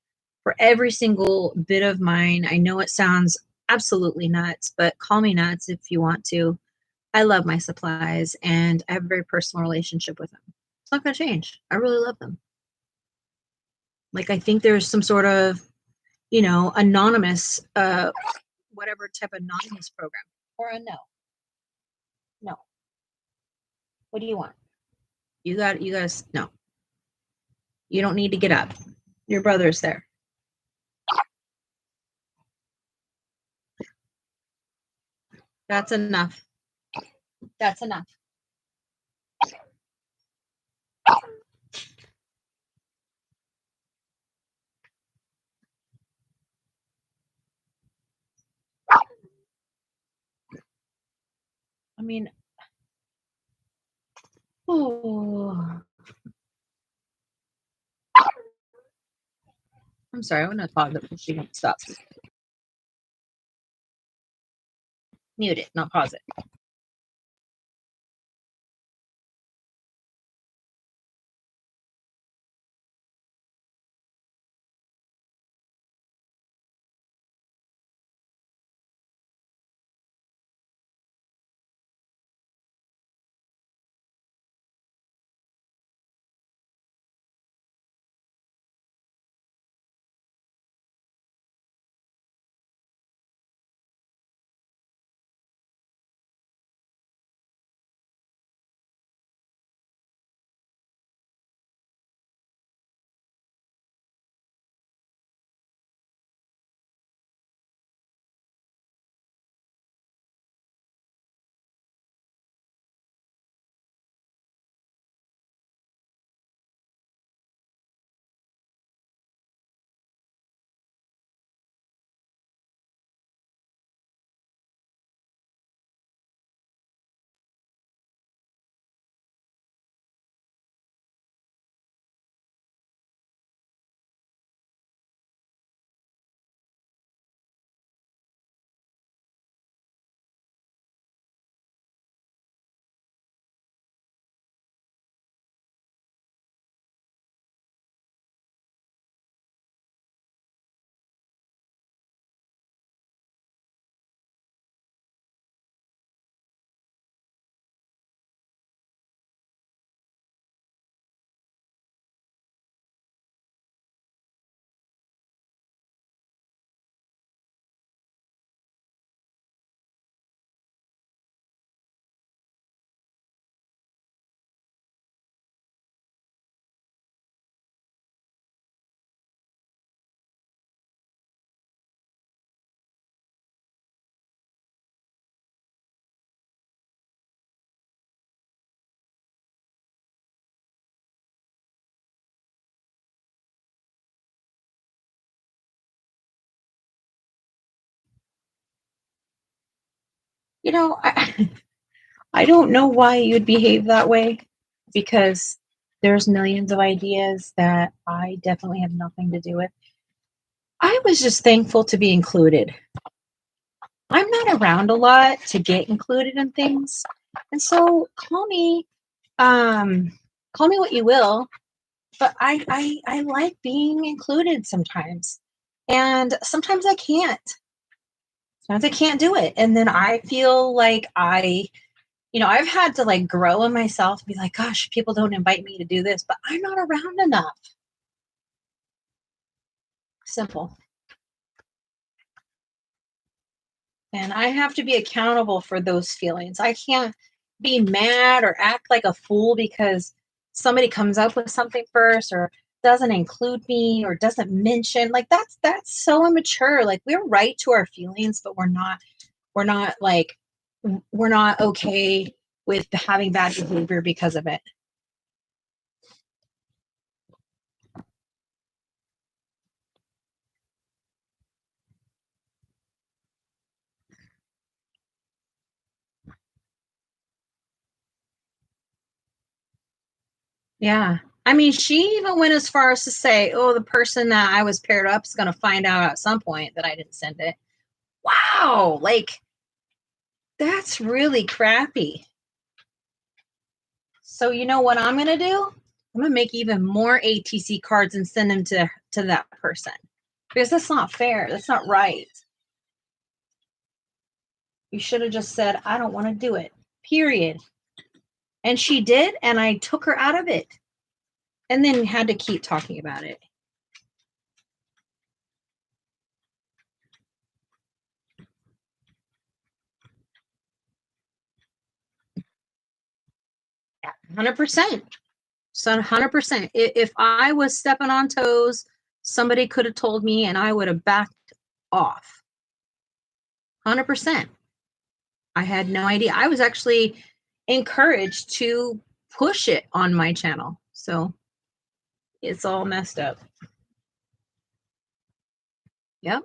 for every single bit of mine. I know it sounds absolutely nuts, but call me nuts if you want to. I love my supplies and I have a very personal relationship with them. It's not going to change. I really love them. Like, I think there's some sort of, anonymous, whatever type of anonymous program or a no. No. What do you want? You guys, no. You don't need to get up. Your brother's there. That's enough. That's enough. I mean, oh, I'm sorry. I'm gonna pause it because she won't stop. Mute it, not pause it. I don't know why you'd behave that way, because there's millions of ideas that I definitely have nothing to do with. I was just thankful to be included. I'm not around a lot to get included in things. And so call me what you will, but I like being included sometimes. And sometimes I can't. Sometimes I can't do it. And then I feel like I've had to like grow in myself, be like, gosh, people don't invite me to do this, but I'm not around enough. Simple. And I have to be accountable for those feelings. I can't be mad or act like a fool because somebody comes up with something first, or doesn't include me, or doesn't mention. Like that's so immature. Like, we're right to our feelings, but we're not okay with having bad behavior because of it. Yeah. I mean, she even went as far as to say, oh, the person that I was paired up is going to find out at some point that I didn't send it. Wow. Like, that's really crappy. So, you know what I'm going to do? I'm going to make even more ATC cards and send them to that person, because that's not fair. That's not right. You should have just said, I don't want to do it, period. And she did. And I took her out of it, and then had to keep talking about it. Yeah, 100%. So 100%. If I was stepping on toes, somebody could have told me and I would have backed off. 100%. I had no idea. I was actually encouraged to push it on my channel. So it's all messed up. Yep.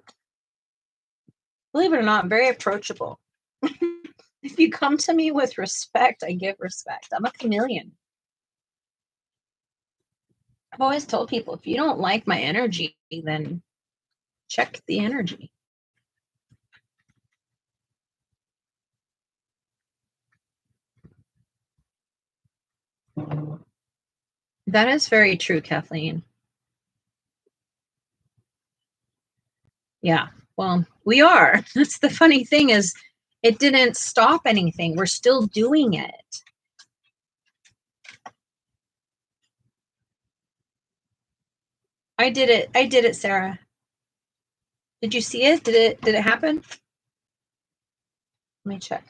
Believe it or not, I'm very approachable. If you come to me with respect, I give respect. I'm a chameleon. I've always told people, if you don't like my energy, then check the energy. That is very true, Kathleen. Yeah. Well, we are. That's the funny thing, is it didn't stop anything. We're still doing it. I did it. I did it, Sarah. Did you see it? Did it happen? Let me check.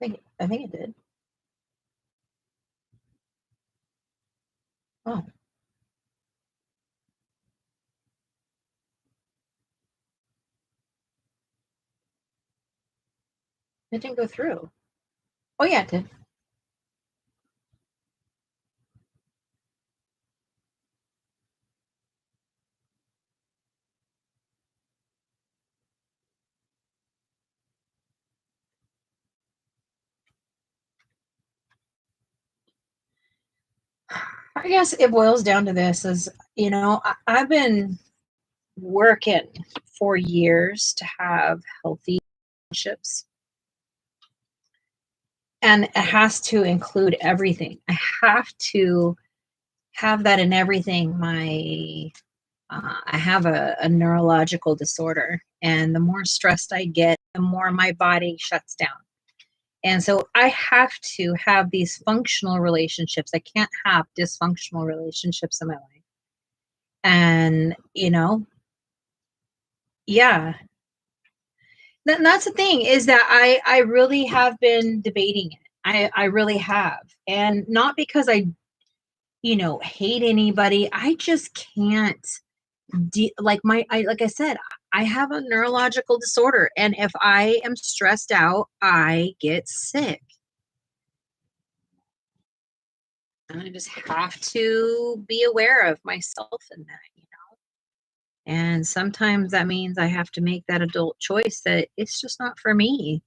I think it did. Oh. It didn't go through. Oh yeah, it did. I guess it boils down to this: is I've been working for years to have healthy relationships, and it has to include everything. I have to have that in everything. I have a neurological disorder, and the more stressed I get, the more my body shuts down. And so I have to have these functional relationships. I can't have dysfunctional relationships in my life. And, yeah, that's the thing, is that I really have been debating it. I really have. And not because I, hate anybody. I just can't like I said, I have a neurological disorder, and if I am stressed out, I get sick. And I just have to be aware of myself in that. And sometimes that means I have to make that adult choice that it's just not for me.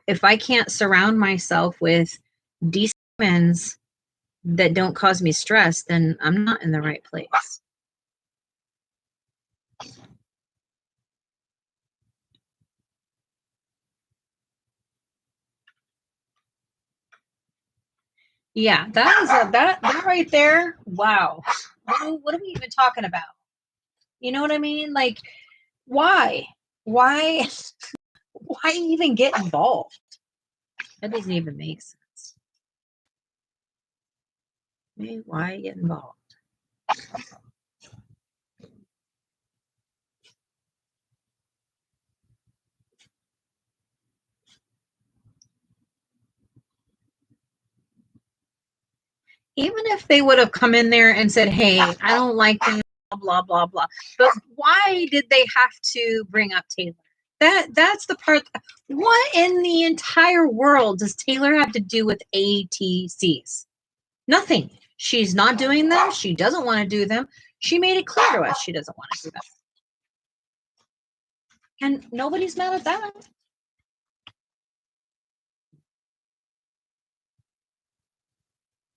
If I can't surround myself with decent humans that don't cause me stress, then I'm not in the right place. Yeah, that is that right there. Wow. What are we even talking about? You know what I mean? Like, why? Why why even get involved? That doesn't even make sense. Why get involved? Even if they would have come in there and said, hey, I don't like them, blah, blah, blah. But why did they have to bring up Taylor? That's the part. What in the entire world does Taylor have to do with ATCs? Nothing. She's not doing them. She doesn't want to do them. She made it clear to us she doesn't want to do them. And nobody's mad at that.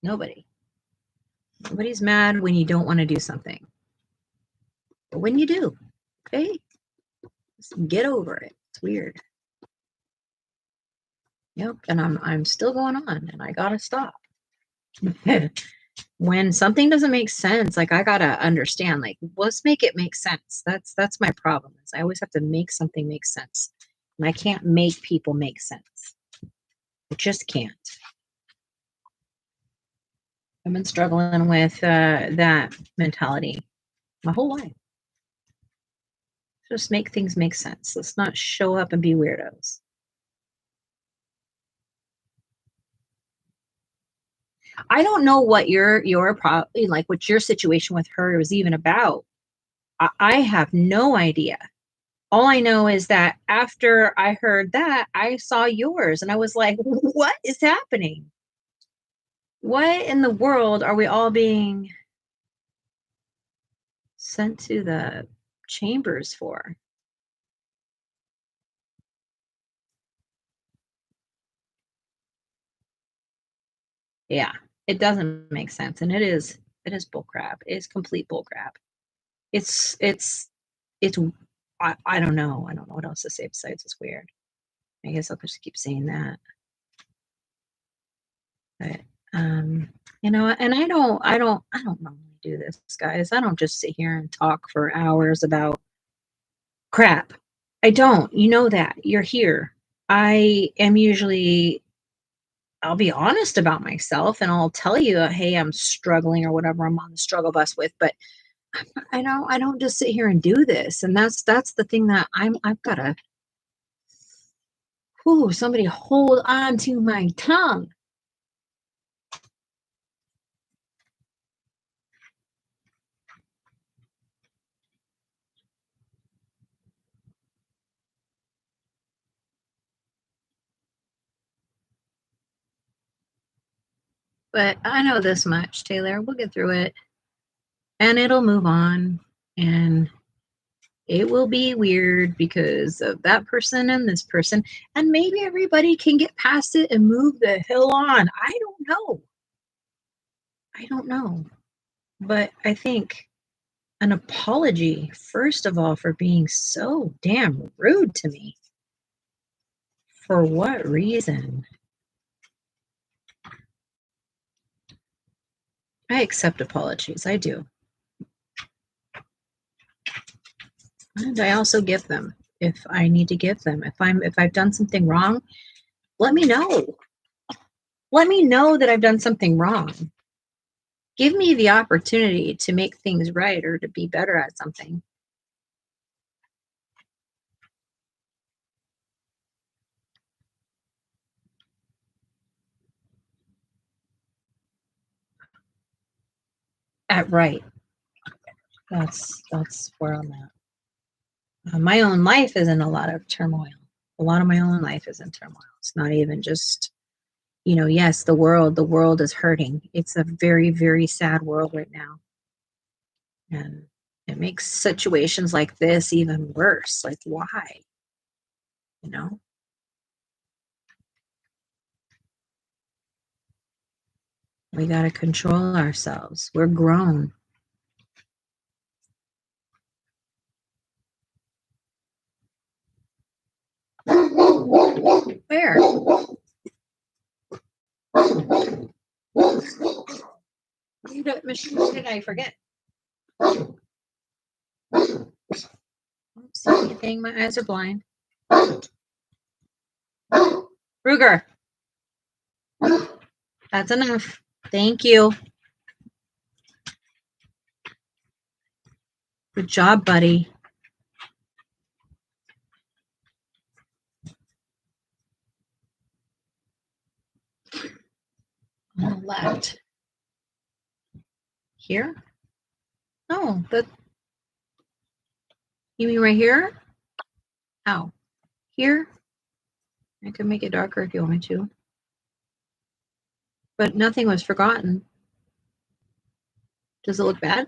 Nobody. Nobody's mad when you don't want to do something. But when you do, okay, just get over it. It's weird. Yep, and I'm still going on, and I gotta stop. When something doesn't make sense, like I gotta understand. Like, let's make it make sense. That's my problem. Is I always have to make something make sense, and I can't make people make sense. I just can't. I've been struggling with that mentality my whole life. Just make things make sense. Let's not show up and be weirdos. I don't know what your probably like what your situation with her was even about. I have no idea. All I know is that after I heard that, I saw yours and I was like, what is happening? What in the world are we all being sent to the chambers for? Yeah, it doesn't make sense. And it is bullcrap. It is complete bullcrap. It's I don't know. I don't know what else to say besides it's weird. I guess I'll just keep saying that. But and I don't normally do this, guys. I don't just sit here and talk for hours about crap. I don't. You know that. You're here. I am usually I'll be honest about myself and I'll tell you, hey, I'm struggling or whatever I'm on the struggle bus with, but I don't just sit here and do this. And that's the thing that I've got to somebody hold on to my tongue. But I know this much, Taylor. We'll get through it and it'll move on. And it will be weird because of that person and this person. And maybe everybody can get past it and move the hell on. I don't know. I don't know. But I think an apology, first of all, for being so damn rude to me. For what reason? I accept apologies. I do. And I also give them if I need to give them. If I've done something wrong, let me know. Let me know that I've done something wrong. Give me the opportunity to make things right or to be better at something. At right. That's where I'm at. My own life is in a lot of turmoil. A lot of my own life is in turmoil. It's not even just, yes, the world is hurting. It's a very, very sad world right now. And it makes situations like this even worse. Like, why? You know? We got to control ourselves. We're grown. Where? Michelle, did I forget? I don't see anything. My eyes are blind. Ruger. That's enough. Thank you. Good job, buddy. On the left. Here? No, you mean right here? Ow. Here? I could make it darker if you want me to. But nothing was forgotten. Does it look bad?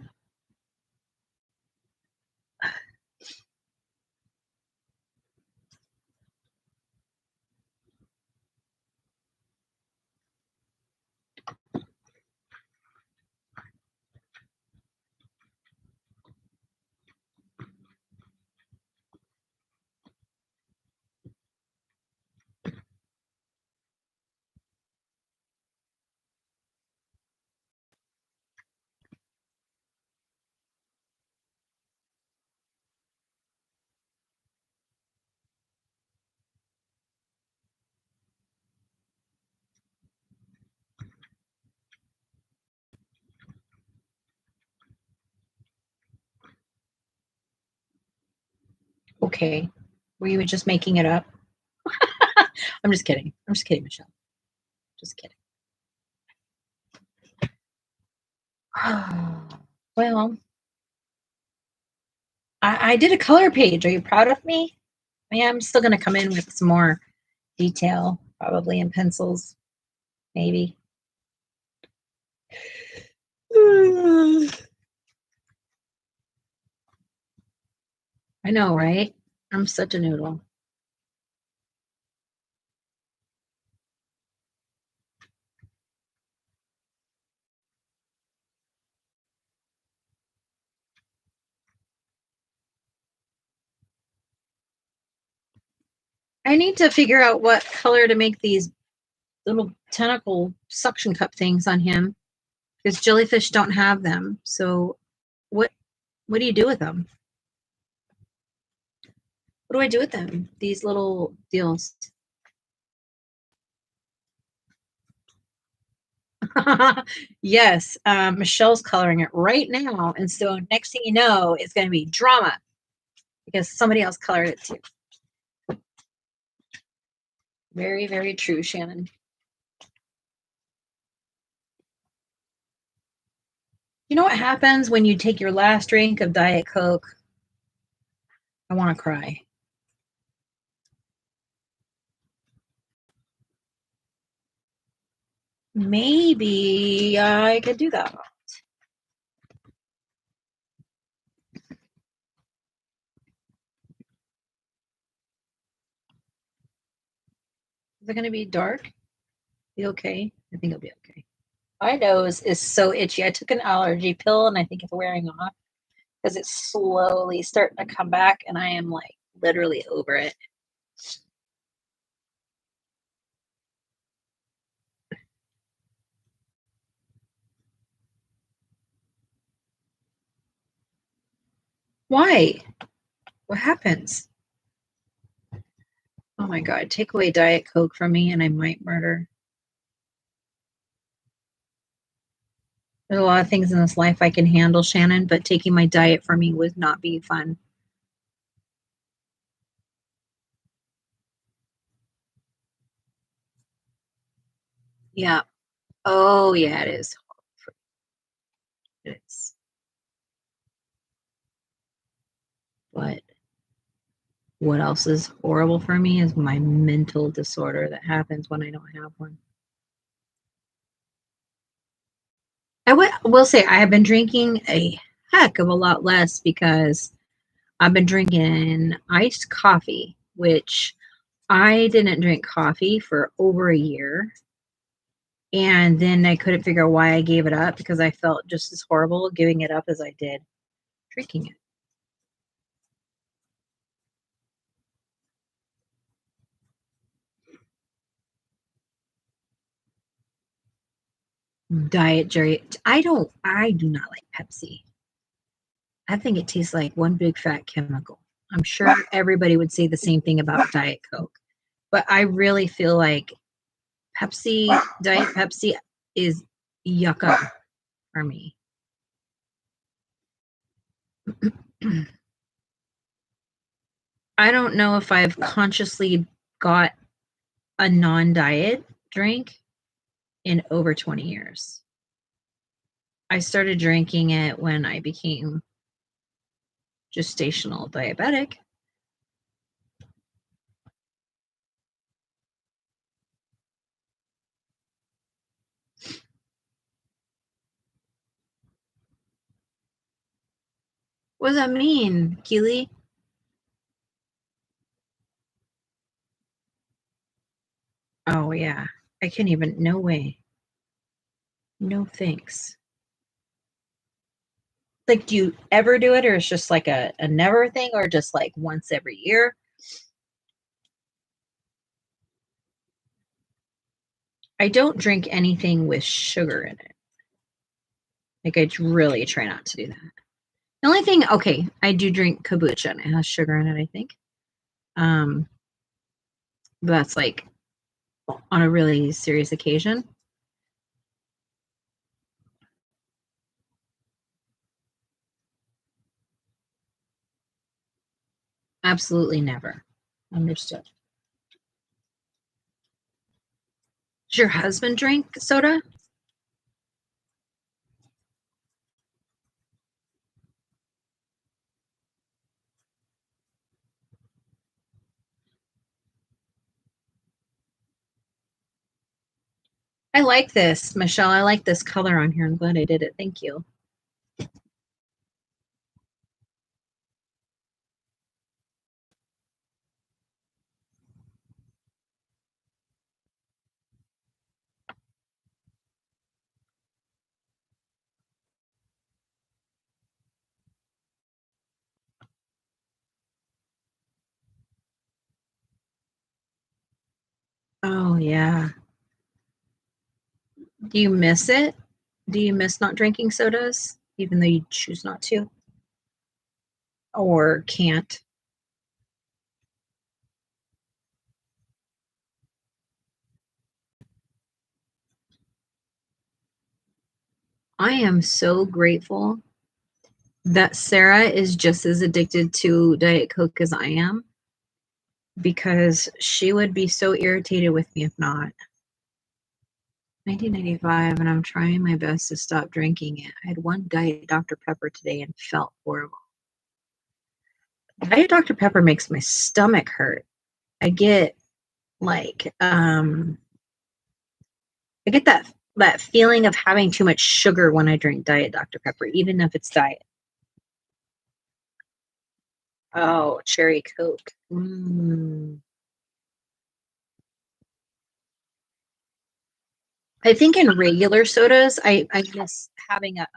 Okay. Were you just making it up? I'm just kidding. I'm just kidding, Michelle. Just kidding. Well, I did a color page. Are you proud of me? Yeah, I'm still going to come in with some more detail, probably in pencils, maybe. I know, right? I'm such a noodle. I need to figure out what color to make these little tentacle suction cup things on him, because jellyfish don't have them. So what do you do with them? What do I do with them? These little deals. Yes, Michelle's coloring it right now, and so next thing you know, it's going to be drama because somebody else colored it too. Very, very true, Shannon. You know what happens when you take your last drink of Diet Coke? I want to cry. Maybe I could do that. Is it going to be dark? Be okay? I think it'll be okay. My nose is so itchy. I took an allergy pill and I think it's wearing off because it's slowly starting to come back and I am like literally over it. Why? What happens? Oh my God, take away Diet Coke from me and I might murder. There's a lot of things in this life I can handle, Shannon, but taking my diet from me would not be fun. Yeah. Oh, yeah, it is. It is. But what else is horrible for me is my mental disorder that happens when I don't have one. I will say I have been drinking a heck of a lot less because I've been drinking iced coffee, which I didn't drink coffee for over a year. And then I couldn't figure out why I gave it up because I felt just as horrible giving it up as I did drinking it. Diet Jerry. I do not like Pepsi. I think it tastes like one big fat chemical. I'm sure everybody would say the same thing about Diet Coke. But I really feel like Diet Pepsi is yucca for me. I don't know if I've consciously got a non-diet drink in over 20 years. I started drinking it when I became gestational diabetic. What does that mean, Keely? Oh, yeah. I can't even. No way. No thanks. Like, do you ever do it, or it's just like a never thing, or just like once every year? I don't drink anything with sugar in it. Like, I really try not to do that. The only thing, okay, I do drink kombucha, and it has sugar in it, I think. But that's like on a really serious occasion. Absolutely never. Understood. Does your husband drink soda? I like this, Michelle. I like this color on here. I'm glad I did it. Thank you. Oh, yeah. Do you miss it? Do you miss not drinking sodas, even though you choose not to? Or can't? I am so grateful that Sarah is just as addicted to Diet Coke as I am, because she would be so irritated with me if not. 1995, and I'm trying my best to stop drinking it. I had one Diet Dr. Pepper today and felt horrible. Diet Dr. Pepper makes my stomach hurt. I get like I get that feeling of having too much sugar when I drink Diet Dr. Pepper, even if it's diet. Oh, cherry Coke. I think in regular sodas, I miss having a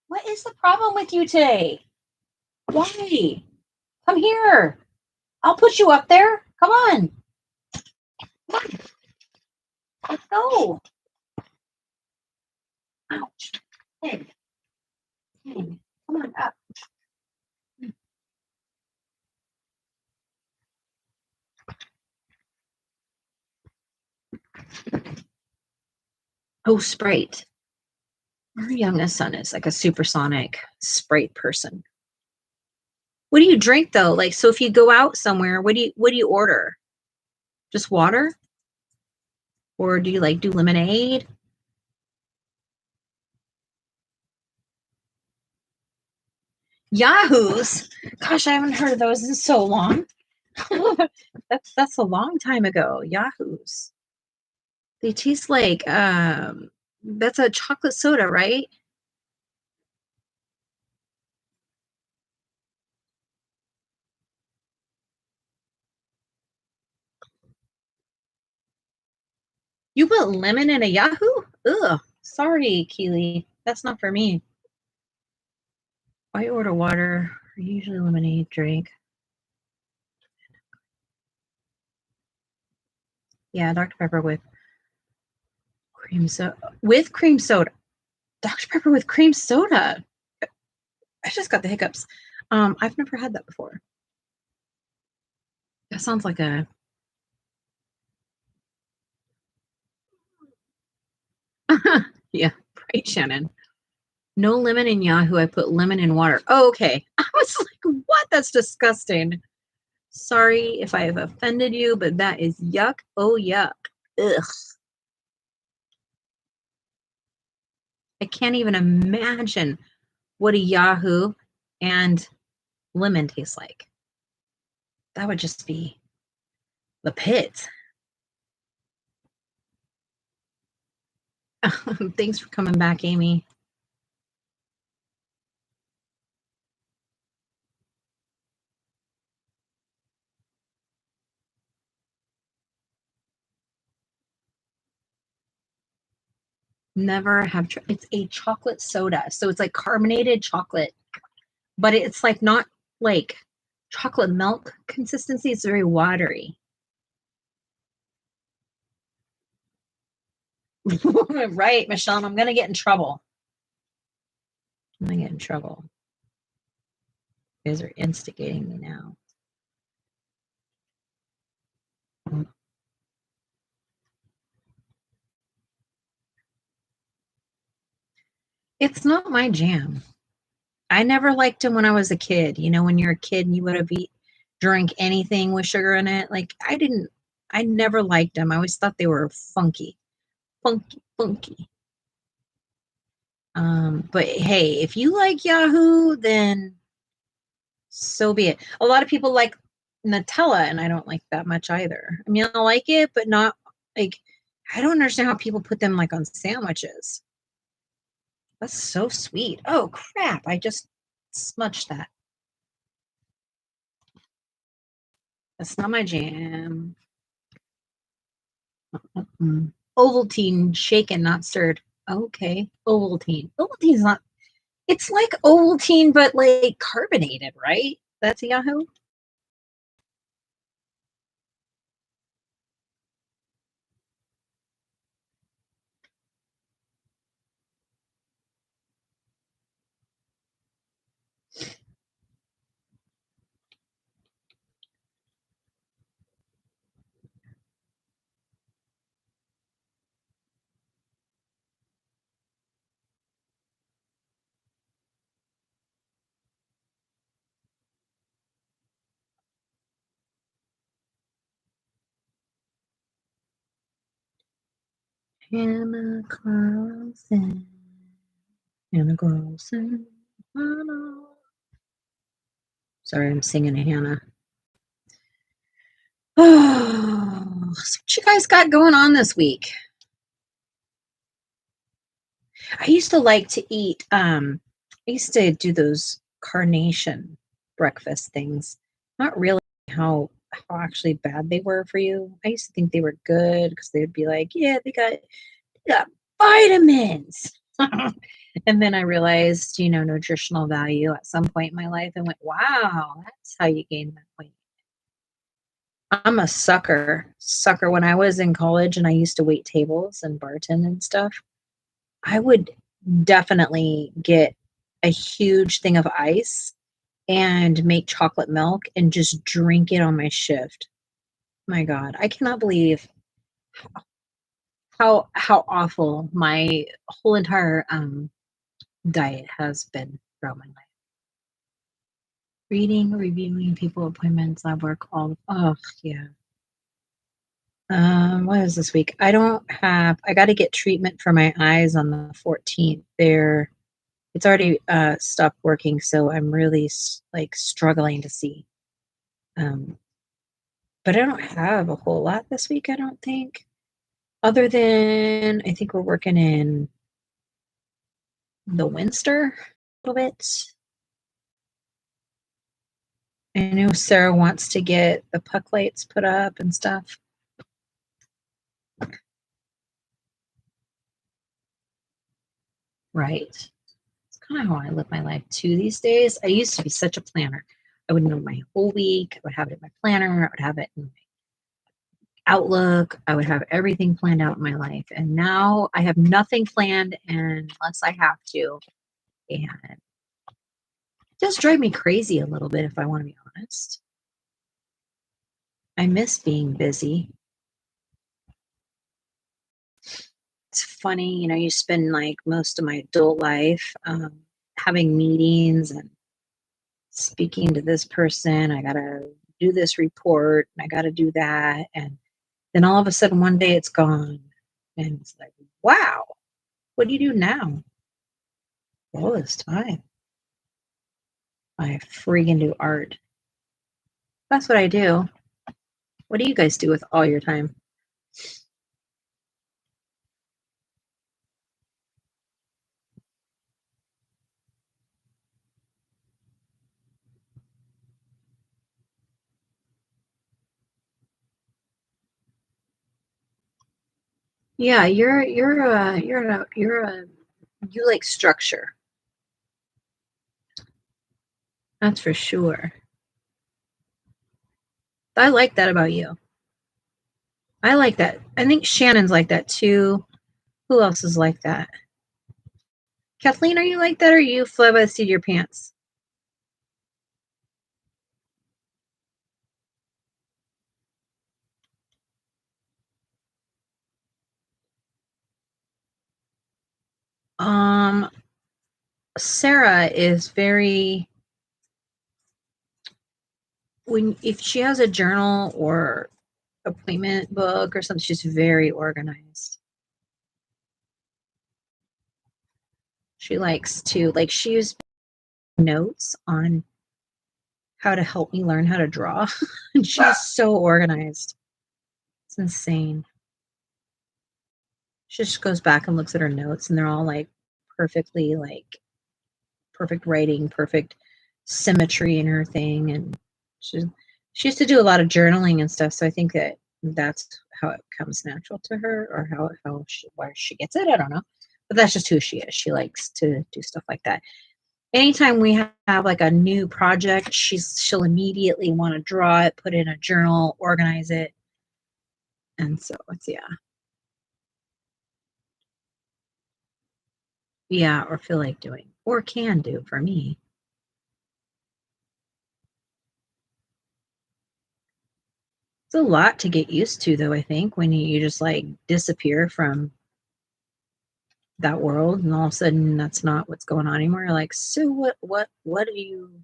What is the problem with you today? Why? Come here. I'll put you up there. Come on. Come on. Let's go. Ouch. Hey. Hey. Come on up. Oh, Sprite. Our youngest son is like a supersonic Sprite person. What do you drink though? Like, so if you go out somewhere, what do you order? Just water? Or do you like do lemonade? Yahoos? Gosh, I haven't heard of those in so long. That's a long time ago. Yahoos. They taste like that's a chocolate soda, right? You put lemon in a Yahoo? Ugh. Sorry, Keely. That's not for me. I order water, usually lemonade drink. Yeah, Dr. Pepper with cream soda. With cream soda. Dr. Pepper with cream soda. I just got the hiccups. I've never had that before. That sounds like a yeah, right, Shannon. No lemon in Yahoo. I put lemon in water. Oh, okay. I was like, what? That's disgusting. Sorry if I have offended you, but that is yuck. Oh, yuck. Ugh. I can't even imagine what a Yahoo and lemon tastes like. That would just be the pit. Thanks for coming back, Amy. Never have. It's a chocolate soda, so it's like carbonated chocolate, but it's like not like chocolate milk consistency. It's very watery. Right, Michelle. I'm gonna get in trouble. I'm gonna get in trouble. You guys are instigating me now. It's not my jam. I never liked them when I was a kid. You know, when you're a kid and you would have drank anything with sugar in it. Like I never liked them. I always thought they were funky. Funky, funky. But hey, if you like Yahoo, then so be it. A lot of people like Nutella, and I don't like that much either. I mean, I like it, but not like I don't understand how people put them like on sandwiches. That's so sweet. Oh crap! I just smudged that. That's not my jam. Ovaltine shaken, not stirred. Okay, Ovaltine. Ovaltine's not. It's like Ovaltine, but like carbonated, right? That's a Yahoo. Hanna Karlzon. Hanna Karlzon. Hanna. Sorry, I'm singing a Hannah. Oh, so what you guys got going on this week? I used to like to eat. I used to do those carnation breakfast things. Not really how actually bad they were for you. I used to think they were good because they would be like, yeah, they got vitamins. And then I realized, nutritional value at some point in my life and went, wow, that's how you gain that weight. I'm a sucker. Sucker. When I was in college and I used to wait tables and bartend and stuff, I would definitely get a huge thing of ice and make chocolate milk and just drink it on my shift. My God, I cannot believe how awful my whole entire diet has been throughout my life. Reading, reviewing people appointments, lab work, all yeah. What is this week? I got to get treatment for my eyes on the 14th. It's already stopped working, so I'm really like struggling to see. But I don't have a whole lot this week, I don't think. Other than I think we're working in the Winster a little bit. I know Sarah wants to get the puck lights put up and stuff. right. It's kind of how I live my life too these days. I used to be such a planner. I would know my whole week. I would have it in my planner. I would have it in my Outlook. I would have everything planned out in my life. And now I have nothing planned unless I have to. And it does drive me crazy a little bit, if I want to be honest. I miss being busy. It's funny, you spend like most of my adult life having meetings and speaking to this person. I got to do this report and I got to do that. And then all of a sudden, one day it's gone. And it's like, wow, what do you do now? All this time. I freaking do art. That's what I do. What do you guys do with all your time? Yeah, you like structure. That's for sure. I like that about you. I like that. I think Shannon's like that too. Who else is like that? Kathleen, are you like that, or are you fly by the seat of your pants? Sarah is very, if she has a journal or appointment book or something, she's very organized. She likes to, like, she used notes on how to help me learn how to draw. And she's so organized. It's insane. She just goes back and looks at her notes, and they're all like perfectly, like perfect writing, perfect symmetry in her thing. And she used to do a lot of journaling and stuff. So I think that's how it comes natural to her, or why she gets it. I don't know, but that's just who she is. She likes to do stuff like that. Anytime we have like a new project, she'll immediately want to draw it, put it in a journal, organize it. And so it's, yeah, or feel like doing, or can do for me. It's a lot to get used to, though, I think, when you just like disappear from that world and all of a sudden that's not what's going on anymore. You're like, so what do you,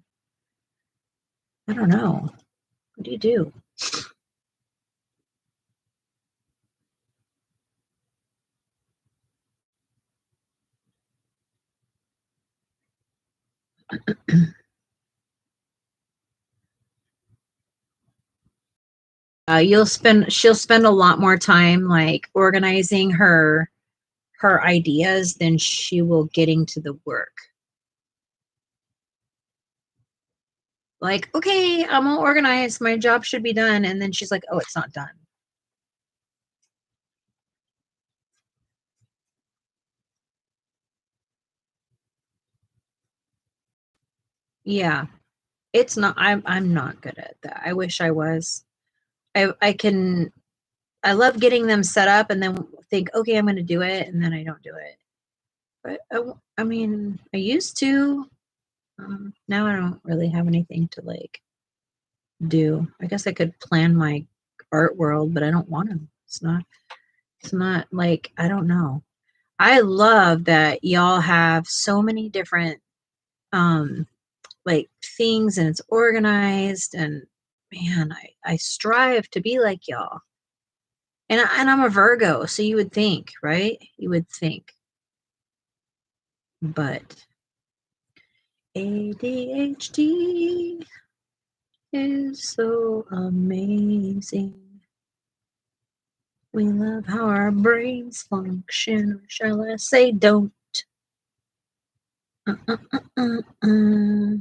I don't know. What do you do? She'll spend a lot more time like organizing her ideas than she will getting to the work. Like, okay, I'm all organized. My job should be done. And then she's like, oh, it's not done. Yeah, it's not. I'm not good at that. I wish I was. I love getting them set up and then think, okay, I'm going to do it, and then I don't do it. But I mean, I used to. Now I don't really have anything to like do. I guess I could plan my art world, but I don't want to. It's not like, I don't know. I love that y'all have so many different um like things, and it's organized, and man, I strive to be like y'all. And I'm a Virgo, so you would think, right? You would think. But ADHD is so amazing. We love how our brains function, or shall I say don't. Uh, uh, uh, uh.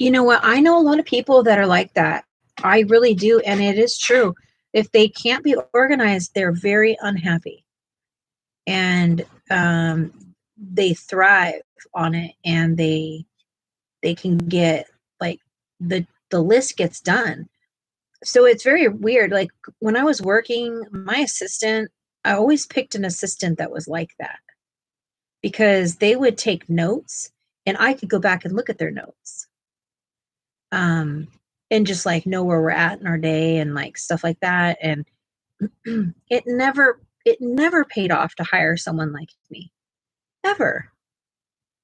You know what? I know a lot of people that are like that. I really do. And it is true. If they can't be organized, they're very unhappy. And they thrive on it, and they can get like the list gets done. So it's very weird. Like when I was working, my assistant, I always picked an assistant that was like that, because they would take notes and I could go back and look at their notes. And just like know where we're at in our day and like stuff like that. And it never paid off to hire someone like me. Ever.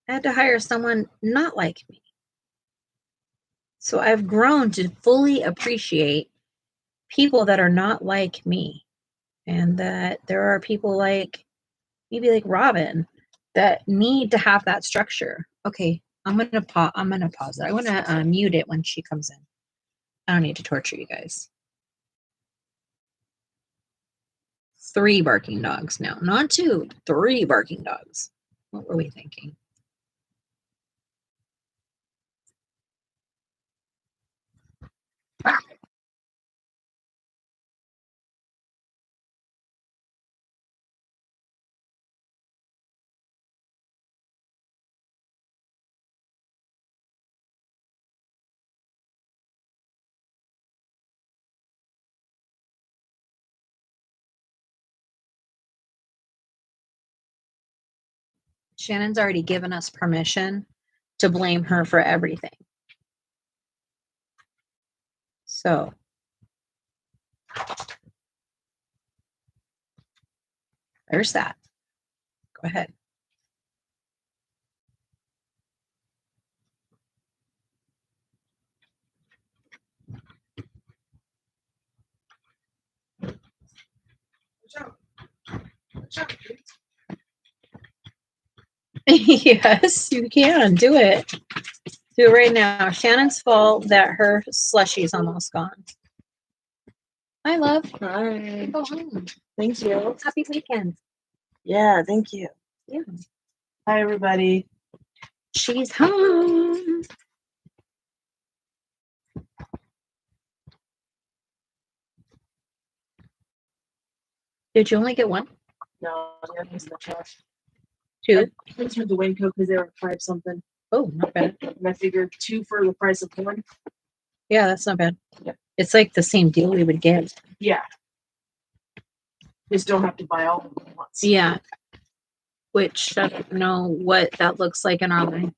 I had to hire someone not like me. So I've grown to fully appreciate people that are not like me, and that there are people like maybe like Robin that need to have that structure. Okay, I'm gonna pause it. I want to mute it when she comes in. I don't need to torture you guys. 3 barking dogs now, not 2, 3 barking dogs. What were we thinking? Ah. Shannon's already given us permission to blame her for everything. So there's that. Go ahead. Yes, you can do it. Do it right now. Shannon's fault that her slushie's almost gone. Hi, love. Hi. Go home. Thank you. Happy weekend. Yeah, thank you. Yeah. Hi, everybody. She's home. Did you only get one? No, the other one's in the trash. 2? I just went to Winco because they were 5 something. Oh, not bad. And I figured 2 for the price of 1. Yeah, that's not bad. Yeah. It's like the same deal we would get. Yeah. Just don't have to buy all of them at once. Yeah. Which I don't know what that looks like in our life.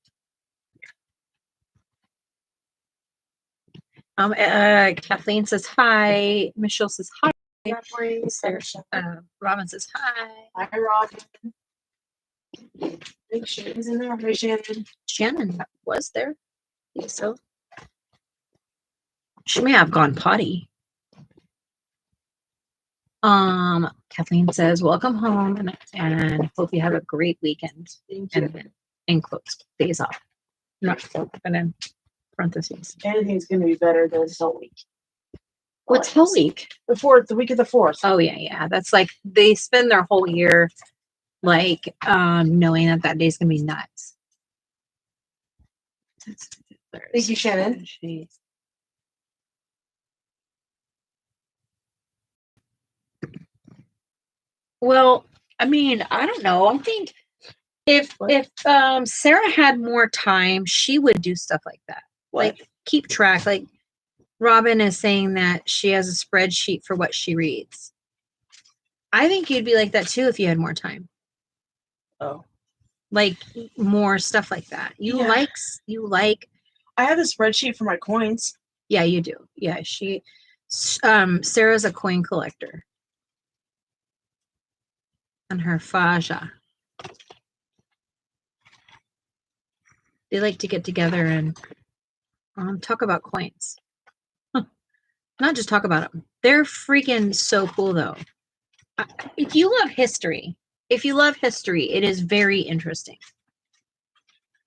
Kathleen says hi. Michelle says hi. Sarah, Robin says hi. Hi, Robin. I think Shannon's in there. Hi, Shannon. Shannon was there. I think so. She may have gone potty. Kathleen says, welcome home and hope you have a great weekend. Thank you. And in quotes, days off. Not quote, but in parentheses. Anything's going to be better than this whole week. What's Hell Week? The 4th, the week of the 4th. Oh yeah. That's like they spend their whole year like knowing that day's gonna be nuts. Thank you, Shannon. Well, I mean, I don't know. I think if Sarah had more time, she would do stuff like that. Like keep track. Like Robin is saying that she has a spreadsheet for what she reads. I think you'd be like that too if you had more time. Oh. Like more stuff like that. You like I have a spreadsheet for my coins. Yeah, you do. Yeah, Sarah's a coin collector. And her Faja. They like to get together and talk about coins. Not just talk about them. They're freaking so cool, though. If you love history, it is very interesting.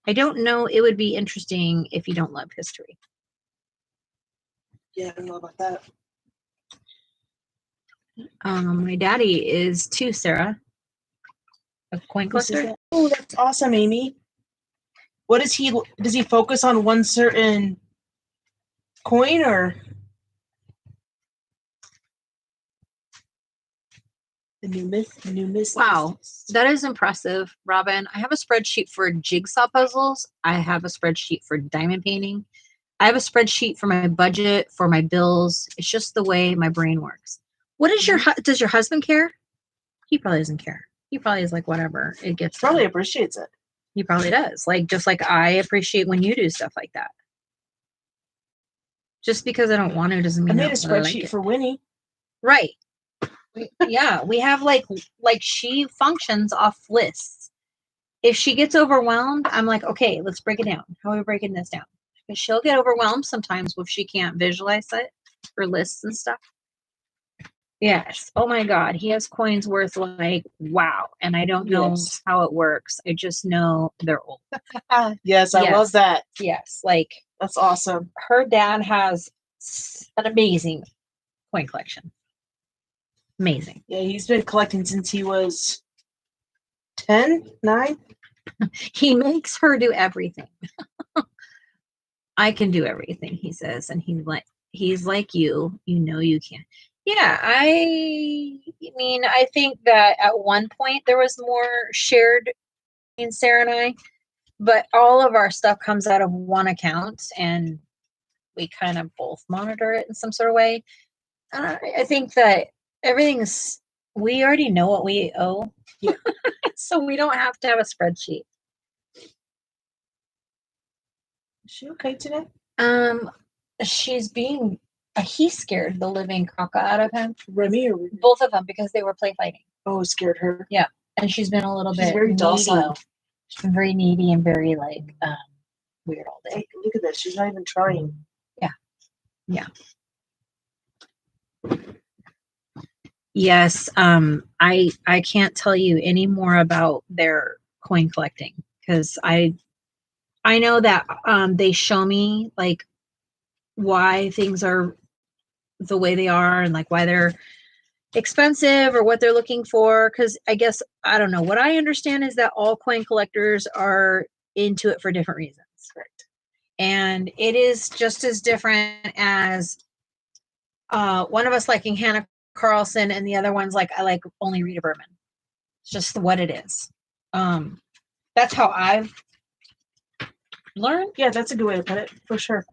I don't know. It would be interesting if you don't love history. Yeah, I don't know about that. My daddy is too, Sarah. A coin collector. Oh, that's awesome, Amy. What does he focus on one certain coin or the numismatics? Wow, that is impressive, Robin. I have a spreadsheet for jigsaw puzzles. I have a spreadsheet for diamond painting. I have a spreadsheet for my budget, for my bills. It's just the way my brain works. What is does your husband care? He probably doesn't care. He probably is like, whatever, it gets done. Probably appreciates it. He probably does. Like, just like I appreciate when you do stuff like that. Just because I don't want to doesn't I mean made a I spreadsheet like for Winnie. Right. Yeah, we have like she functions off lists. If she gets overwhelmed, I'm like, okay, let's break it down. How are we breaking this down? Because she'll get overwhelmed sometimes if she can't visualize it for lists and stuff. Yes. Oh my God. He has coins worth like, wow. And I don't know how it works. I just know they're old. Yes, I love that. Yes. Like, that's awesome. Her dad has an amazing coin collection. Amazing. Yeah, he's been collecting since he was 10, 9. He makes her do everything. I can do everything, he says. And he's like you know you can. Yeah, I mean, I think that at one point there was more shared between Sarah and I, but all of our stuff comes out of one account and we kind of both monitor it in some sort of way. I think that we already know what we owe. Yeah. So we don't have to have a spreadsheet. Is she okay today? He scared the living caca out of him. Remy or both of them because they were play fighting. Oh, scared her. Yeah. And she's been a little bit very needy. docile. She's been very needy and very like weird all day. Look at this. She's not even trying. Yeah. Yeah. Yes. I can't tell you any more about their coin collecting because I know that they show me like why things are the way they are and like why they're expensive or what they're looking for. Because I guess I don't know. What I understand is that all coin collectors are into it for different reasons. Right. And it is just as different as one of us liking Hanna Karlzon and the other one's like I like only Rita Berman. It's just what it is. That's how I've learned. Yeah, that's a good way to put it for sure.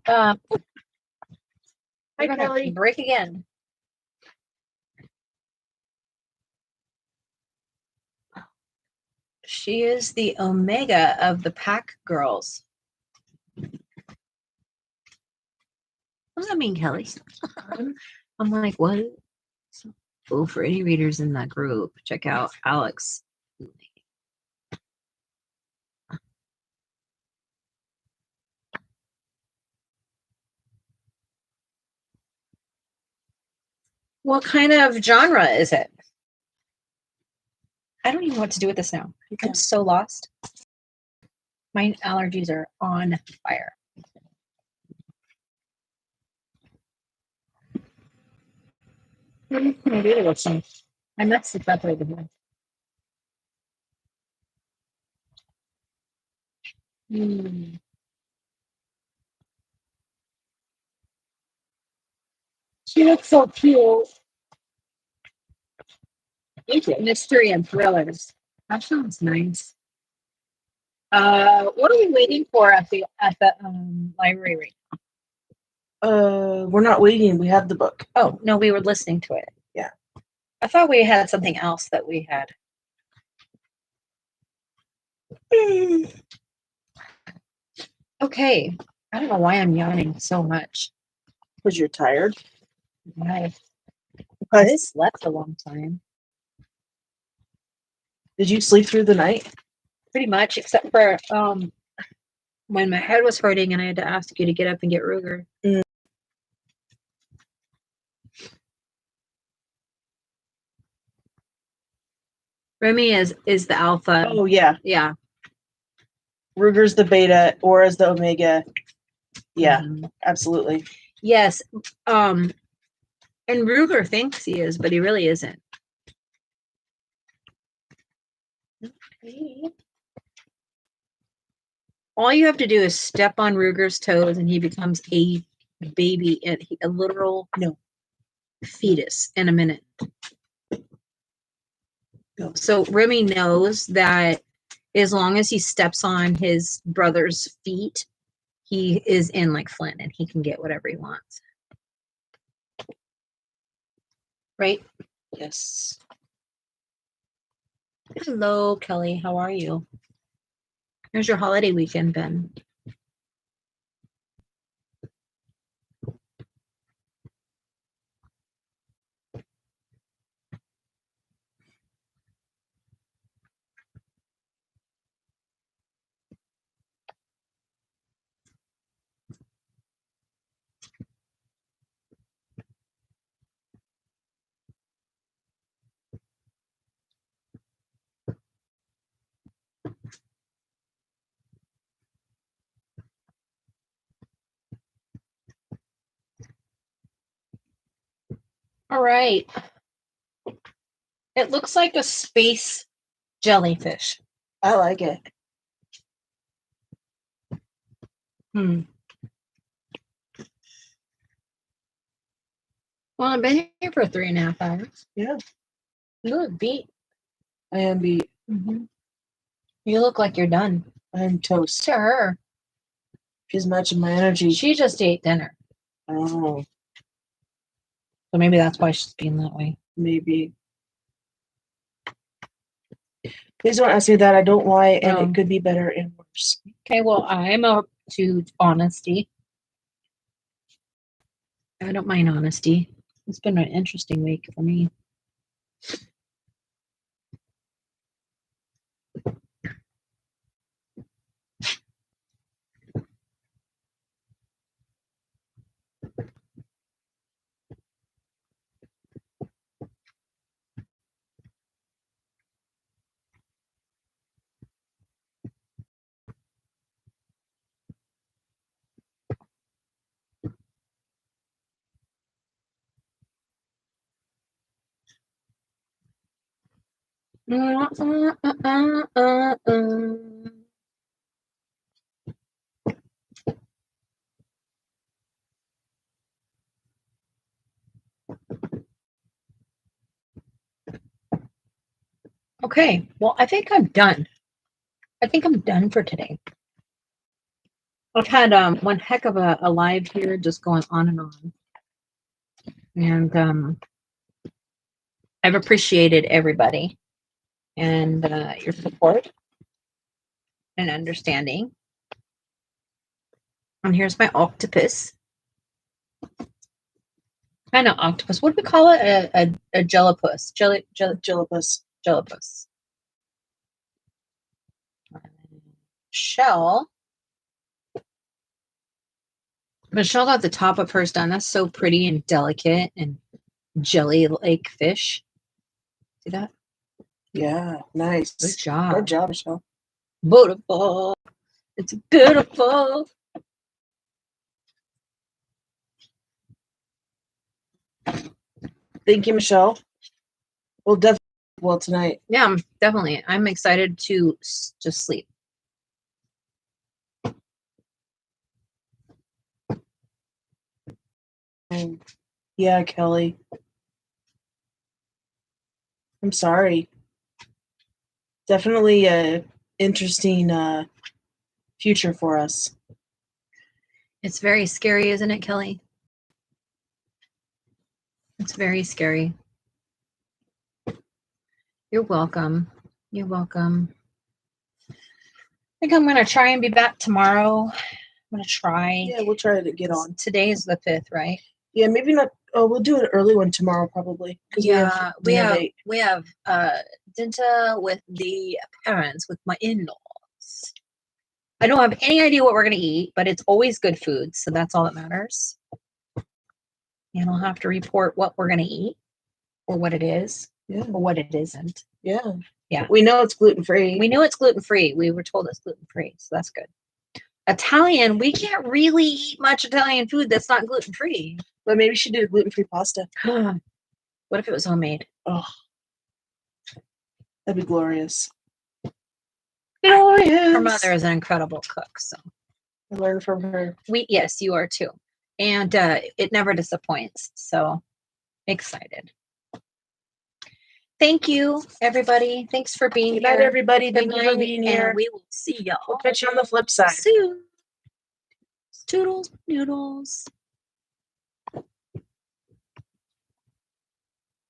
Hi, Kelly. Break again. She is the omega of the pack girls. What does that mean, Kelly? I'm like, what? Oh, for any readers in that group, check out Alex. What kind of genre is it? I don't even know what to do with this now. I'm so lost. My allergies are on fire. Maybe it looks like I messed it up right here. She looks so cute. Mystery and thrillers. That sounds nice. What are we waiting for at the library right now? We're not waiting. We have the book. Oh no, we were listening to it. Yeah. I thought we had something else that we had. Okay. I don't know why I'm yawning so much. Because you're tired. I slept a long time. Did you sleep through the night? Pretty much, except for when my head was hurting and I had to ask you to get up and get Ruger. Remy is the alpha. Oh yeah. Yeah. Ruger's the beta, Aura's the omega. Yeah, absolutely. Yes. And Ruger thinks he is, but he really isn't. Okay. All you have to do is step on Ruger's toes and he becomes a baby, a literal fetus in a minute. So Remy knows that as long as he steps on his brother's feet, he is in like Flynn and he can get whatever he wants. Right? Yes. Hello, Kelly. How are you? How's your holiday weekend been? All right. It looks like a space jellyfish. I like it. Well, I've been here for 3.5 hours. Yeah. You look beat. I am beat. You look like you're done. I'm toast. To her, She's matching my energy. she just ate dinner. Oh, So maybe that's why she's being that way. maybe. Please don't ask me that. I don't lie, and it could be better and worse. Okay, well, I'm up to honesty. I don't mind honesty. It's been an interesting week for me. Okay, well, I think I'm done. I think I'm done for today. I've had one heck of a live here just going on and on. And I've appreciated everybody and your support and understanding. And here's my octopus. Kind of octopus. What do we call it? A jellipus. Jellipus. Jellipus. Shell. Michelle got the top of hers done. That's so pretty and delicate and jelly-like fish. See that? Yeah, nice. Good job. Good job, Michelle. Beautiful. It's beautiful. Thank you, Michelle. We'll definitely well tonight. Yeah, definitely. I'm excited to just sleep. Yeah, Kelly. I'm sorry. Definitely a interesting future for us. It's very scary, isn't it, Kelly? It's very scary. You're welcome. You're welcome. I think I'm going to try and be back tomorrow. I'm going to try. Yeah, we'll try to get on. Today is the 5th, right? Yeah, maybe not. Oh, we'll do an early one tomorrow, probably. Yeah, we have dinner with the parents, with my in-laws. I don't have any idea what we're going to eat, but it's always good food, so that's all that matters. And I'll have to report what we're going to eat, or what it is, or what it isn't. Yeah. Yeah. We know it's gluten-free. We know it's gluten-free. We were told it's gluten-free, so that's good. Italian, we can't really eat much Italian food that's not gluten-free. But maybe we should do gluten-free pasta. What if it was homemade? Oh, that'd be glorious. Oh, yes. Her mother is an incredible cook, so I learned from her. yes, you are too. And it never disappoints. So excited. Thank you, everybody. Thanks for being Good here. night, everybody. Good Thank you for night, being and here. we will see y'all We'll catch you on the flip side. soon. Toodles, noodles.